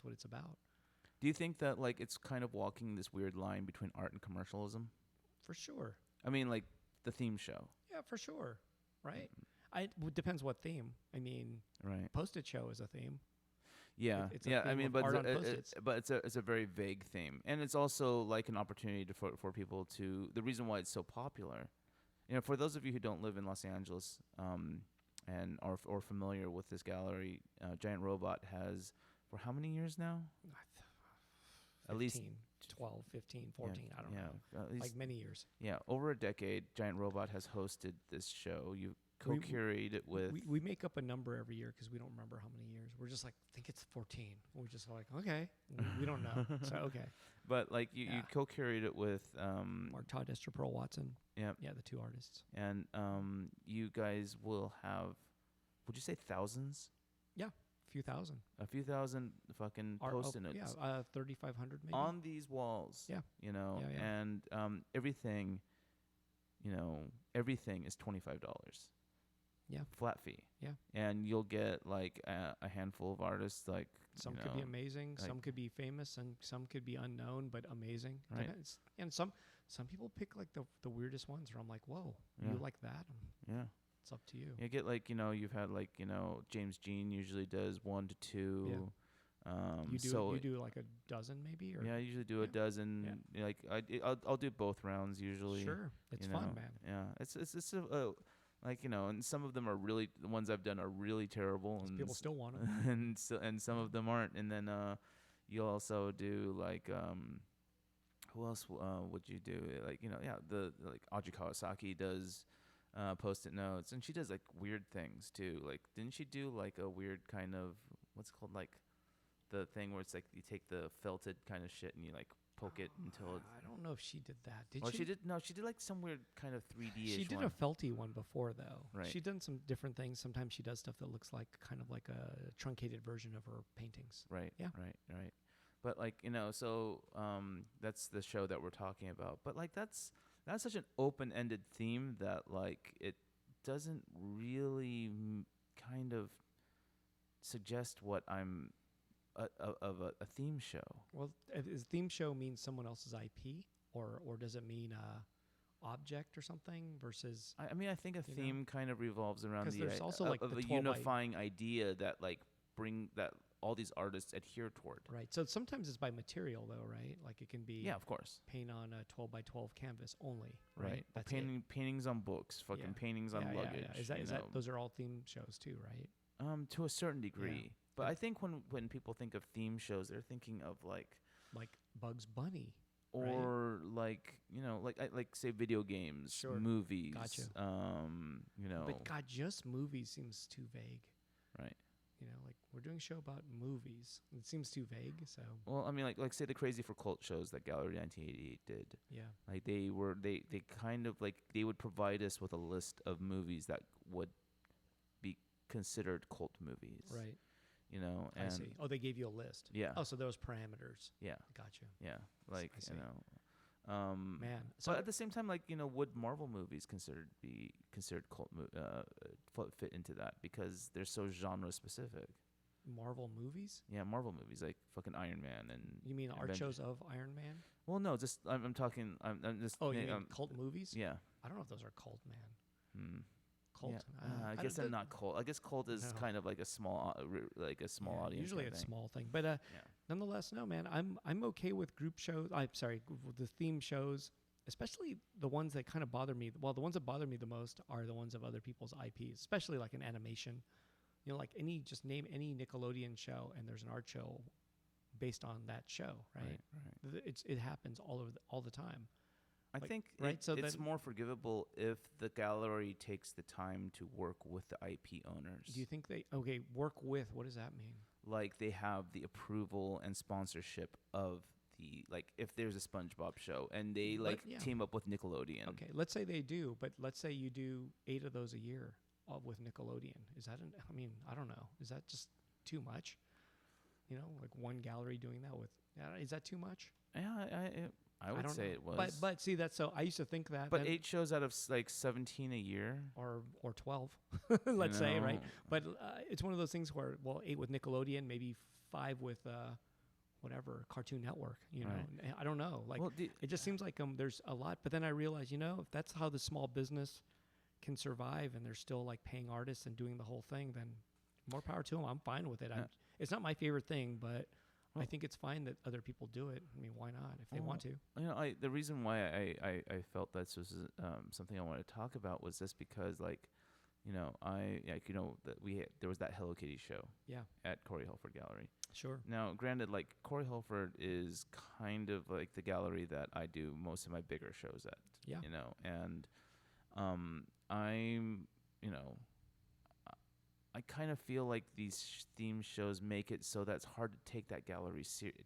what it's about. Do you think that like it's kind of walking this weird line between art and commercialism? For sure. I mean, like the theme show. Yeah, for sure. Right. It depends what theme. I mean, right. Post-it show is a theme. Yeah, It's a yeah. I theme mean, of but art on it's Post-its. but it's a very vague theme, and it's also like an opportunity for people to. The reason why it's so popular, for those of you who don't live in Los Angeles, and are or familiar with this gallery, Giant Robot has for how many years now? At least 15, 12, 15, 14, I don't know. At least Like many years. yeah, over a decade. Giant Robot has hosted this show. You We- co-curate it with. We make up a number every year because we don't remember how many years. We're just like, I think it's 14. We're just like, okay. We don't know. So, okay. But like you Yeah. co-curate it with Mark Todd, Esther Pearl Watson. yeah, Yeah, the two artists. and you guys will have, would you say thousands? A few thousand. A few thousand fucking post-it notes Yeah, 3,500 maybe. on these walls. Yeah. Yeah. And everything, everything is $25. Yeah. Flat fee. Yeah. And you'll get like a handful of artists, like Some could be amazing, like- some could be famous, and some could be unknown but amazing. Right. Depends. And some people pick like the weirdest ones where I'm like, whoa, Yeah. you like that? Yeah. It's up to you. You get like, you've had like, James Jean usually does 1 to 2. You do like a dozen maybe, or Yeah, I usually do a Yeah. dozen. Like I'll do both rounds usually. sure, it's fun, man. Yeah, it's like and some of them are really, the ones I've done are really terrible, and People still want them. and some of them aren't. And then you'll also do like who else would you do? Like the like Audrey Kawasaki does post-it notes, and she does like weird things too. Like didn't she do like a weird kind of, what's it called, like the thing where it's like you take the felted kind of shit and you like poke it until it's, I don't know if she did that. Did well, she? she did. No, she did like some weird kind of 3D-ish She did one. a felty one before, though. Right. She's done some different things. Sometimes she does stuff that looks like kind of like a truncated version of her paintings. Right. Yeah. Right. But like so that's the show that we're talking about. But like that's such an open-ended theme that like it doesn't really kind of suggest what I'm of a theme show. Well, is theme show means someone else's IP, or does it mean object or something versus? I mean, I think a you know? theme kind of revolves around 'Cause the there's also, like, of the a 12 by unifying idea that like bring that all these artists adhere toward. Right. So sometimes it's by material, though, right? Like it can be Yeah, of course. paint on a 12 by 12 canvas only. Right. Right. That's it. Paintings on books, fucking Yeah. paintings on luggage. Is that those are all theme shows too, right? To a certain degree. But Yeah. I think when people think of theme shows, they're thinking of like Like Bugs Bunny. or like like say video games, Sure. movies. Gotcha. But God, just movies seems too vague. Right. Like we're doing a show about movies. It seems too vague. So Well, I mean, like say the Crazy for Cult shows that Gallery 1988 did. yeah. Like they kind of like they would provide us with a list of movies that would be considered cult movies. Right. And I see. Oh, they gave you a list. yeah, Oh, so there was parameters. yeah, Gotcha. yeah. Like I see. Man. So But at the same time, like would Marvel movies be considered cult fit into that because they're so genre specific? Marvel movies? Yeah, Marvel movies like fucking Iron Man and. You mean art Avengers. shows of Iron Man? Well, no, just I'm talking. I'm just. Oh, you mean cult movies? Yeah. I don't know if those are cult, man. Hmm. Cult. Yeah. I guess I'm not cult. I guess cult is No. kind of like a small, audience. Usually kind it's of thing. small thing, but Yeah. nonetheless, no, man. I'm okay with group shows. I'm sorry, with the theme shows, especially the ones that kind of bother me. Well, the ones that bother me the most are the ones of other people's IPs, especially like an animation. Like just name any Nickelodeon show, and there's an art show based on that show, right? Right. It happens all the time. I Like, think right, so it's then- more forgivable if the gallery takes the time to work with the IP owners. Do you think work with? What does that mean? Like they have the approval and sponsorship of the, like if there's a SpongeBob show and they But, like yeah. team up with Nickelodeon. Okay, let's say they do, but let's say you do 8 of those a year with Nickelodeon. Is that I don't know. Is that just too much? Like one gallery doing that with, is that too much? Yeah, I would don't say know. it was. But see, that's so I used to think that. But then- 8 shows out of like 17 a year. or 12, let's say, right? No. But it's one of those things where 8 with Nickelodeon, maybe 5 with whatever Cartoon Network. Right. And I don't know. Like Well, it just seems like there's a lot. But then I realize, if that's how the small business can survive, and they're still like paying artists and doing the whole thing, then more power to them. I'm fine with it. Yeah. It's not my favorite thing, but I Well- think it's fine that other people do it. I mean, why not if they want to? The reason why I felt that this was something I wanted to talk about was just because like, there was that Hello Kitty show Yeah, at Corey Holford Gallery. sure. Now, granted, like Corey Holford is kind of like the gallery that I do most of my bigger shows at. Yeah. And I'm, I kind of feel like these theme shows make it so that's hard to take that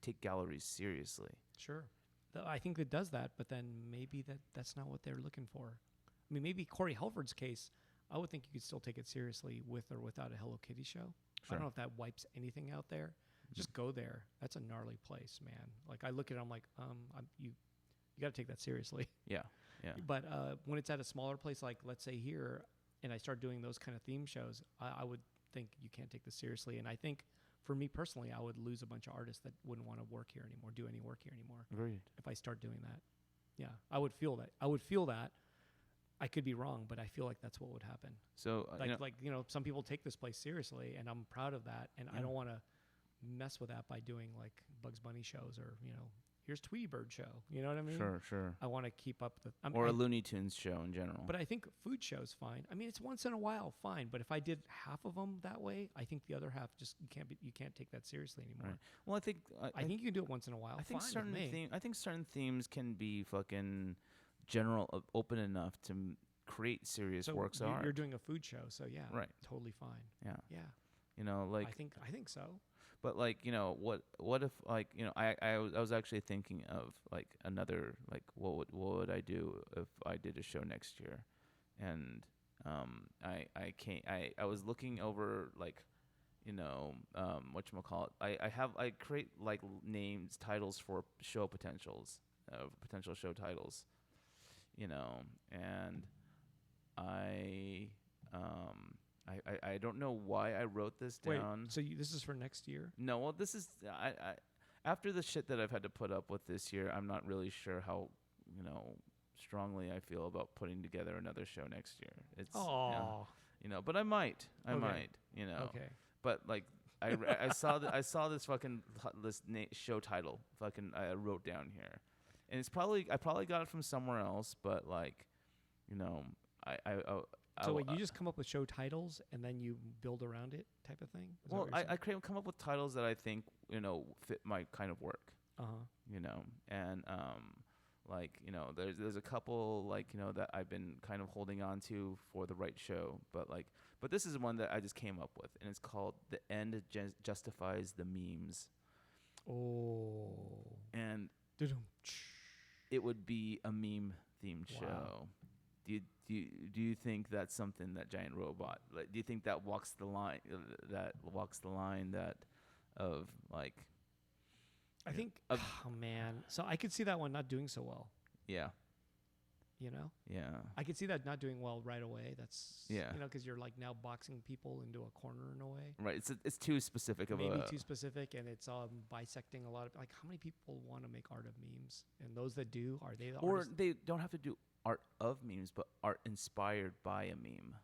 take galleries seriously. Sure. I think it does that, but then maybe that's not what they're looking for. I mean, maybe Corey Helford's case, I would think you could still take it seriously with or without a Hello Kitty show. I Sure. don't know if that wipes anything out there. Just go there. That's a gnarly place, man. Like I look at it, I'm like, you got to take that seriously. Yeah. But when it's at a smaller place, like let's say here, and I start doing those kind of theme shows, I would think you can't take this seriously. And I think for me personally, I would lose a bunch of artists that wouldn't want to work here anymore, do any work here anymore. Agreed. If I start doing that. Yeah, I would feel that. I could be wrong, but I feel like that's what would happen. So Some people take this place seriously, and I'm proud of that. And I Yeah. don't want to mess with that by doing like Bugs Bunny shows or here's Tweety Bird show. You know what I mean? Sure. I want to keep up Or a Looney Tunes show in general. But I think food show's fine. I mean, it's once in a while, fine. But if I did half of them that way, I think the other half just you can't take that seriously anymore. Right. Well, I think you can do it once in a while. I think fine with me. I think certain themes can be fucking general, open enough to create serious So works of you're art. doing a food show, so yeah, Right. totally fine. Yeah. Yeah, Like I think so. But like, what if like, I was actually thinking of like another, like what would I do if I did a show next year, and I was looking over like, whatchamacallit, I create like titles for show potentials, potential show titles, and I don't know why I wrote this down. Wait, so this is for next year? No, well, this is I after the shit that I've had to put up with this year, I'm not really sure how strongly I feel about putting together another show next year. It's but I might, Okay. Okay. But like I saw this fucking show title fucking I wrote down here, and I probably got it from somewhere else, but like, So wait, you just come up with show titles and then you build around it, type of thing? Is that well, what you're come up with titles that I think fit my kind of work. saying? And there's a couple like that I've been kind of holding on to for the right show, but this is one that I just came up with, and it's called "The End Justifies the Memes." Oh. And Doo-dum. it would be a meme themed Wow. show. Do you think that's something that Giant Robot, like, do you think that walks the line that of like, I think, oh man. So I could see that one not doing so well, yeah. I could see that not doing well right away. That's, Yeah. because you're like now boxing people into a corner in a way. Right. It's too specific of Maybe a too specific, and it's bisecting a lot of, like, how many people want to make art of memes? And those that do, are they the or artists? they don't have to do art of memes, but art inspired by a meme.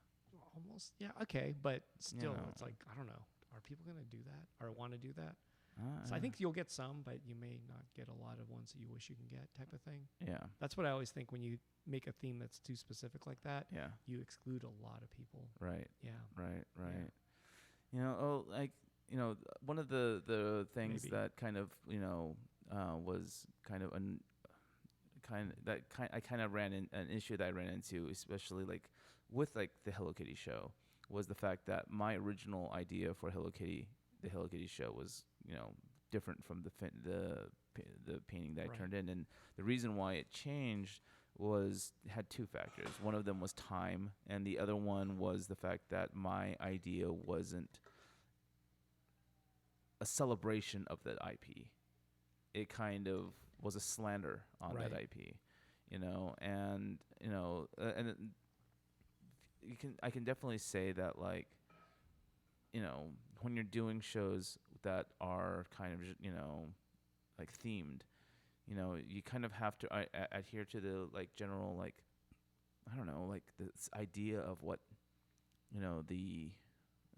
Almost, yeah, okay, but still, know. it's like, I don't know. Are people going to do that or want to do that? So I think you'll get some, but you may not get a lot of ones that you wish you can get, type of thing. Yeah. That's what I always think when you make a theme that's too specific like that. Yeah. You exclude a lot of people. Right. Yeah. Right. One of the things Maybe. that kind of was kind of I kind of ran in an issue that I ran into, especially like with like the Hello Kitty show, was the fact that my original idea for the Hello Kitty show was different from the painting that Right. I turned in, and the reason why it changed had two factors. One of them was time, and the other one was the fact that my idea wasn't a celebration of that IP. It kind of was a slander on that Right. IP, and I can definitely say that, like, when you're doing shows that are kind of like themed, you kind of have to adhere to the like general, like, I don't know, like this idea of what the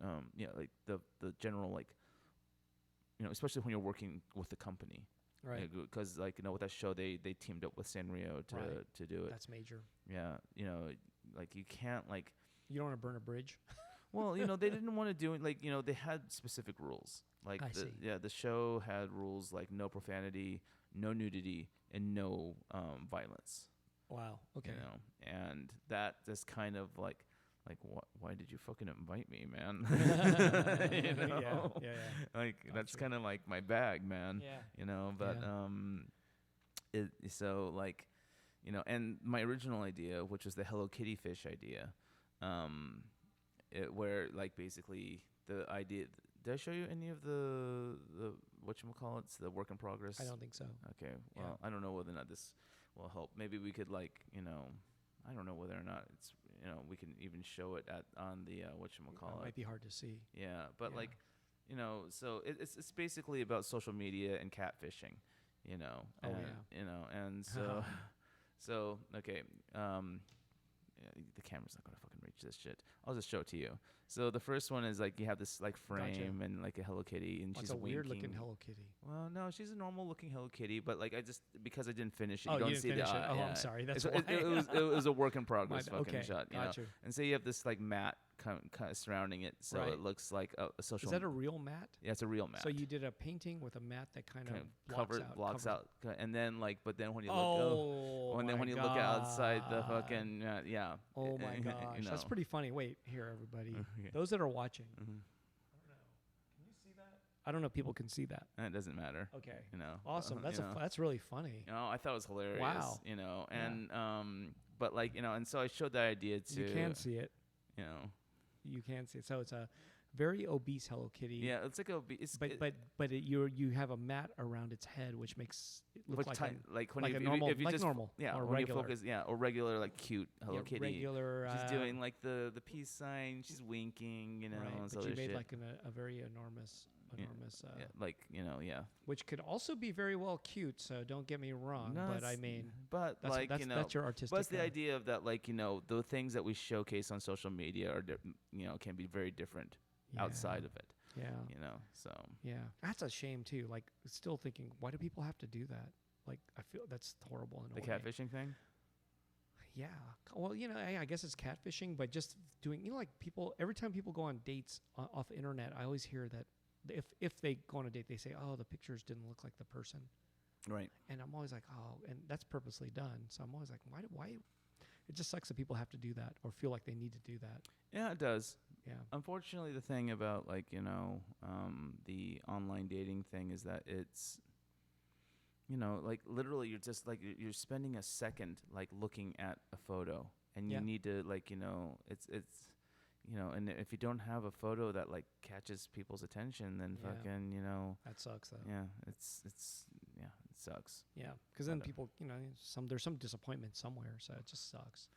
like the general like, especially when you're working with the company, Right. Because like with that show they teamed up with Sanrio to Right. to do it. That's major. Yeah, like you can't like. You don't want to burn a bridge. Well, they didn't want to do it. Like, they had specific rules. Like, I see. the show had rules like no profanity, no nudity, and no violence. Wow. Okay. And that just kind of like why did you fucking invite me, man? Yeah. Like that's kind of like my bag, man. Yeah. But so like, and my original idea, which was the Hello Kitty fish idea, where like basically the idea. Did I show you any of the whatchamacallits, the work in progress? I don't think so. Okay. Well, I don't know whether or not this will help. Maybe we could like, I don't know whether or not it's, we can even show it on the It whatchamacallit. might be hard to see. Yeah, but Yeah. like, so it's basically about social media and catfishing, and, and so so okay, the camera's not gonna fucking reach this shit. I'll just show it to you. So the first one is like you have this like frame and like a Hello Kitty, and she's It's a winking. weird looking Hello Kitty. Well, no, she's a normal looking Hello Kitty, but like because I didn't finish it, Oh, you don't didn't see finish the it. Oh, yeah. I'm sorry. That's It, why. it was a work in progress fucking Okay, shot. got you. And so you have this like mat kind of surrounding it, so Right. it looks like a social. Is that a real mat? Yeah, it's a real mat. So you did a painting with a mat that kind of blocks out, and then like, but then when you look, Oh, and then when you look outside the fucking yeah. Oh my gosh, that's pretty funny. Wait, here, everybody, those that are watching. Mm-hmm. Can you see that? I don't know if people can see that. And it doesn't matter. Okay. Awesome. Awesome. That's really funny. I thought it was hilarious. Wow. And but like and so I showed that idea to. You can see it. You can see it. So it's a very obese Hello Kitty. Yeah, it's like obese. But you have a mat around its head, which makes it look like when a normal, if you like just normal, yeah, or when regular. you focus, or regular like cute Hello Kitty. Regular. She's doing like the peace sign. She's winking, Right, and but so you made shit. like a very enormous. Yeah. Which could also be very well cute. So don't get me wrong. No, but I mean, but that's, that's your artistic. But it's the idea of that, like the things that we showcase on social media are, can be very different outside of it. Yeah. So. Yeah, that's a shame too. Like, still thinking, why do people have to do that? Like, I feel that's horrible. In the a way. catfishing thing. Yeah. Well, I guess it's catfishing, but just doing, like people. Every time people go on dates off the internet, I always hear that if they go on a date, they say, "Oh, the pictures didn't look like the person." Right. And I'm always like, "Oh," and that's purposely done. So I'm always like, "Why?" It just sucks that people have to do that or feel like they need to do that. Yeah, it does. Yeah. Unfortunately, the thing about like the online dating thing is that it's like literally you're just like you're spending a second like looking at a photo, and you need to like it's and if you don't have a photo that like catches people's attention, then fucking that sucks though. Yeah, it sucks. Yeah, because then people there's some disappointment somewhere, so it just sucks.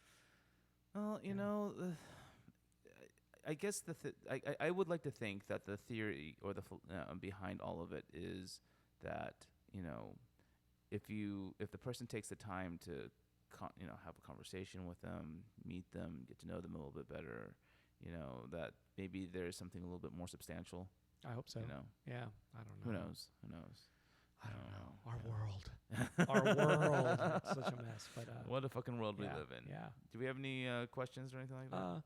Well, I guess I would like to think that the theory or the behind all of it is that if the person takes the time to have a conversation with them, meet them, get to know them a little bit better, that maybe there's something a little bit more substantial. I hope so. Yeah, I don't know. Who knows? I don't know. Our world. It's such a mess. But what a fucking world we live in. Yeah. Do we have any questions or anything like that?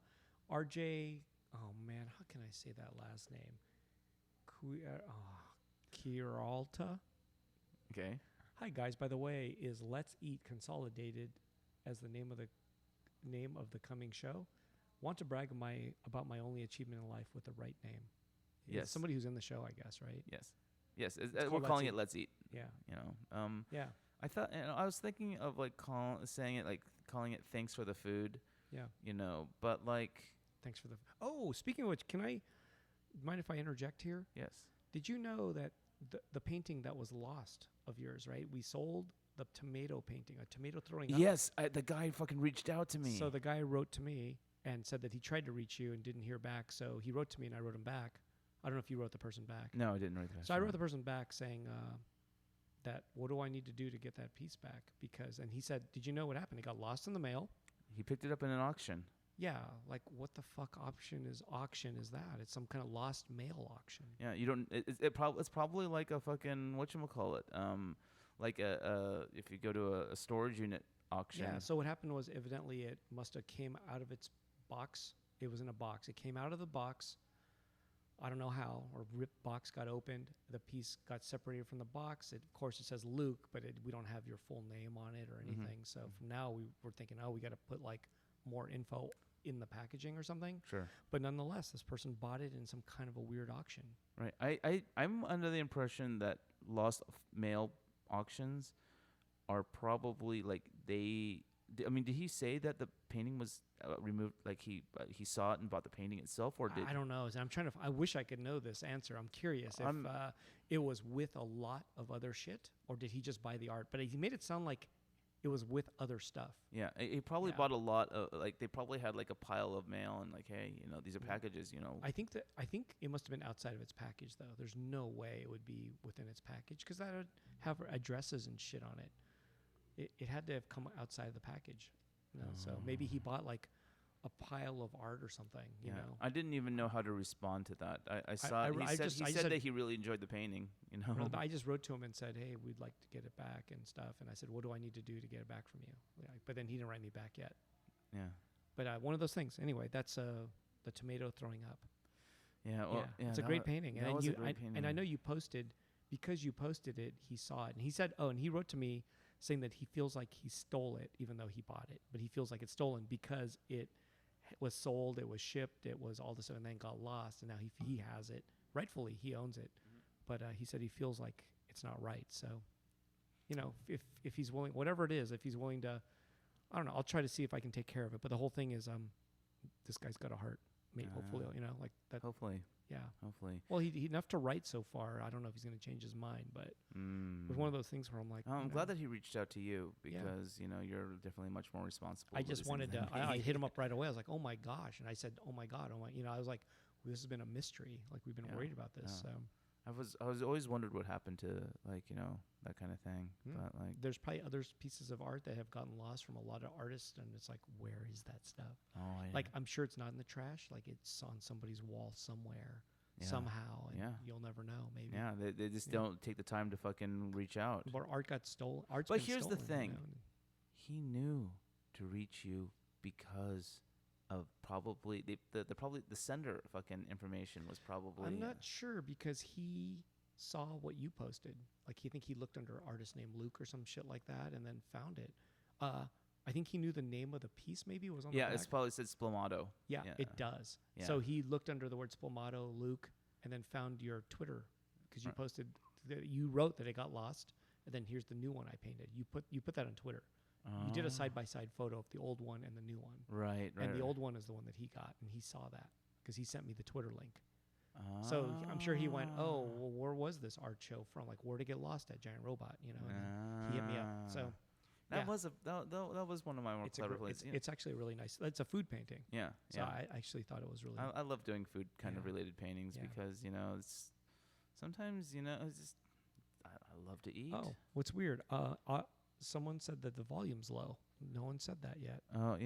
RJ. Oh man, how can I say that last name? Kiralta. Okay. Hi guys. By the way, is Let's Eat Consolidated as the name of the coming show? Want to brag about my only achievement in life with the right name. Yes. It's somebody who's in the show, I guess, right? Yes. We're calling it Let's Eat. Yeah. Yeah. I thought I was thinking of like calling it Thanks for the Food. Yeah. But like Thanks for the. Oh, speaking of which, mind if I interject here? Yes. Did you know that the painting that was lost of yours, right? We sold the tomato painting, a tomato throwing up. Yes, the guy fucking reached out to me. So the guy wrote to me and said that he tried to reach you and didn't hear back. So he wrote to me and I wrote him back. I don't know if you wrote the person back. No, I didn't write that. So I wrote the person back saying that what do I need to do to get that piece back? And he said, did you know what happened? It got lost in the mail. He picked it up in an auction. Yeah, like what the fuck auction is that? It's some kind of lost mail auction. Yeah, you don't. It's probably like a fucking whatchamacallit. Like if you go to a storage unit auction. Yeah. So what happened was evidently it must have came out of its box. It was in a box. It came out of the box. I don't know how, or ripped box got opened. The piece got separated from the box. Of course, it says Luke, but we don't have your full name on it or anything. So from now, we're thinking, oh, we got to put like more info in the packaging or something. Sure. But nonetheless, this person bought it in some kind of a weird auction. Right. I'm under the impression that lost mail auctions are probably like I mean, did he say that the painting was removed? Like he saw it and bought the painting itself, or did I don't know. I'm trying to. I wish I could know this answer. I'm curious if it was with a lot of other shit, or did he just buy the art? But he made it sound like it was with other stuff. Yeah, he probably bought a lot of, like, they probably had like a pile of mail and like, hey, these are packages, I think it must have been outside of its package though. There's no way it would be within its package because that would have addresses and shit on it. It had to have come outside of the package. So maybe he bought like a pile of art or something. You know, I didn't even know how to respond to that. I saw he said that he really enjoyed the painting. I just wrote to him and said, hey, we'd like to get it back and stuff. And I said, what do I need to do to get it back from you? But then he didn't write me back yet. Yeah. But one of those things. Anyway, that's the tomato throwing up. Yeah. Well, it's a great painting. That was a great painting. And I know you posted, because you posted it, he saw it. And he said, and he wrote to me saying that he feels like he stole it, even though he bought it. But he feels like it's stolen because it was sold, it was shipped, it was all this, and then got lost. And now he has it. Rightfully, he owns it. But he said he feels like it's not right. So, if he's willing, whatever it is, if he's willing to, I don't know, I'll try to see if I can take care of it. But the whole thing is, this guy's got a heart. Hopefully, like that. Hopefully. Yeah. Hopefully. Well, he enough to write so far. I don't know if he's going to change his mind, but it was one of those things where I'm like, I'm glad that he reached out to you because you're definitely much more responsible. I just wanted to. I hit him up right away. I was like, oh my gosh, and I said, oh my god, I was like, well, this has been a mystery. Like we've been worried about this. So I was always wondered what happened to that kind of thing. But like, there's probably other pieces of art that have gotten lost from a lot of artists, and it's like, where is that stuff? Oh, yeah. Like I'm sure it's not in the trash. Like it's on somebody's wall somewhere. Somehow, and you'll never know. Maybe. Yeah, they just don't take the time to fucking reach out. Or art got stolen. But here's the thing: he knew to reach you because of probably the sender fucking information was probably. I'm not sure because he saw what you posted. Like he looked under an artist named Luke or some shit like that, and then found it. I think he knew the name of the piece. Maybe it was on. Yeah, it's probably said Splomato. Yeah, it does. Yeah. So he looked under the word Splomato, Luke, and then found your Twitter because you posted. You wrote that it got lost, and then here's the new one I painted. You put that on Twitter. You did a side-by-side photo of the old one and the new one. Right. And the old one is the one that he got, and he saw that because he sent me the Twitter link. So I'm sure he went, oh, well, where was this art show from? Like, where'd it get lost at? Giant Robot, and he hit me up. So. That was one of my more clever places. It's actually a really nice. It's a food painting. Yeah. So I actually thought it was really. I love doing food kind of related paintings because it's sometimes it's just I love to eat. Oh, what's weird? Someone said that the volume's low. No one said that yet. Oh,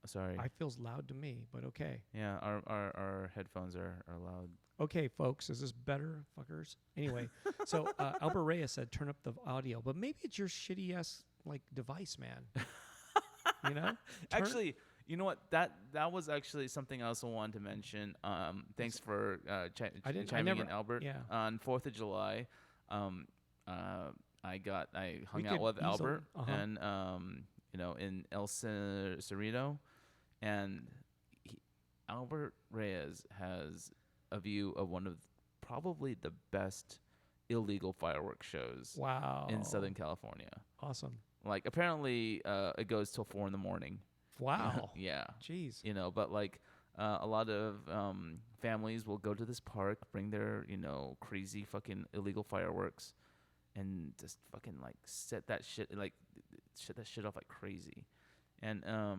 sorry. I feels loud to me, but okay. Yeah, our headphones are loud. Okay, folks, is this better, fuckers? Anyway, so Albert Reyes said turn up the audio, but maybe it's your shitty ass device, man. Actually, you know what? That was actually something I also wanted to mention. Thanks for chiming in, Albert. Yeah. On 4th of July, I hung out with Albert and in El Cerrito, and Albert Reyes has a view of one of probably the best illegal fireworks shows. Wow. In Southern California. Awesome. Like apparently it goes till 4 a.m. Wow. Yeah. Jeez. But like a lot of families will go to this park, bring their crazy fucking illegal fireworks, and just fucking like set that shit off like crazy. And well,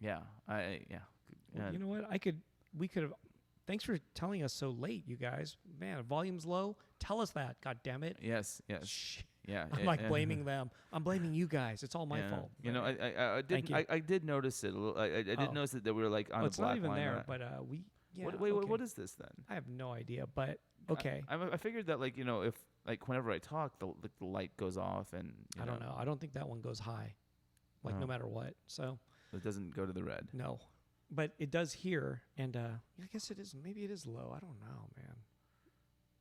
you know what? We could have. Thanks for telling us so late, you guys. Man, volume's low. Tell us that. God damn it. Yes. Yeah, I'm like blaming them. I'm blaming you guys. It's all my fault. You know, But, I thank did you. I did notice it a little. I did Oh. notice that we were like on the It's black not even line. there, but we. Yeah. Wait, okay. what is this then? I have no idea, but okay. I figured that like if like whenever I talk, the light goes off and I don't know. I don't think that one goes high, like no matter what. So it doesn't go to the red. no, but it does here, and I guess it is. Maybe it is low. I don't know, man.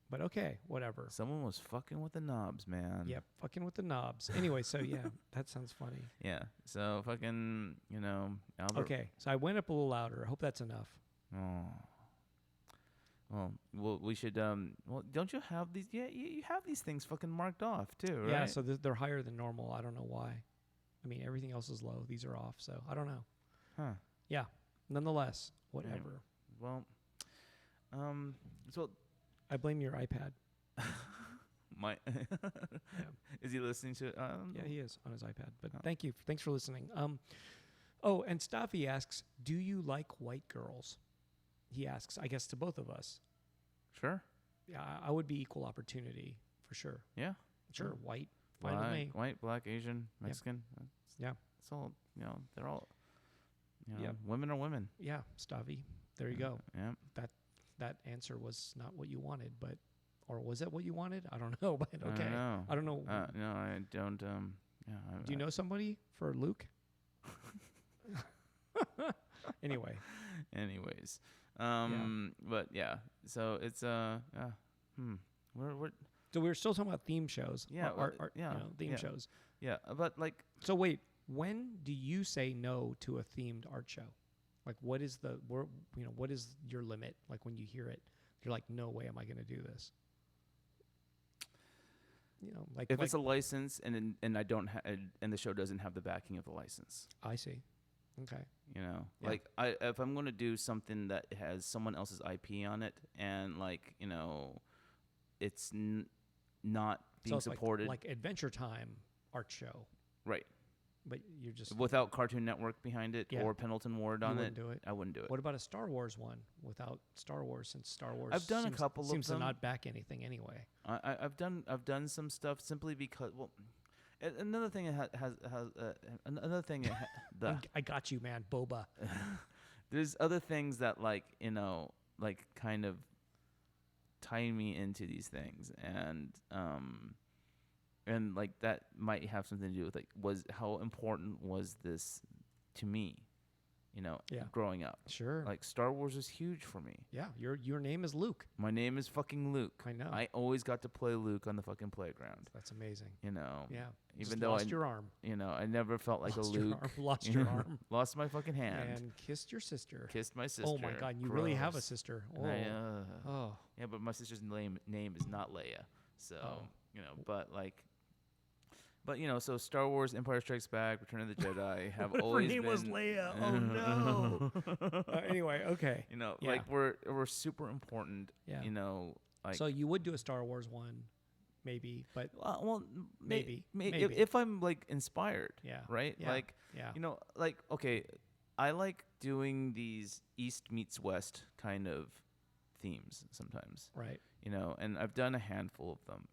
But okay, whatever. Someone was fucking with the knobs, man. Yep, fucking with the knobs. Anyway, so yeah, that sounds funny. Yeah. So fucking, Albert. Okay, so I went up a little louder. I hope that's enough. Oh. Well, we should. Well, don't you have these? Yeah, you have these things fucking marked off too, right? Yeah, so they're higher than normal. I don't know why. I mean, everything else is low. These are off, so I don't know. Huh. Yeah. Nonetheless, whatever. Well, so I blame your iPad. my is he listening to it? Yeah, he is on his iPad. But thank you. Thanks for listening. Oh, and Staffy asks, do you like white girls? He asks, I guess, to both of us. Sure. Yeah, I would be equal opportunity for sure. Yeah. Sure. White. Fine with me. White, black, Asian, Mexican. Yeah. It's all, they're all, Yep. women are women. Yeah, Stavi. There you go. Yeah. That answer was not what you wanted, but, or was that what you wanted? I don't know, but okay. I don't know. No, I don't. Yeah. Do you know somebody for Luke? Anyway. Anyways. But yeah. So it's We're So we were still talking about theme shows. Yeah. Theme shows. Yeah. But like. So wait, when do you say no to a themed art show? Like, what is what is your limit? Like when you hear it, you're like, no way am I going to do this. Like if it's a license and I don't and the show doesn't have the backing of the license. I see. Okay. Like if I'm going to do something that has someone else's IP on it and like, it's not being supported. Like Adventure Time art show. Right. But you're just without Cartoon Network behind it or Pendleton Ward on it. Do it. I wouldn't do it. What about a Star Wars one without Star Wars? Since Star Wars, I've done a couple of them. Seems to not back anything anyway. I've done some stuff simply because another thing another thing I got you, man, Boba. There's other things that like kind of tie me into these things and like that might have something to do with like how important was this to me, growing up. Sure. Like Star Wars was huge for me. Yeah, your name is Luke. My name is fucking Luke. I know. I always got to play Luke on the fucking playground. That's amazing. Yeah. Even though lost your arm. I never felt like lost a Luke. Lost your arm. Lost my fucking hand. And kissed your sister. Kissed my sister. Oh my God, you really have a sister. Oh. Yeah, but my sister's name is not Leia. So but like. But so Star Wars, Empire Strikes Back, Return of the Jedi have always been. Her name was Leia. Oh no. Anyway, okay. Like we're super important. Yeah. Like. So you would do a Star Wars one, maybe, but maybe if I'm like inspired. Yeah. Right. Yeah. Like. Yeah. Like okay, I like doing these East meets West kind of themes sometimes. Right. And I've done a handful of them.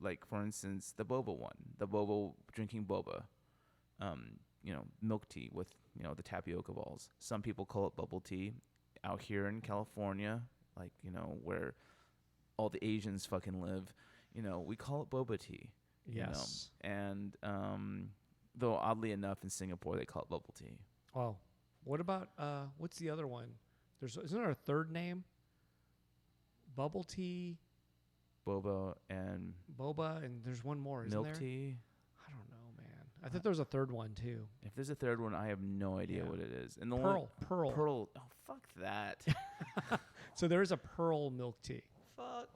Like for instance, the boba one, the boba drinking boba, milk tea with the tapioca balls. Some people call it bubble tea. Out here in California, like where all the Asians fucking live, we call it boba tea. Yes. And though oddly enough, in Singapore they call it bubble tea. Oh, what about what's the other one? Isn't there a third name? Bubble tea, boba, and there's one more, isn't there? Milk tea. I don't know, man. I thought there was a third one too. If there's a third one, I have no idea what it is. And the Pearl. Oh, fuck that. So there is a pearl milk tea. Fuck.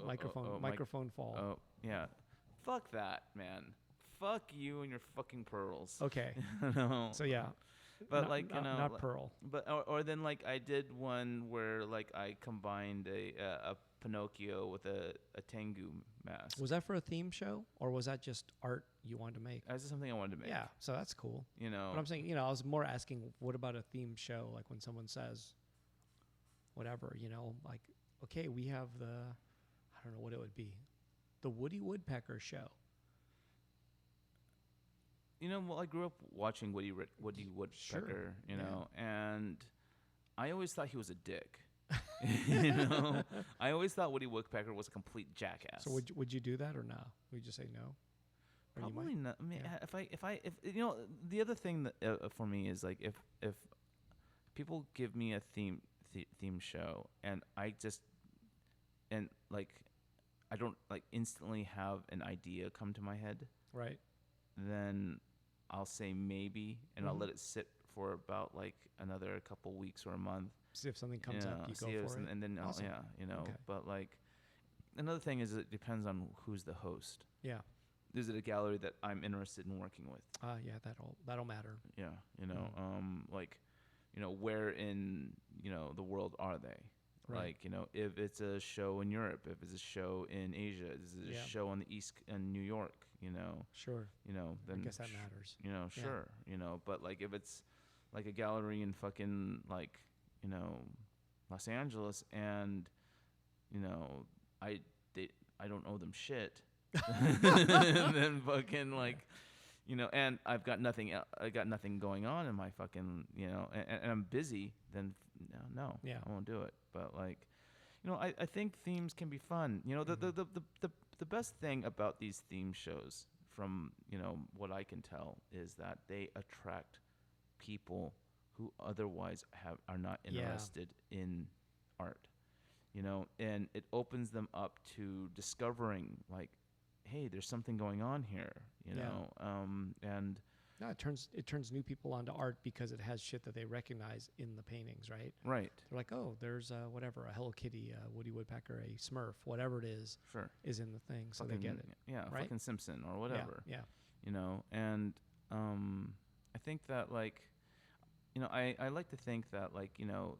Microphone fall. Oh, yeah. Fuck that, man. Fuck you and your fucking pearls. Okay. No. So yeah. But not pearl. But or then like I did one where like I combined a Pinocchio with a Tengu mask. Was that for a theme show or was that just art you wanted to make? That's just something I wanted to make. Yeah, so that's cool. But I'm saying, I was more asking, what about a theme show? Like when someone says, whatever, like, okay, we have I don't know what it would be, the Woody Woodpecker show. Well, I grew up watching Woody Woodpecker, you know, and I always thought he was a dick. I always thought Woody Woodpecker was a complete jackass. So would you do that or no? Would you just say no? Or you Probably not. I mean, if the other thing that for me is like if people give me a theme show and I don't like instantly have an idea come to my head, right? then I'll say maybe, and I'll let it sit for about like another couple weeks or a month. See if something comes up, you go for it. And then Awesome. Okay. But like another thing is it depends on who's the host. Yeah. Is it a gallery that I'm interested in working with? Yeah, that'll matter. Yeah, where in the world are they? Right. Like, if it's a show in Europe, if it's a show in Asia, is it a show on the East in New York, Sure. Then I guess that matters. Sure. But like if it's like a gallery in fucking like, Los Angeles and, I don't owe them shit. And then fucking like, and I got nothing going on in my fucking, and I'm busy, then no, I won't do it. But like, I think themes can be fun. The best thing about these theme shows, from what I can tell, is that they attract people who otherwise are not interested in art. And it opens them up to discovering like, hey, there's something going on here. And no, it turns new people onto art because it has shit that they recognize in the paintings, right? Right. They're like, oh, there's a Hello Kitty, a Woody Woodpecker, a Smurf, whatever it is, sure, is in the thing, so fucking, they get it. Yeah, right? fucking Simpson or whatever. Yeah. And I think that like, I like to think that like,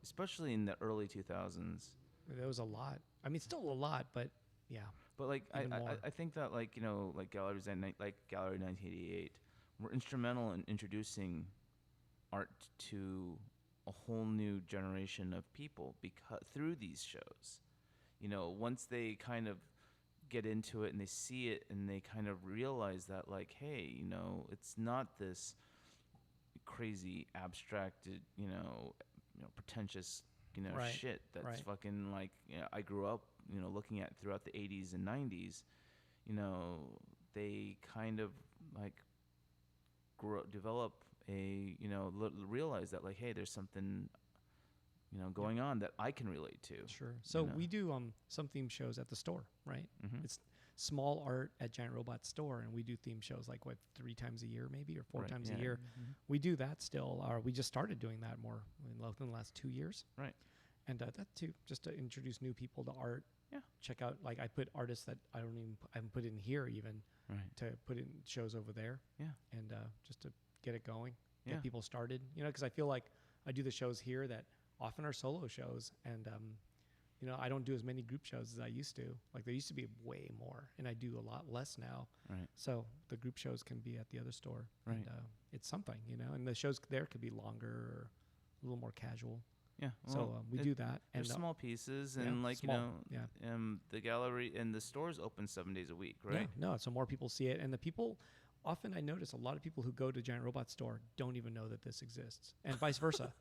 especially in the early 2000s. There was a lot. I mean, still a lot, but yeah. But like, I think that like, like galleries like Gallery 1988 were instrumental in introducing art to a whole new generation of people through these shows. Once they kind of get into it and they see it and they kind of realize that like, hey, it's not this crazy abstracted, pretentious, right. shit that's right. fucking like, I grew up, looking at throughout the 80s and 90s. They kind of like develop a, realize that like, hey, there's something, going on that I can relate to. Sure. So we do some theme shows at the store, right? Mm-hmm. It's small art at Giant Robot store, and we do theme shows like 3 times a year maybe, or 4 times a year. Mm-hmm. We do that still, or we just started doing that more in the last 2 years. Right. And that too, just to introduce new people to art. Yeah. Check out, like I put artists that I haven't put in here even, right, to put in shows over there. Yeah. And just to get it going, yeah, get people started, because I feel like I do the shows here that often are solo shows, and I don't do as many group shows as I used to. Like there used to be way more, and I do a lot less now. Right. So the group shows can be at the other store. Right. And it's something, and the shows there could be longer or a little more casual. Yeah. Well, so we do that. And and small pieces, and like small, the gallery and the stores open 7 days a week, right? Yeah, no, so more people see it, and the people. Often I notice a lot of people who go to Giant Robot store don't even know that this exists, and vice versa.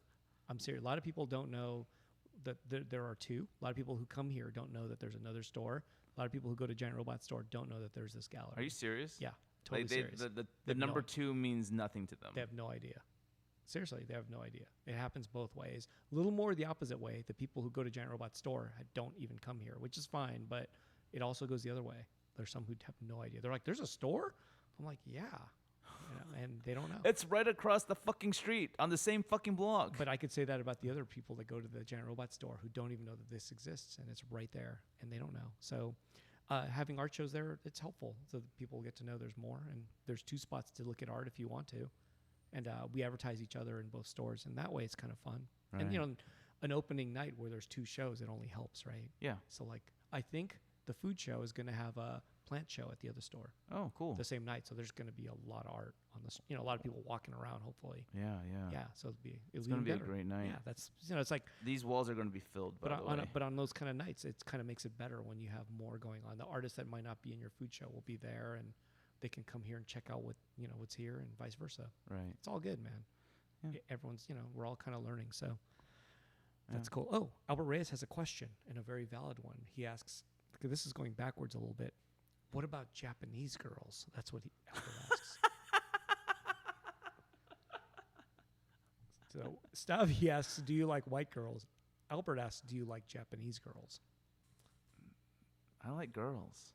I'm serious. A lot of people don't know that there are two. A lot of people who come here don't know that there's another store. A lot of people who go to Giant Robot store don't know that there's this gallery. Are you serious? Yeah, totally serious. The number 2 means nothing to them. They have no idea. Seriously, they have no idea. It happens both ways. A little more the opposite way. The people who go to Giant Robot store don't even come here, which is fine, but it also goes the other way. There's some who have no idea. They're like, there's a store? I'm like, yeah. And they don't know. It's right across the fucking street on the same fucking block. But I could say that about the other people that go to the Giant Robot store who don't even know that this exists, and it's right there, and they don't know. So having art shows there, it's helpful so that people get to know there's more. And there's 2 spots to look at art if you want to. And we advertise each other in both stores, and that way it's kind of fun. Right. And, an opening night where there's 2 shows, it only helps, right? Yeah. So, like, I think the food show is going to have a plant show at the other store Oh, cool. the same night. So there's going to be a lot of art on this. A lot of people walking around. Hopefully, Yeah. yeah. So It's going to be a better. great night. Yeah, that's it's like. These walls are going to be filled, by the way. But on those kind of nights, it kind of makes it better when you have more going on. The artists that might not be in your food show will be there, and they can come here and check out what's here, and vice versa. Right. It's all good, man. Yeah. Everyone's we're all kind of learning, so that's Yeah. cool. Oh, Albert Reyes has a question, and a very valid one. He asks, because this is going backwards a little bit. What about Japanese girls? That's what Albert asks. So Stavi asks, do you like white girls? Albert asks, do you like Japanese girls? I like girls.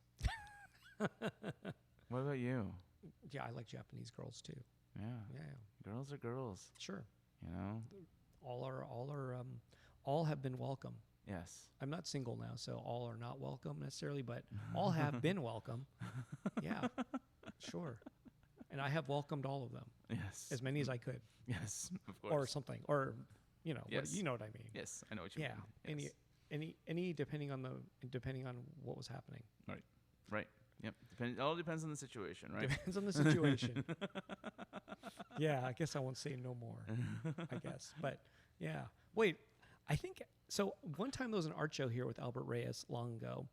What about you? Yeah, I like Japanese girls too. Yeah. Yeah, Girls are girls. sure. You know. All have been welcome. Yes. I'm not single now, so all are not welcome necessarily, but all have been welcome. Yeah, sure. And I have welcomed all of them, Yes. as many as I could, Yes. Of course. or something, or Yes. you know what I mean. Yes, I know what you Yeah, mean. Yes. any depending on what was happening. Right. Yep. It all depends on the situation, right? Depends on the situation. Yeah, I guess I won't say no more. I guess, but yeah. Wait, I think so. One time there was an art show here with Albert Reyes long ago,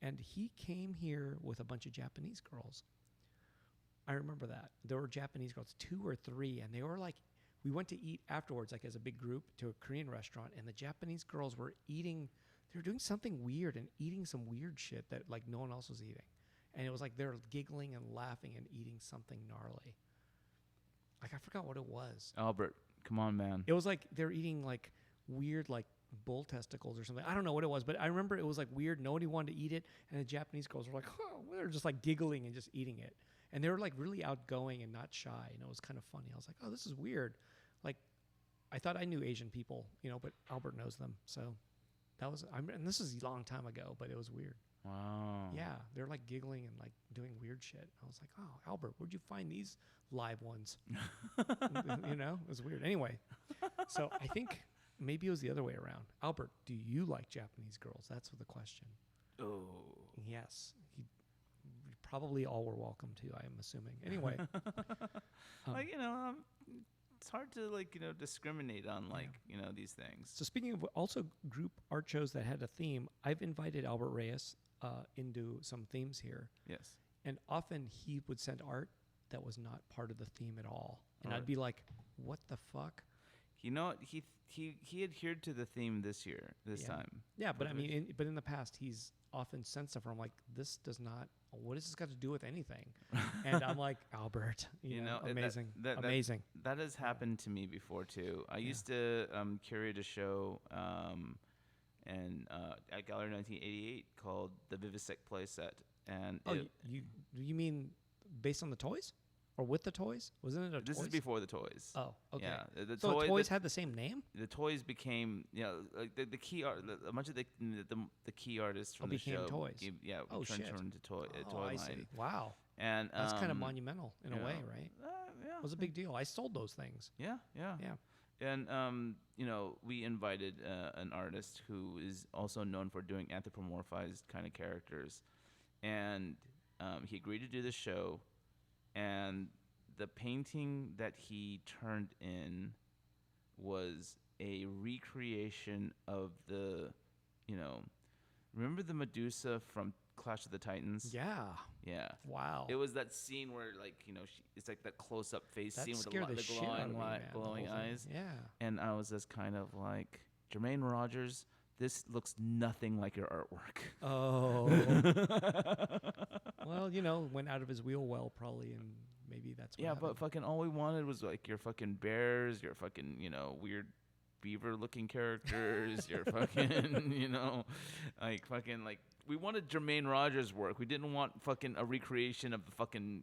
and he came here with a bunch of Japanese girls. I remember that there were Japanese girls, 2 or 3, and they were like, we went to eat afterwards, like as a big group, to a Korean restaurant, and the Japanese girls were eating. They were doing something weird and eating some weird shit that like no one else was eating. And it was like they're giggling and laughing and eating something gnarly. Like I forgot what it was. Albert, come on, man. It was like they're eating like weird like bull testicles or something. I don't know what it was, but I remember it was like weird. Nobody wanted to eat it, and the Japanese girls were like, oh, they're just like giggling and just eating it. And they were like really outgoing and not shy, and it was kind of funny. I was like, oh, this is weird. Like I thought I knew Asian people, but Albert knows them, so that was. And this is a long time ago, but it was weird. Wow. Yeah, they're like giggling and like doing weird shit. I was like, oh, Albert, where'd you find these live ones? It was weird. Anyway, so I think maybe it was the other way around. Albert, do you like Japanese girls? That's the question. Oh. Yes. Probably all were welcome to, I am assuming. Anyway. It's hard to discriminate on these things. So speaking of also group art shows that had a theme, I've invited Albert Reyes into some themes here. Yes. And often he would send art that was not part of the theme at all. And Right. I'd be like, what the fuck? He adhered to the theme this time. Yeah, but I mean, in the past, he's often sent stuff where I'm like, this does not, what does this got to do with anything? And I'm like, Albert, amazing, amazing. That has happened to me before too. I used to curate a show at Gallery 1988 called the Vivisect Playset. And you mean based on the toys? Or with the toys? Wasn't it a This toys? is before the toys. Oh, okay. Yeah, the toys had the same name? The toys became, like the key art. A bunch of the key artists from the became show. toys. Turned into toy I line. see. Wow. And That's kind of monumental in a way, right? Yeah, It was a big deal. I sold those things. Yeah. And we invited an artist who is also known for doing anthropomorphized kind of characters, and he agreed to do the show. And the painting that he turned in was a recreation of remember the Medusa from Clash of the Titans? Yeah. Yeah. Wow. It was that scene where it's like that close-up face That scene with scared the shit out of me, man, the glowing whole thing. eyes. Yeah. And I was just kind of like, Jermaine Rogers, this looks nothing like your artwork. Oh. Well, went out of his wheel well, probably, and maybe that's what happened. But fucking all we wanted was like your fucking bears, your fucking, weird beaver-looking characters, your fucking, we wanted Jermaine Rogers' work. We didn't want fucking a recreation of the fucking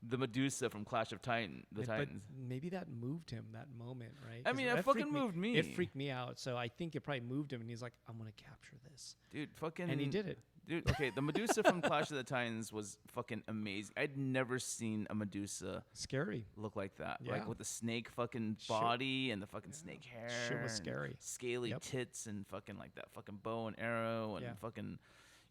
the Medusa from Clash of Titans. But maybe that moved him that moment, right? I mean, it fucking moved me. It freaked me out. So I think it probably moved him, and he's like, I'm gonna capture this, dude. Fucking, and he did it. Dude, okay, the Medusa from Clash of the Titans was fucking amazing. I'd never seen a Medusa scary look like that. Yeah. Like with the snake fucking body and the fucking snake hair. Shit was and scary. Scaly tits and fucking like that fucking bow and arrow and fucking,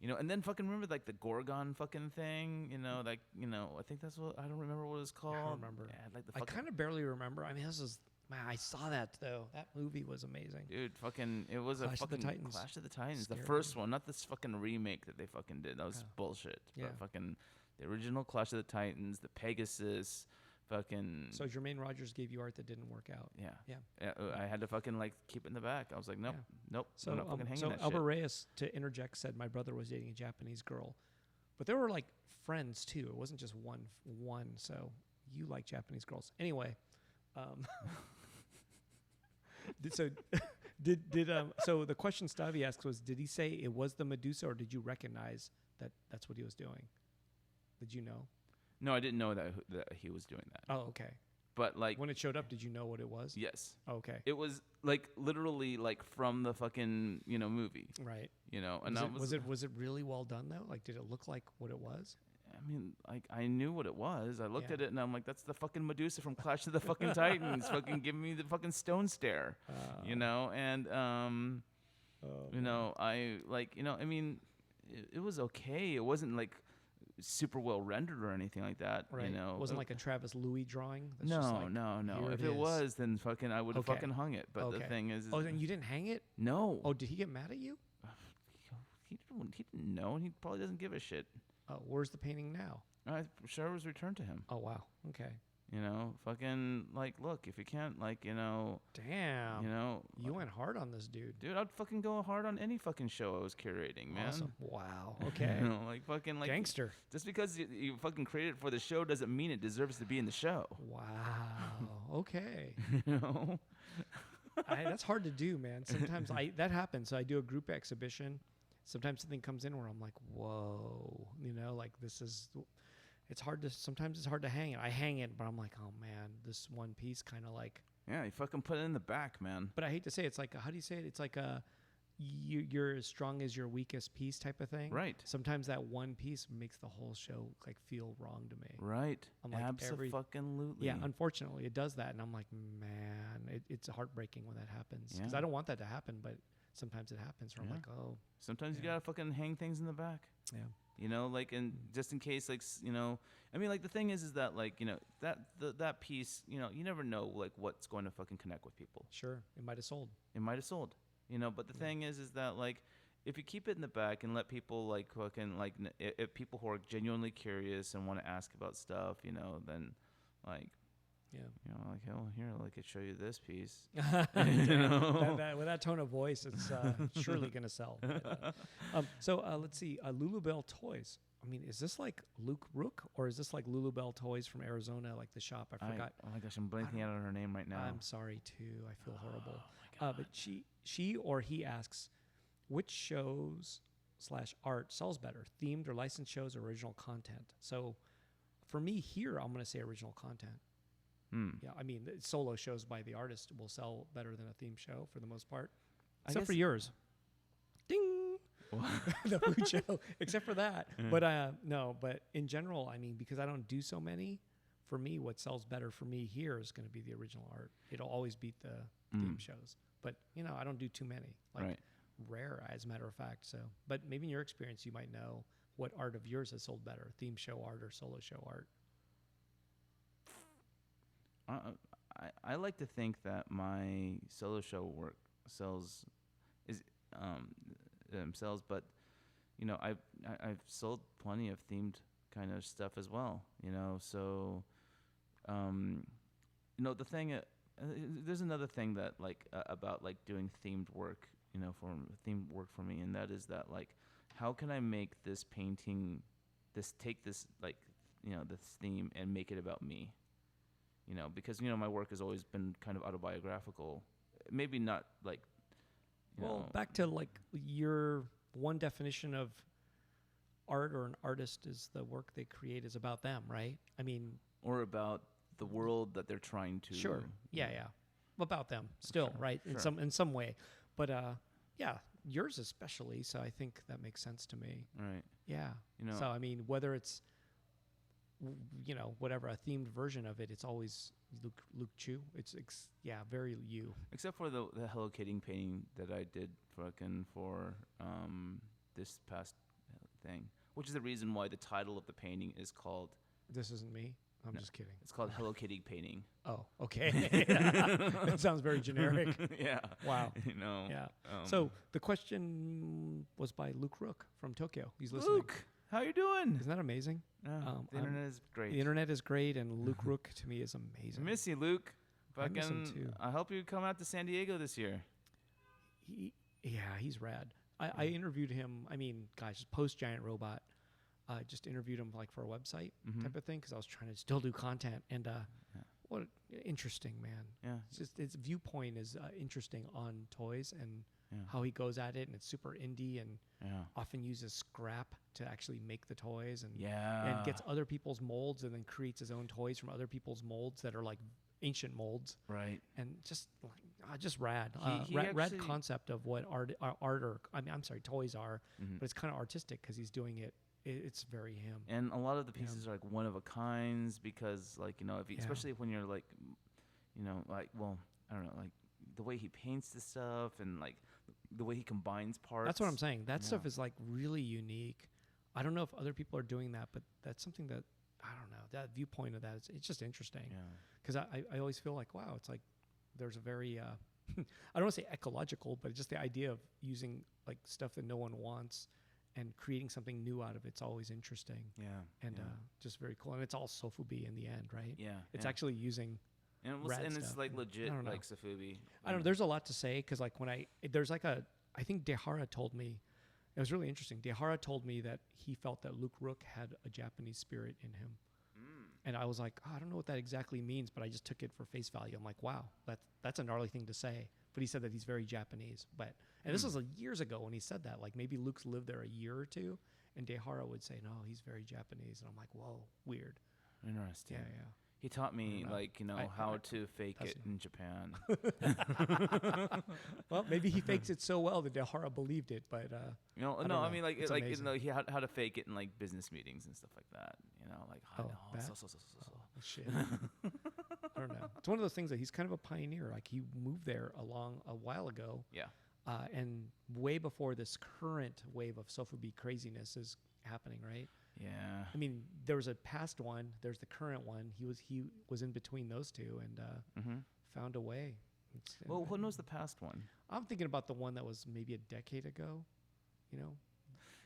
and then fucking remember like the Gorgon fucking thing, like, I think that's what, I don't remember what it was called. I don't remember. Yeah, like the I fucking, kind of barely remember. I mean, this is man. I saw that though. That movie was amazing. dude, fucking, it was Clash a of the fucking Titans. Clash of the Titans, Scared the first me. one, not this fucking remake that they fucking did. That was Yeah. bullshit. Yeah. But fucking the original Clash of the Titans, the Pegasus, fucking. So Jermaine Rogers gave you art that didn't work out. Yeah. Yeah. I had to fucking like keep it in the back. I was like, nope, Yeah. nope. So, I'm not fucking hanging so that Albert shit. Reyes, to interject, said my brother was dating a Japanese girl, but they were like friends too. It wasn't just one. So you like Japanese girls, anyway. So so the question Stavi asked was, did he say it was the Medusa, or did you recognize that that's what he was doing? Did you know? No, I didn't know that he was doing that. Oh, okay. But like, When it showed up, did you know what it was? yes, Oh, okay. it was like literally like from the fucking Right. movie, and Was it really well done though? Like, did it look like what it was? I mean, like, I knew what it was. I looked Yeah. at it and I'm like, that's the fucking Medusa from Clash of the fucking Titans. Fucking give me the fucking stone stare, and I like, I mean, it was okay. It wasn't like super well rendered or anything like that. Right. It wasn't like a Travis Louis drawing. That's just like, No. here If it it is. was, then fucking I would have Okay. fucking hung it. But the Okay. thing is Oh, then you didn't hang it? no. Oh, did he get mad at you? He didn't know, and he probably doesn't give a shit. Oh, where's the painting now? I'm sure it was returned to him. Oh, wow. Okay. Fucking like, look, if you can't, like, Damn. You went hard on this dude. dude, I'd fucking go hard on any fucking show I was curating, man. Awesome. Wow. Okay. Like fucking like Gangster. just because you fucking created it for the show doesn't mean it deserves to be in the show. Wow. Okay. You know? That's hard to do, man. Sometimes that happens. So I do a group exhibition. Sometimes something comes in where I'm like, whoa, like this is. Sometimes it's hard to hang it. I hang it, but I'm like, oh man, this one piece kind of like. Yeah, you fucking put it in the back, man. But I hate to say it, it's like, how do you say it? It's like you're as strong as your weakest piece type of thing. Right. Sometimes that one piece makes the whole show like feel wrong to me. Right. I'm like Absolutely. Yeah, unfortunately, it does that, and I'm like, man, it's heartbreaking when that happens because Yeah. I don't want that to happen, but sometimes it happens. Where I'm Yeah. like, oh, Sometimes you Yeah. gotta fucking hang things in the back. yeah, Like, and just in case, like, I mean, like, the thing is that, like, that piece, you never know, like, what's going to fucking connect with people. sure, it might have sold. It might have sold, but the Yeah. thing is that, like, if you keep it in the back and let people, like, fucking, like, if people who are genuinely curious and want to ask about stuff, then, like, Yeah. like, hell, here, I could show you this piece. With that tone of voice, it's surely going to sell. So let's see. Lulubelle Toys. I mean, is this like Luke Rook or is this like Lulubelle Toys from Arizona, like the shop? I forgot. Oh my gosh, I'm blanking out on her name right now. I'm sorry too. I feel horrible. But she or he asks, which shows / art sells better, themed or licensed shows or original content? So for me here, I'm going to say original content. Yeah, I mean, solo shows by the artist will sell better than a theme show for the most part, except for yours. Ding. The food show, except for that. But no, but in general, I mean, because I don't do so many, for me, what sells better for me here is going to be the original art. It'll always beat the theme shows. But I don't do too many, like Right. rare, as a matter of fact. So, but maybe in your experience, you might know what art of yours has sold better: theme show art or solo show art. I like to think that my solo show work sells, but I've sold plenty of themed kind of stuff as well. So the thing. There's another thing that about like doing themed work. Themed work for me, and that is that like, how can I make this painting, take this like, this theme and make it about me. Because my work has always been kind of autobiographical. Maybe not like. Back to like your one definition of art or an artist is the work they create is about them, right? I mean, or about the world that they're trying to. Sure. Yeah. About them, still, Sure, right? sure. In some way, but yeah, yours especially. So I think that makes sense to me. Right. Yeah. So I mean, whether it's whatever a themed version of it, it's always Luke Chu. It's very you. Except for the Hello Kitty painting that I did for this past thing, which is the reason why the title of the painting is called. This isn't me. I'm No, just kidding. It's called Hello Kitty painting. Oh, okay. That sounds very generic. Yeah. Wow. You know. Yeah. So the question was by Luke Rook from Tokyo. He's listening. Luke, how you doing? Isn't that amazing? The internet is great. The internet is great, and Luke Rook to me is I amazing. miss you, Luke. I miss him too. I hope you come out to San Diego this year. He's rad. I interviewed him. I mean, gosh, post Giant Robot. Just interviewed him like for a website type of thing because I was trying to still do content. And what interesting, man. Yeah. It's just his viewpoint is interesting on toys and Yeah. how he goes at it, and it's super indie and Yeah. often uses scrap to actually make the toys and Yeah. and gets other people's molds and then creates his own toys from other people's molds that are like ancient molds. Right. And just just rad. He Rad actually- concept of what art or I'm sorry, toys are, but it's kind of artistic because he's doing it. It's very him. And a lot of the pieces are like one of a kinds because, like, you know, if you, especially when you're like, you know, like, well, I don't know, like the way he paints the stuff and like the way he combines parts. That's what I'm saying. That stuff is like really unique. I don't know if other people are doing that, but that's something that I don't know. That viewpoint of that, it's just interesting. Yeah. Because I always feel like, wow, it's like there's a very I don't want to say ecological, but just the idea of using like stuff that no one wants and creating something new out of it's always interesting. Yeah. And just very cool. And it's all sofubi in the end, right? Yeah. It's actually using and, rad it's stuff. like legit I don't know. like Sofubi. I don't know. There's a lot to say because like when there's like I think Dehara told me, it was really interesting. Dehara told me that he felt that Luke Rook had a Japanese spirit in him. And I was like, I don't know what that exactly means, but I just took it for face value. I'm like, wow, that's a gnarly thing to say. But he said that he's very Japanese. And this was like years ago when he said that. Like maybe Luke's lived there a year or two, and Dehara would say, no, he's very Japanese. And I'm like, whoa, weird. Interesting. Yeah. He taught me know. like, you know, how to fake it in Japan. Well, maybe he fakes it so well that Dehara believed it, but You know, I no, don't I know. mean like It's like you amazing. know how to fake it in like business meetings and stuff like that. You know, like that? so. shit. I don't know. It's one of those things that he's kind of a pioneer. Like he moved there along a while ago. Yeah. And way before this current wave of sofubi craziness is happening, right? Yeah. I mean, there was a past one. There's the current one. He was in between those two and found a way. Well, who knows the past one? I'm thinking about the one that was maybe a decade ago. You know,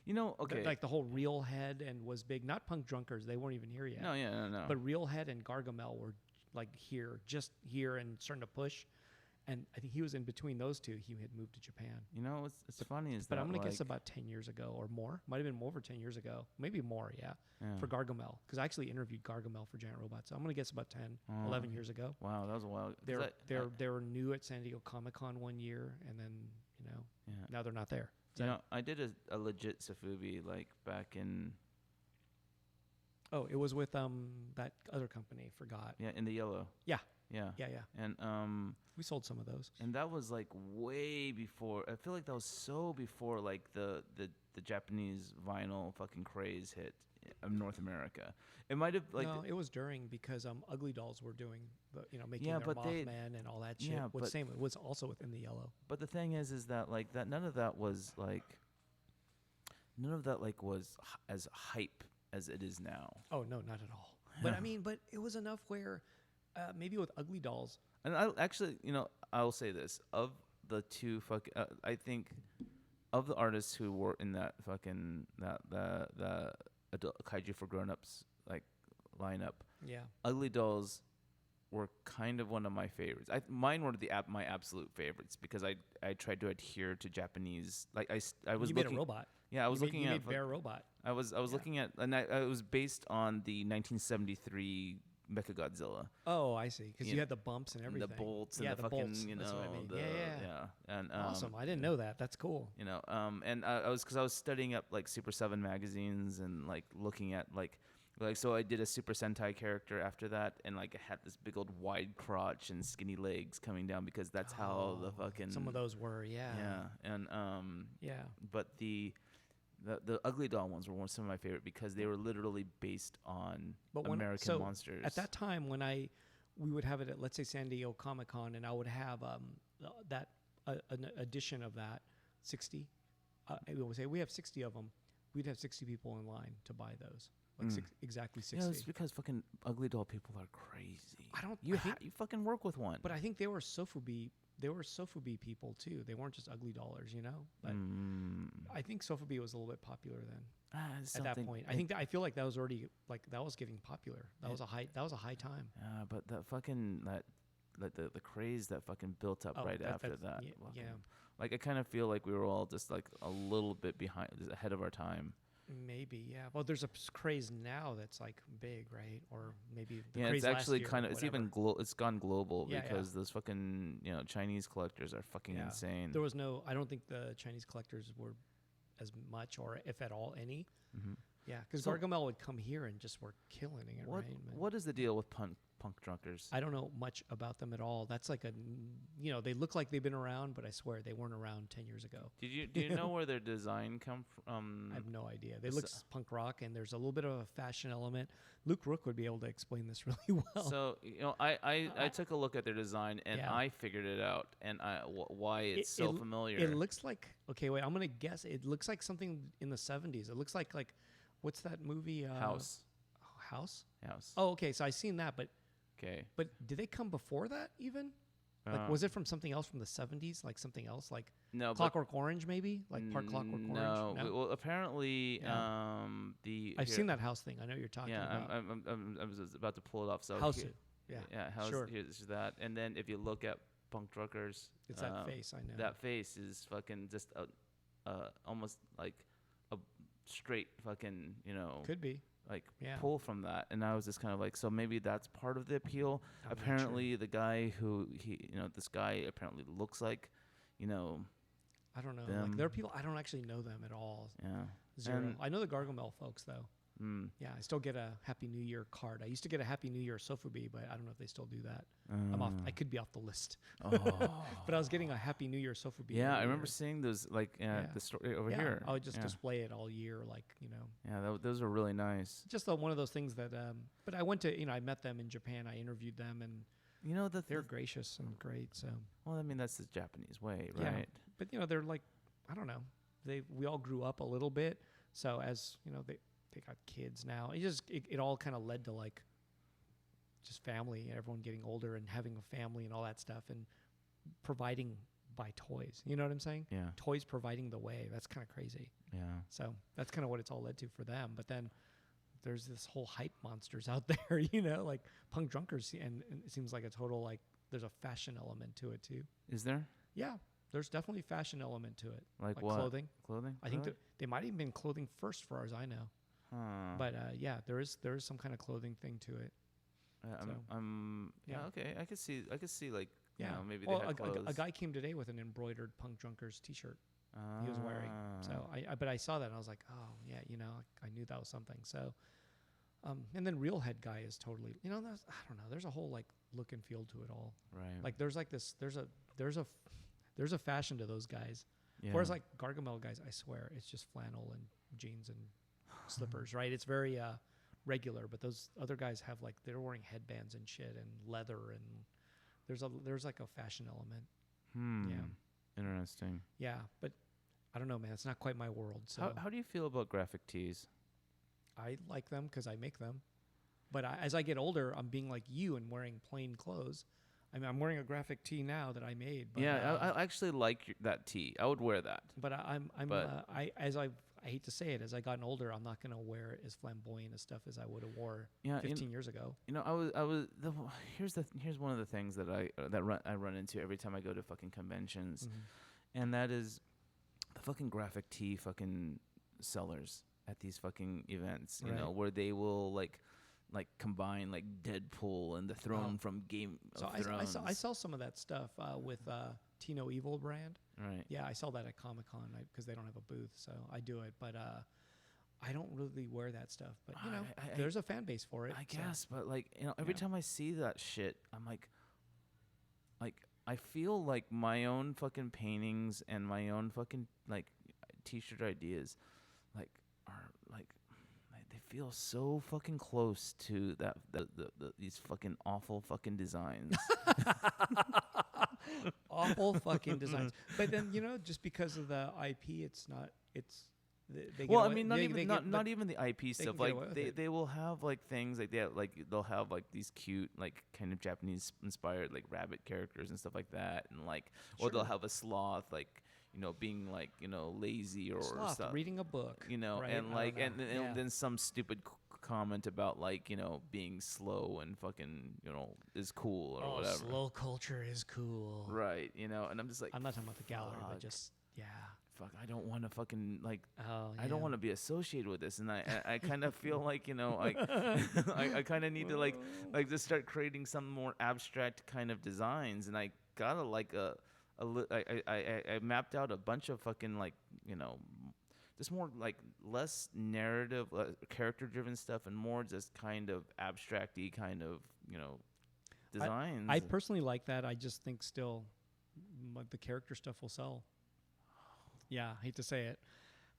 You know, okay. like the whole Real Head and was big. Not Punk Drunkers. They weren't even here yet. No. But Real Head and Gargamel were like just here and starting to push. And I think he was in between those two. He had moved to Japan. You know, it's funny is But that I'm going to like, guess about 10 years ago or more. Might have been more over 10 years ago. Maybe more, yeah. For Gargamel. Because I actually interviewed Gargamel for Giant Robot. So I'm going to guess about 10, 11 years ago. Wow, that was a while. They were new at San Diego Comic-Con one year. And then, you know, now they're not there. You know, I did a legit Sofubi like back in. Oh, it was with that other company. Forgot. Yeah, in the yellow. Yeah. Yeah. And we sold some of those. And that was like way before. I feel like that was so before like the Japanese vinyl fucking craze hit North America. It might have like no, it was during because Ugly Dolls were doing making Yeah, their but they- Mothman and all that shit. Yeah, but- Same, it was also within the yellow. But the thing is that like that none of that was was as hype as it is now. Oh no, not at all. But I mean, but it was enough where maybe with Ugly Dolls. And I actually, I'll say this of the two I think of the artists who were in that fucking the adult kaiju for grown-ups like lineup. Yeah. Ugly Dolls were kind of one of my favorites. Mine were my absolute favorites because I tried to adhere to Japanese. Like I was You looking made a robot. Yeah, I was looking you at made Bear Robot. I was looking at, and it was based on the 1973 Mechagodzilla. Oh, I see. Because Yeah. you had the bumps and everything. The bolts and Yeah, the the fucking, bolts. That's what I mean. Yeah. And Awesome. I didn't know that. That's cool. And I was studying up like Super 7 magazines and like looking at like so I did a Super Sentai character after that, and like it had this big old wide crotch and skinny legs coming down because that's how the fucking Some of those were, yeah. Yeah, and Yeah. but the Ugly Doll ones were some of my favorite because they were literally based on American monsters. At that time, when we would have it at, let's say, San Diego Comic-Con, and I would have an edition of that, 60. I would say we have 60 of them. we'd have 60 people in line to buy those. Like exactly 60. Yeah, it's because fucking ugly doll people are crazy. I don't. You I think, you fucking work with one. but I think they were Sofubi. They were Sofubi people too. They weren't just ugly dollars, you know. But I think Sofubi was a little bit popular then. At that point, I feel like that was already like that was getting popular. That was a high time. Yeah, but that fucking the craze that fucking built up after that. Yeah. Like I kind of feel like we were all just like a little bit behind, just ahead of our time. Maybe, yeah. Well, there's a craze now that's like big, right? Or maybe the Yeah, craze it's actually last year kind or of it's whatever. even it's gone global Yeah, because those fucking Chinese collectors are fucking Yeah. insane. There was no. I don't think the Chinese collectors were as much, or if at all, any. Mm-hmm. Yeah, because So- Gargamel would come here and just were killing it, right? What is the deal with punk drunkers? I don't know much about them at all. That's like they look like they've been around, but I swear they weren't around 10 years ago. Do you know where their design come from? I have no idea. They look punk rock, and there's a little bit of a fashion element. Luke Rook would be able to explain this really well. So I took a look at their design and Yeah. I figured it out and why it's so familiar. It looks like wait. I'm gonna guess. It looks like something in the 70s. It looks like what's that movie? House. House. House. Oh, okay. So I seen that, but Okay. did they come before that even? Like, was it from something else from the 70s? Like something else, like no, Clockwork Orange, maybe? Like Part Clockwork Orange? No. Well, apparently, Yeah. I've seen that house thing. I know what you're talking about. I was about to pull it off. So House here- suit. Yeah. Yeah, house. Sure. Here's that, and then if you look at punk truckers, It's that face, I know. That face is fucking just almost like a straight fucking Could be. like Yeah. pull from that, and I was just kind of like, so maybe that's part of the appeal. I'm not Apparently, the guy who this guy apparently looks like, I don't know. them. Like, there are people, I don't actually know them at all. yeah. Zero. And- I know the Gargamel folks, though. Mm, Yeah, I still get a Happy New Year card. I used to get a Happy New Year Sofubi, but I don't know if they still do that. I'm off. I could be off the list. oh. But I was getting a Happy New Year Sofubi. Yeah, every I remember year. seeing those like Yeah. the story over Yeah, here. I would just yeah. display it all year, like, Yeah, those are really nice. just one of those things that, but I went to, I met them in Japan. I interviewed them, and You know that they're gracious and great. So, well, I mean that's the Japanese way, Yeah. right? but, they're like, I don't know. We all grew up a little bit. So as, they got kids now. It all kind of led to like just family, everyone getting older and having a family and all that stuff, and providing by toys. You know what I'm saying? Yeah, Toys providing the way. That's kind of crazy. yeah. So that's kind of what it's all led to for them. But then there's this whole hype monsters out there, like punk drunkers, and it seems like a total like there's a fashion element to it too. Is there Yeah, there's definitely a fashion element to it, like what clothing. Clothing? I think Really? they might have even been clothing first, far as I know. Huh. But yeah, there is some kind of clothing thing to it. Yeah. yeah. Okay. I could see like Yeah, maybe well, they had clothes. a guy came today with an embroidered Punk Drunkers T-shirt he was wearing. So but I saw that and I was like, oh yeah, I knew that was something. So, and then Real Head guy is totally, I don't know. There's a whole like look and feel to it all. right. Like there's like this, there's a fashion to those guys. yeah. Whereas like Gargamel guys, I swear it's just flannel and jeans and slippers, right? It's very regular, but those other guys have like they're wearing headbands and shit and leather, and there's like a fashion element. Yeah. Interesting. Yeah, but I don't know, man. It's not quite my world. So How do you feel about graphic tees? I like them because I make them. But as I get older, I'm being like you and wearing plain clothes. I mean, I'm wearing a graphic tee now that I made. But, Yeah, I actually like that tee. I would wear that. But But- I hate to say it, as I gotten older, I'm not gonna wear as flamboyant as stuff as I would have wore Yeah, 15 years ago. here's one of the things that I run into every time I go to fucking conventions, Mm-hmm. and that is the fucking graphic tee fucking sellers at these fucking events. You know, Right. where they will like combine like Deadpool and the Throne from Game So of I Thrones. sell some of that stuff with Tino Evil brand. Right. Yeah, I sell that at Comic-Con because they don't have a booth, so I do it. But I don't really wear that stuff. But there's a fan base for it. I so. guess, but every Yeah. time I see that shit, I'm like I feel like my own fucking paintings and my own fucking like t-shirt ideas, are they feel so fucking close to these fucking awful fucking designs. Awful fucking designs. But then just because of the IP, they get Well, I away- mean, not they- even they not get- not but even the IP they stuff. can get Like away with they it. they will have like things like that. Like they'll have like these cute like kind of Japanese inspired like rabbit characters and stuff like that, and like or they'll Sure. have a sloth like being like lazy or sloth stuff. reading a book, right? And I like don't know. and Yeah. then some stupid comment about like being slow and fucking is cool or whatever. Slow culture is cool. Right, and I'm just like I'm not talking about the gallery, but fuck, just fuck, I don't want to fucking like Oh, I don't want to be associated with this, and I kind of feel like I kind of need to like just start creating some more abstract kind of designs, and I gotta like I mapped out a bunch of fucking like just more like less narrative character driven stuff and more just kind of abstract-y kind of designs. I personally like that. I just think still the character stuff will sell. Yeah, I hate to say it.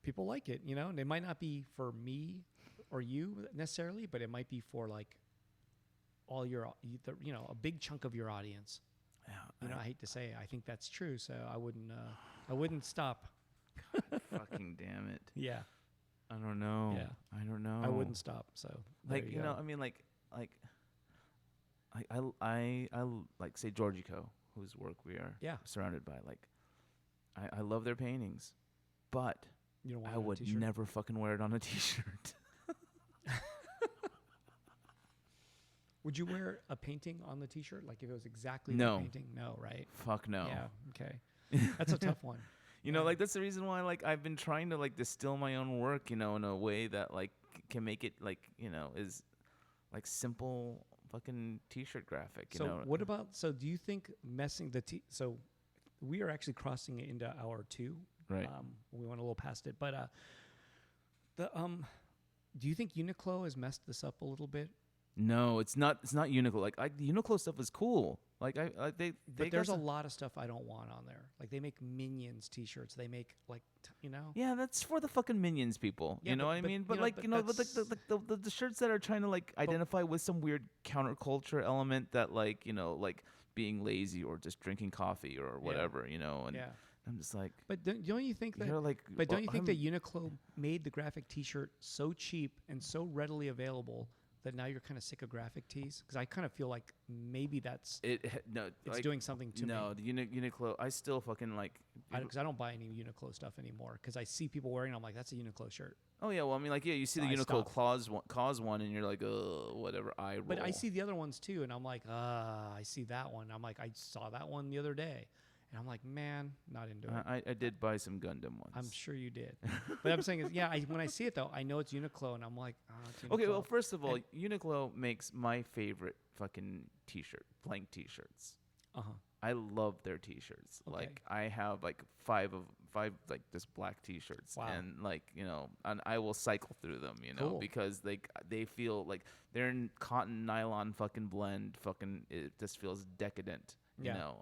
People like it, and it might not be for me or you necessarily, but it might be for like all a big chunk of your audience. Yeah, I hate to say it. I think that's true, so I wouldn't stop. fucking damn it. Yeah. I don't know. Yeah. I don't know. I wouldn't stop. So Like there you go. I mean, like I like say Georgico, whose work we are surrounded by. Like, I love their paintings, but You don't want I it on a would t-shirt? never fucking wear it on a t-shirt. Would you wear a painting on the T-shirt? Like if it was exactly No. the painting? No, right? Fuck no. Yeah. Okay. That's a tough one. Like that's the reason why like I've been trying to like distill my own work, in a way that like can make it like is like simple fucking t-shirt graphic. So what about? So do you think messing the So we are actually crossing it into hour 2. Right. We went a little past it, but do you think Uniqlo has messed this up a little bit? No, it's not. It's not Uniqlo. Like the Uniqlo stuff is cool. Like they But there's a lot of stuff I don't want on there. Like they make Minions T-shirts. They make like Yeah, that's for the fucking Minions people. Yeah, you know but- what I but, mean? But but like that's- the shirts that are trying to like identify with some weird counterculture element that like like being lazy or just drinking coffee or whatever. And I'm just like. But don't you think that? You're like, But don't you think that I'm- Uniqlo made the graphic T-shirt so cheap and so readily available that now you're kind of sick of graphic tees? Because I kind of feel like maybe that's no, it's like, doing something to me. no, the Uniqlo. I still fucking like. Because I don't buy any Uniqlo stuff anymore. Because I see people wearing it, I'm like, that's a Uniqlo shirt. Oh yeah, well I mean like you see So the I Uniqlo stopped. cause one and you're like whatever eye roll. But I see the other ones too, and I'm like, I see that one. I'm like, I saw that one the other day, and I'm like, man, not into it. I did buy some Gundam ones. I'm sure you did. But I'm saying is, when I see it though, I know it's Uniqlo, and I'm like, it's Uniqlo. Okay, well, first of all, Uniqlo makes my favorite fucking t-shirt, blank t-shirts. I love their t-shirts. Okay. Like I have like five like just black t-shirts, Wow. and like and I will cycle through them, Cool. because they feel like they're in cotton nylon fucking blend, fucking it just feels decadent,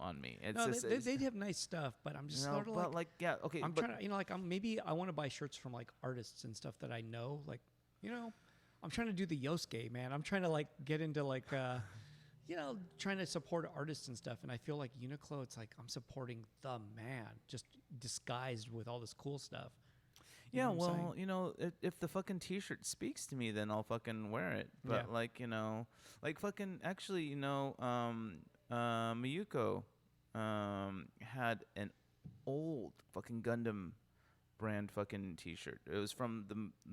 on me. It's No, just they have nice stuff, but I'm just sort of but like yeah, okay, I'm but trying to, like, maybe I want to buy shirts from like artists and stuff that I know, like, I'm trying to do the Yosuke, man. I'm trying to like get into like, trying to support artists and stuff. And I feel like Uniqlo, it's like I'm supporting the man, just disguised with all this cool stuff. You yeah, know what I'm well, saying? if the fucking t-shirt speaks to me, then I'll fucking wear it. But Yeah. like fucking actually, Miyuko had an old fucking Gundam brand fucking t-shirt. It was from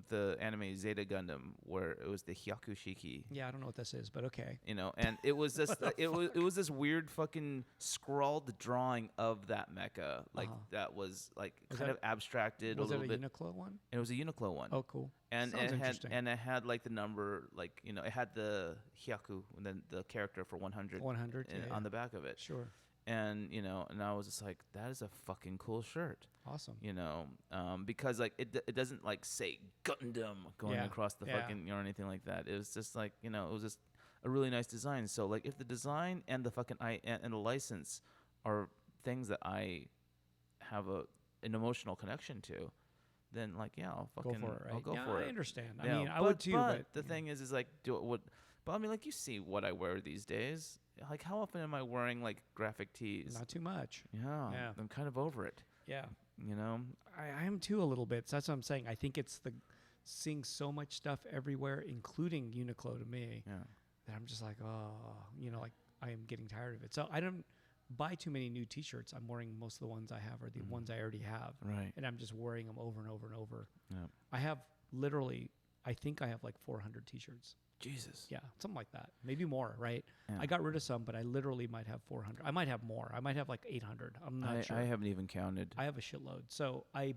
the anime Zeta Gundam, where it was the Hyakushiki. Yeah, I don't know what this is, but okay. And it was just it was this weird fucking scrawled drawing of that mecha, like that was like Was kind that- of abstracted Was a it little a bit. Uniqlo one? It was a Uniqlo one. Oh, cool. And Sounds interesting. it had like the number, like it had the hyaku and then the character for 100 100 on the back of it. Sure. And and I was just like, that is a fucking cool shirt. Awesome. Because like it doesn't like say Gundam going Yeah. across the Yeah. fucking or anything like that. It was just like it was just a really nice design. So like if the design and the fucking and the license are things that I have an emotional connection to, then like I'll Go fucking for it, right? I'll go yeah, for I it. understand. I Yeah, mean, I would too, but the thing is like but I mean like you see what I wear these days. Like how often am I wearing like graphic tees? not too much. Yeah, Yeah. I'm kind of over it. Yeah. You know? I am too a little bit. So that's what I'm saying. I think it's the seeing so much stuff everywhere, including Uniqlo to me, Yeah. that I'm just like, oh, like I am getting tired of it. So I don't buy too many new T-shirts. I'm wearing most of the ones I have are the ones I already have. Right. And I'm just wearing them over and over and over. Yeah. I have literally, I think I have like 400 T-shirts. Jesus. Yeah, something like that. Maybe more, right? Yeah. I got rid of some, but I literally might have 400. I might have more. I might have like 800. I'm not sure. I haven't even counted. I have a shitload.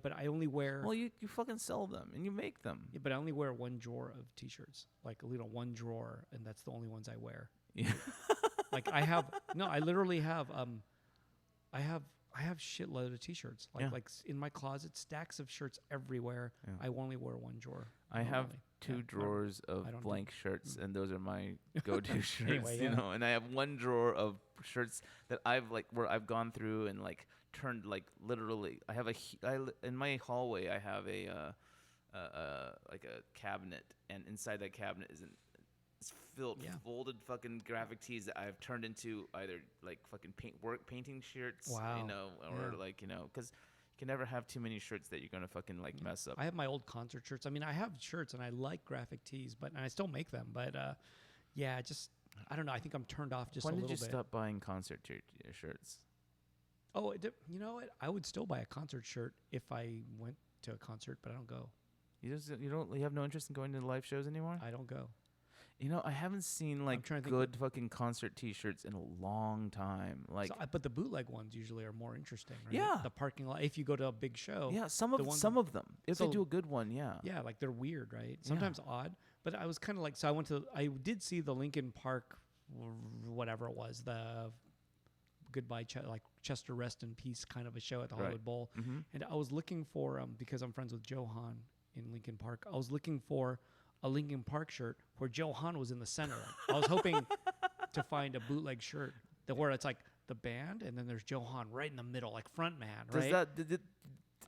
But I only wear. Well, you fucking sell them and you make them. Yeah, but I only wear one drawer of T-shirts, like one drawer, and that's the only ones I wear. Yeah. Like I literally have I have shitload of T-shirts. In my closet, stacks of shirts everywhere. Yeah. I only wear one drawer. I have normally. two drawers of I don't blank shirts, and those are my go-to shirts. Anyway, you yeah. know, and I have one drawer of shirts that where I've gone through and like turned like literally. I have in my hallway. I have like a cabinet, and inside that cabinet it's filled folded fucking graphic tees that I've turned into either like fucking painting shirts, Wow. you know, or like, you know, because you can never have too many shirts that you're gonna fucking like mess up. I have my old concert shirts. I mean, I have shirts and I like graphic tees, and I still make them. But I don't know. I think I'm turned off just a little bit. When did you stop buying concert shirts? Oh, you know what? I would still buy a concert shirt if I went to a concert, but I don't go. You have no interest in going to the live shows anymore? I don't go. You know, I haven't seen like good fucking concert T-shirts in a long time. Like, but the bootleg ones usually are more interesting. Right? Yeah, the parking lot. If you go to a big show, yeah, some of them. If they do a good one, yeah, yeah, like they're weird, right? Sometimes odd. But I was kind of like, so I did see the Linkin Park, whatever it was, the goodbye, Chester Rest in Peace kind of a show at the Hollywood Bowl, and I was looking for because I'm friends with Joe Hahn in Linkin Park. I was looking for a Linkin Park shirt where Joe Hahn was in the center. I was hoping to find a bootleg shirt where it's like the band and then there's Joe Hahn right in the middle, like front man, right?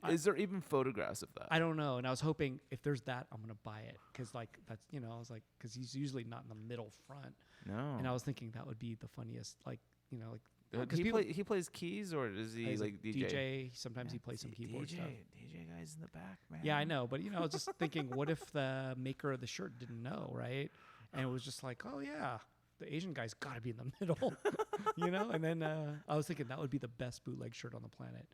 Is there even photographs of that? I don't know. And I was hoping if there's that, I'm going to buy it. Because like that's, I was like, because he's usually not in the middle front. No. And I was thinking that would be the funniest, like, like. He plays keys, or does he like DJ? DJ. Sometimes he plays some keyboard stuff. DJ guy's in the back, man. Yeah, I know. But, I was just thinking, what if the maker of the shirt didn't know, right? And it was just like, oh, yeah, the Asian guy's got to be in the middle, And then I was thinking that would be the best bootleg shirt on the planet.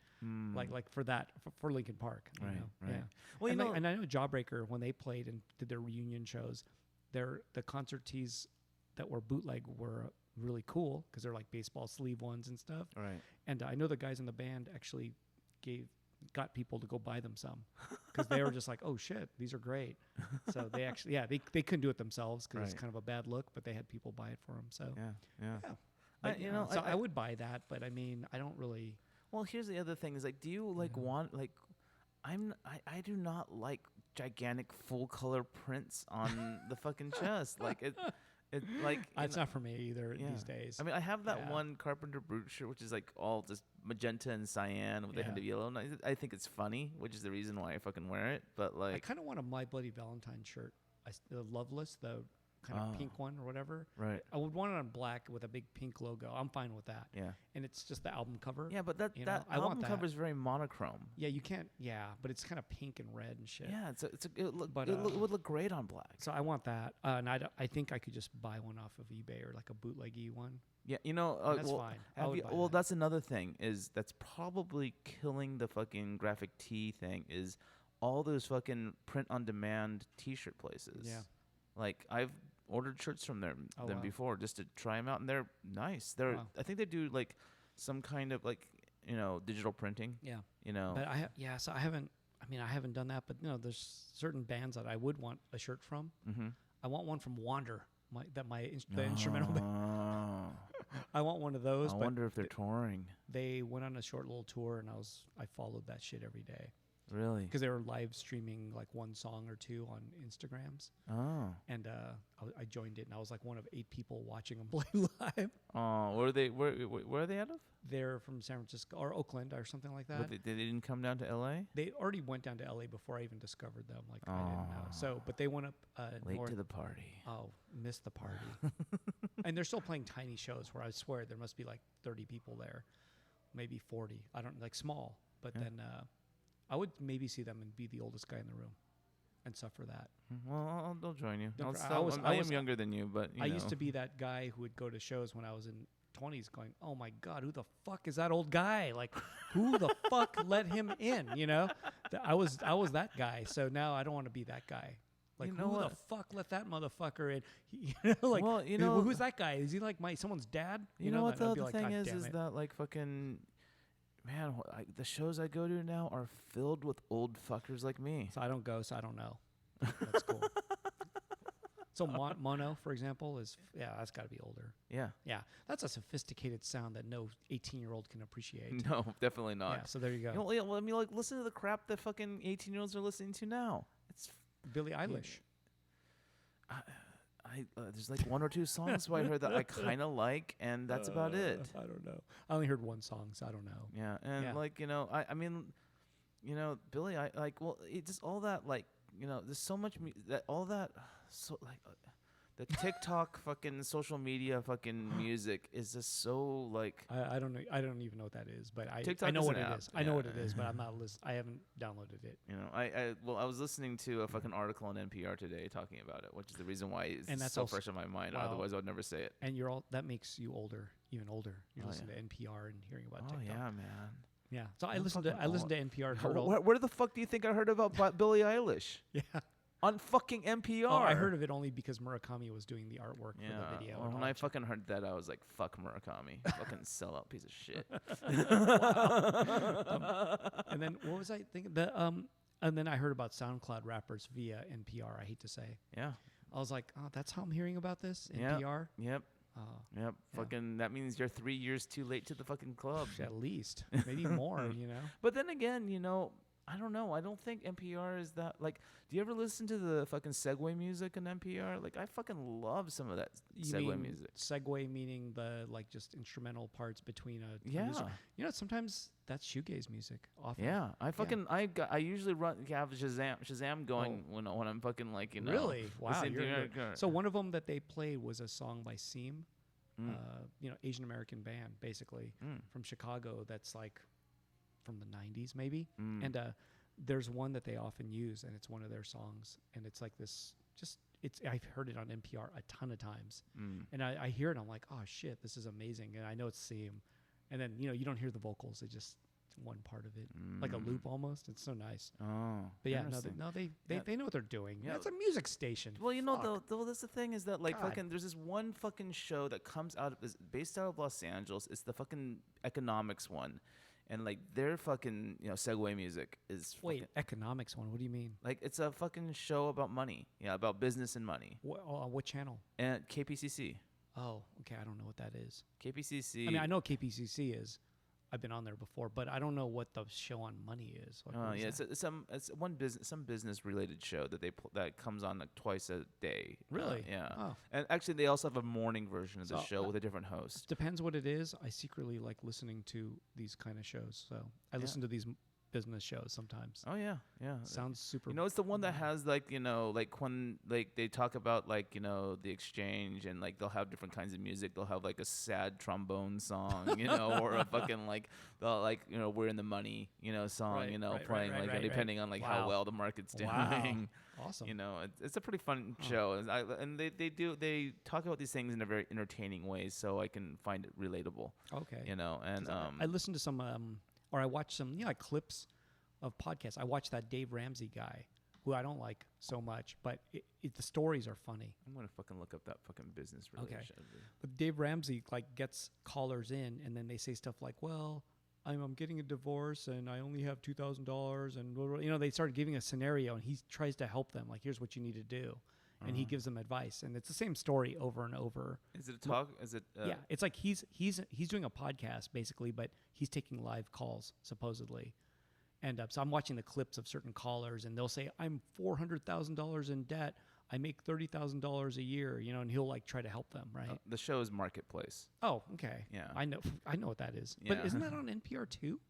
Like for that, for Linkin Park. Right. Yeah. Well, and I know Jawbreaker, when they played and did their reunion shows, the concert tees that were bootleg were really cool because they're like baseball sleeve ones and stuff. Right. And I know the guys in the band actually got people to go buy them some because they were just like, oh shit, these are great. So they actually, they couldn't do it themselves because it's kind of a bad look, but they had people buy it for them. So yeah. But, I would buy that, but I mean, I don't really. Well, here's the other thing: is like, do you like want like? I do not like gigantic full color prints on the fucking chest. Like it like it's not for me either these days. I mean, I have that one Carpenter Brute shirt, which is like all just magenta and cyan with a hint of yellow, and I think it's funny, which is the reason why I fucking wear it. But like, I kind of want a My Bloody Valentine shirt, the Loveless, the kind of pink one or whatever. Right. I would want it on black with a big pink logo. I'm fine with that. Yeah. And it's just the album cover. Yeah, but that album cover is very monochrome. Yeah, you can't. Yeah, but it's kind of pink and red and shit. Yeah, it would look great on black. So I want that, and I think I could just buy one off of eBay or like a bootleggy one. Yeah, that's fine. That's another thing that's probably killing the fucking graphic tee thing is all those fucking print on demand T-shirt places. Yeah. Like I've ordered shirts from them before just to try them out, and they're nice. I think they do like some kind of like digital printing. Yeah. But I haven't done that, but there's certain bands that I would want a shirt from. Mm-hmm. I want one from Wander, the instrumental band. I want one of those. I wonder if they're touring. They went on a short little tour, and I followed that shit every day. Really? Because they were live streaming like one song or two on Instagrams. Oh. And I joined it, and I was like one of 8 people watching them play live. Oh, where are they out of? They're from San Francisco or Oakland or something like that. But they didn't come down to L.A.? They already went down to L.A. before I even discovered them. Like I didn't know. So, but they went up late to the party. Oh, missed the party. And they're still playing tiny shows where I swear there must be like 30 people there, maybe 40. I don't like small, but then. I would maybe see them and be the oldest guy in the room, and suffer that. Well, I'll join you. No, I am younger than you, but I used to be that guy who would go to shows when I was in 20s going, oh my God, who the fuck is that old guy? Like, who the fuck let him in? You know, I was that guy. So now I don't want to be that guy. Like, who the fuck let that motherfucker in? You know, like, well, you know, who's that guy? Is he like someone's dad? You know what the the thing is that like fucking, man, the shows I go to now are filled with old fuckers like me. So I don't go, so I don't know. That's cool. So mono, for example, that's got to be older. Yeah. Yeah, that's a sophisticated sound that no 18-year-old can appreciate. No, definitely not. Yeah, so there you go. Well, I mean, like, listen to the crap that fucking 18-year-olds are listening to now. It's Billie Eilish. There's like one or two songs where I heard that I kind of like, and that's about it. I don't know. I only heard one song, so I don't know. Yeah, and like, you know, I mean, you know, Billie, it just all that, like, you know, there's so much the TikTok fucking social media fucking music is just so like. I don't know. I don't even know what that is, but TikTok I know is what an it app. is. I know what it is, but I'm not I haven't downloaded it. You know, I was listening to a fucking article on NPR today talking about it, which is the reason why it's so fresh in my mind. Wow. Otherwise, I would never say it. And that makes you older, even older. You're listening to NPR and hearing about TikTok. Oh yeah, man. Yeah. So I listened to NPR. Where the fuck do you think I heard about Billie Eilish? Yeah. On fucking NPR. Oh, I heard of it only because Murakami was doing the artwork for the video. Well, when I fucking heard that, I was like, fuck Murakami. Fucking sellout piece of shit. And then what was I thinking? And then I heard about SoundCloud rappers via NPR, I hate to say. Yeah. I was like, oh, that's how I'm hearing about this? NPR? Yep. Oh, yep. yeah. Fucking, that means you're 3 years too late to the fucking club. At least. Maybe more, you know? But then again, you know, I don't know. I don't think NPR is that, like, do you ever listen to the fucking Segway music in NPR? Like, I fucking love some of that Segway music. Segway meaning the, like, just instrumental parts between a music. You know, sometimes that's shoegaze music. Often. Yeah. I usually have Shazam going when I'm fucking, like, you know. Really? Wow. To so one of them that they played was a song by Seam, you know, Asian American band, basically, from Chicago that's, like, from the 90s maybe, and there's one that they often use, and it's one of their songs, and it's like this, I've heard it on NPR a ton of times, and I hear it, I'm like, oh shit, this is amazing, and I know it's Seam, and then, you know, you don't hear the vocals, it's just one part of it, like a loop almost. It's so nice. Oh, but yeah, they know what they're doing. Yeah. It's a music station. Well, you know, though, that's the thing is that, like, fucking, there's this one fucking show that comes out of, is based out of Los Angeles. It's the fucking economics one. And, like, their fucking, you know, Segway music is Wait, economics one? What do you mean? Like, it's a fucking show about money. Yeah, about business and money. What channel? And KPCC. Oh, okay. I don't know what that is. KPCC. I mean, I know KPCC is. I've been on there before, but I don't know what the show on money is. Yeah, it's some business related show that that comes on like twice a day. Really? Yeah. Oh. And actually, they also have a morning version of the show with a different host. Depends what it is. I secretly like listening to these kind of shows, so I listen to these business shows sometimes. Oh yeah, yeah. Sounds super. You know, it's the one that has like, you know, like when like they talk about like, you know, the exchange, and like they'll have different kinds of music. They'll have like a sad trombone song, you know, or a fucking like you know, we're in the money, you know, song, you know, playing depending on like how well the market's doing. Wow. Awesome. You know, it's a pretty fun show, and they talk about these things in a very entertaining way, so I can find it relatable. Okay. You know, and I listened to some or I watched some, you know, like clips of podcasts. I watched that Dave Ramsey guy, who I don't like so much, but the stories are funny. I'm gonna fucking look up that fucking business relationship. Okay. But Dave Ramsey like gets callers in, and then they say stuff like, "Well, I'm getting a divorce, and I only have $2,000," and blah, blah, you know, they start giving a scenario, and he tries to help them. Like, here's what you need to do. And he gives them advice, and it's the same story over and over. Is it a talk? Is it? Yeah, it's like he's doing a podcast basically, but he's taking live calls supposedly. And so I'm watching the clips of certain callers, and they'll say, "I'm $400,000 in debt. I make $30,000 a year," you know, and he'll like try to help them, right? The show is Marketplace. Oh, okay. Yeah, I know what that is. Yeah. But isn't that on NPR too?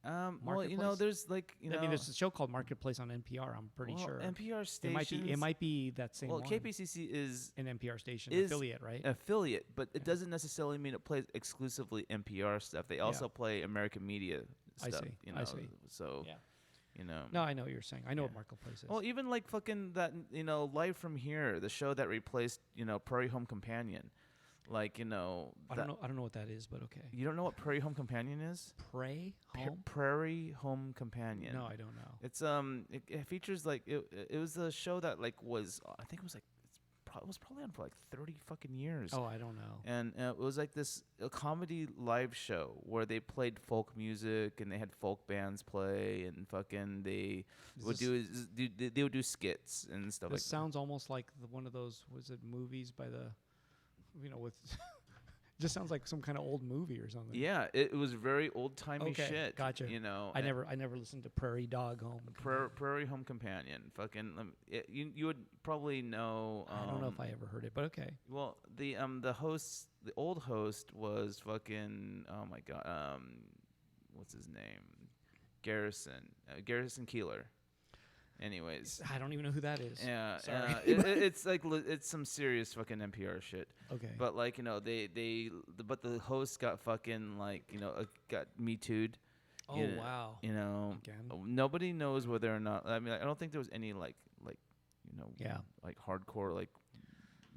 Well, you know, there's like, you know, I mean, there's a show called Marketplace on NPR. I'm pretty sure. NPR station. It might be that same. Well, one. KPCC is an NPR station affiliate, right? Affiliate, but it doesn't necessarily mean it plays exclusively NPR stuff. They also play American media stuff. I see. You know, I see. So, You know. No, I know what you're saying. I know what Yeah. Marketplace is. Well, even like fucking that, Live from Here, the show that replaced, Prairie Home Companion. Like, I don't know. I don't know what that is, but okay. You don't know what Prairie Home Companion is? Pray home? Prairie Home Companion. No, I don't know. It's it features like it was a show that like was I think it was like it was probably on for like 30 fucking years. Oh, I don't know. And it was like a comedy live show where they played folk music and they had folk bands play and fucking they would they would do skits and stuff like This sounds almost like one of those, was it movies by the, with, just sounds like some kind of old movie or something. Yeah, it was very old-timey Okay, shit. gotcha. I never listened to Prairie Dog Home. Prairie Home Companion. Fucking, you would probably know. I don't know if I ever heard it, but okay. Well, the old host was fucking. Oh my god. What's his name? Garrison Keillor. Anyways, I don't even know who that is. Yeah, sorry. it's like it's some serious fucking NPR shit. Okay. But like but the host got fucking like got Me Too'd. Oh wow. Again? Nobody knows whether or not. I mean, I don't think there was any like yeah, like hardcore like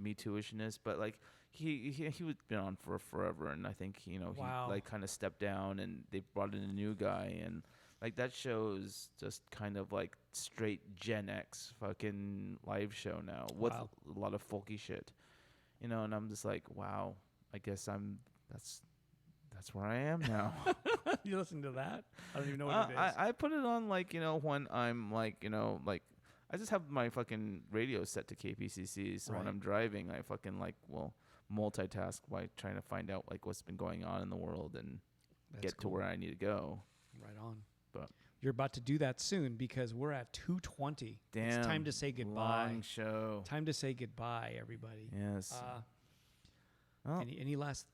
Me Too-ishness, but like he was been on for forever, and I think wow. he like kind of stepped down, and they brought in a new guy, and like that show's just kind of like straight Gen X fucking live show now with Wow. a lot of folky shit, and I'm just like, wow, I guess that's where I am now. You listen to that? I don't even know what it is. I put it on like when I'm like like I just have my fucking radio set to KPCC, so when Right. I'm driving, I fucking like multitask by trying to find out like what's been going on in the world and That's get to cool. where I need to go. Right on. But you're about to do that soon because we're at 2:20. damn, It's time to say goodbye. Long show. Time to say goodbye, everybody. Yes. Oh. Any last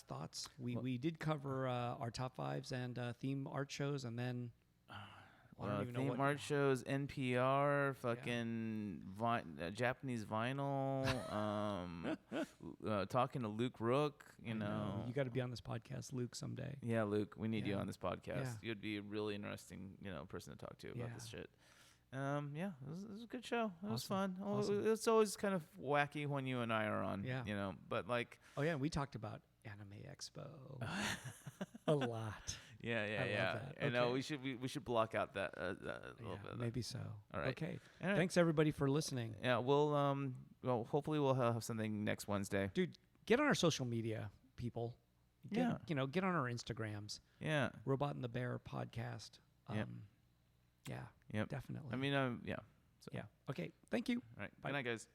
thoughts? We did cover our top fives and theme art shows, and then I don't even know theme what art shows, NPR, fucking Japanese vinyl, talking to Luke Rook, you know. You got to be on this podcast, Luke, someday. Yeah, Luke, we need you Yeah. on this podcast. Yeah. You'd be a really interesting, person to talk to about Yeah. this shit. Yeah, it was a good show. It was Awesome. fun. Awesome. It's always kind of wacky when you and I are on. Yeah. But like. Oh yeah, we talked about Anime Expo a lot. Yeah. love that. I know Okay. we should block out that a little bit. Of that. Maybe so. All right. Okay. All right. Thanks everybody for listening. Yeah, well, hopefully we'll have something next Wednesday. Dude, get on our social media, people. Get, Yeah. Get on our Instagrams. Yeah. Robot and the Bear podcast. Yep. Yeah. Yep. Definitely. I mean, yeah. So. yeah. Okay. Thank you. All right. Bye. Good night, guys.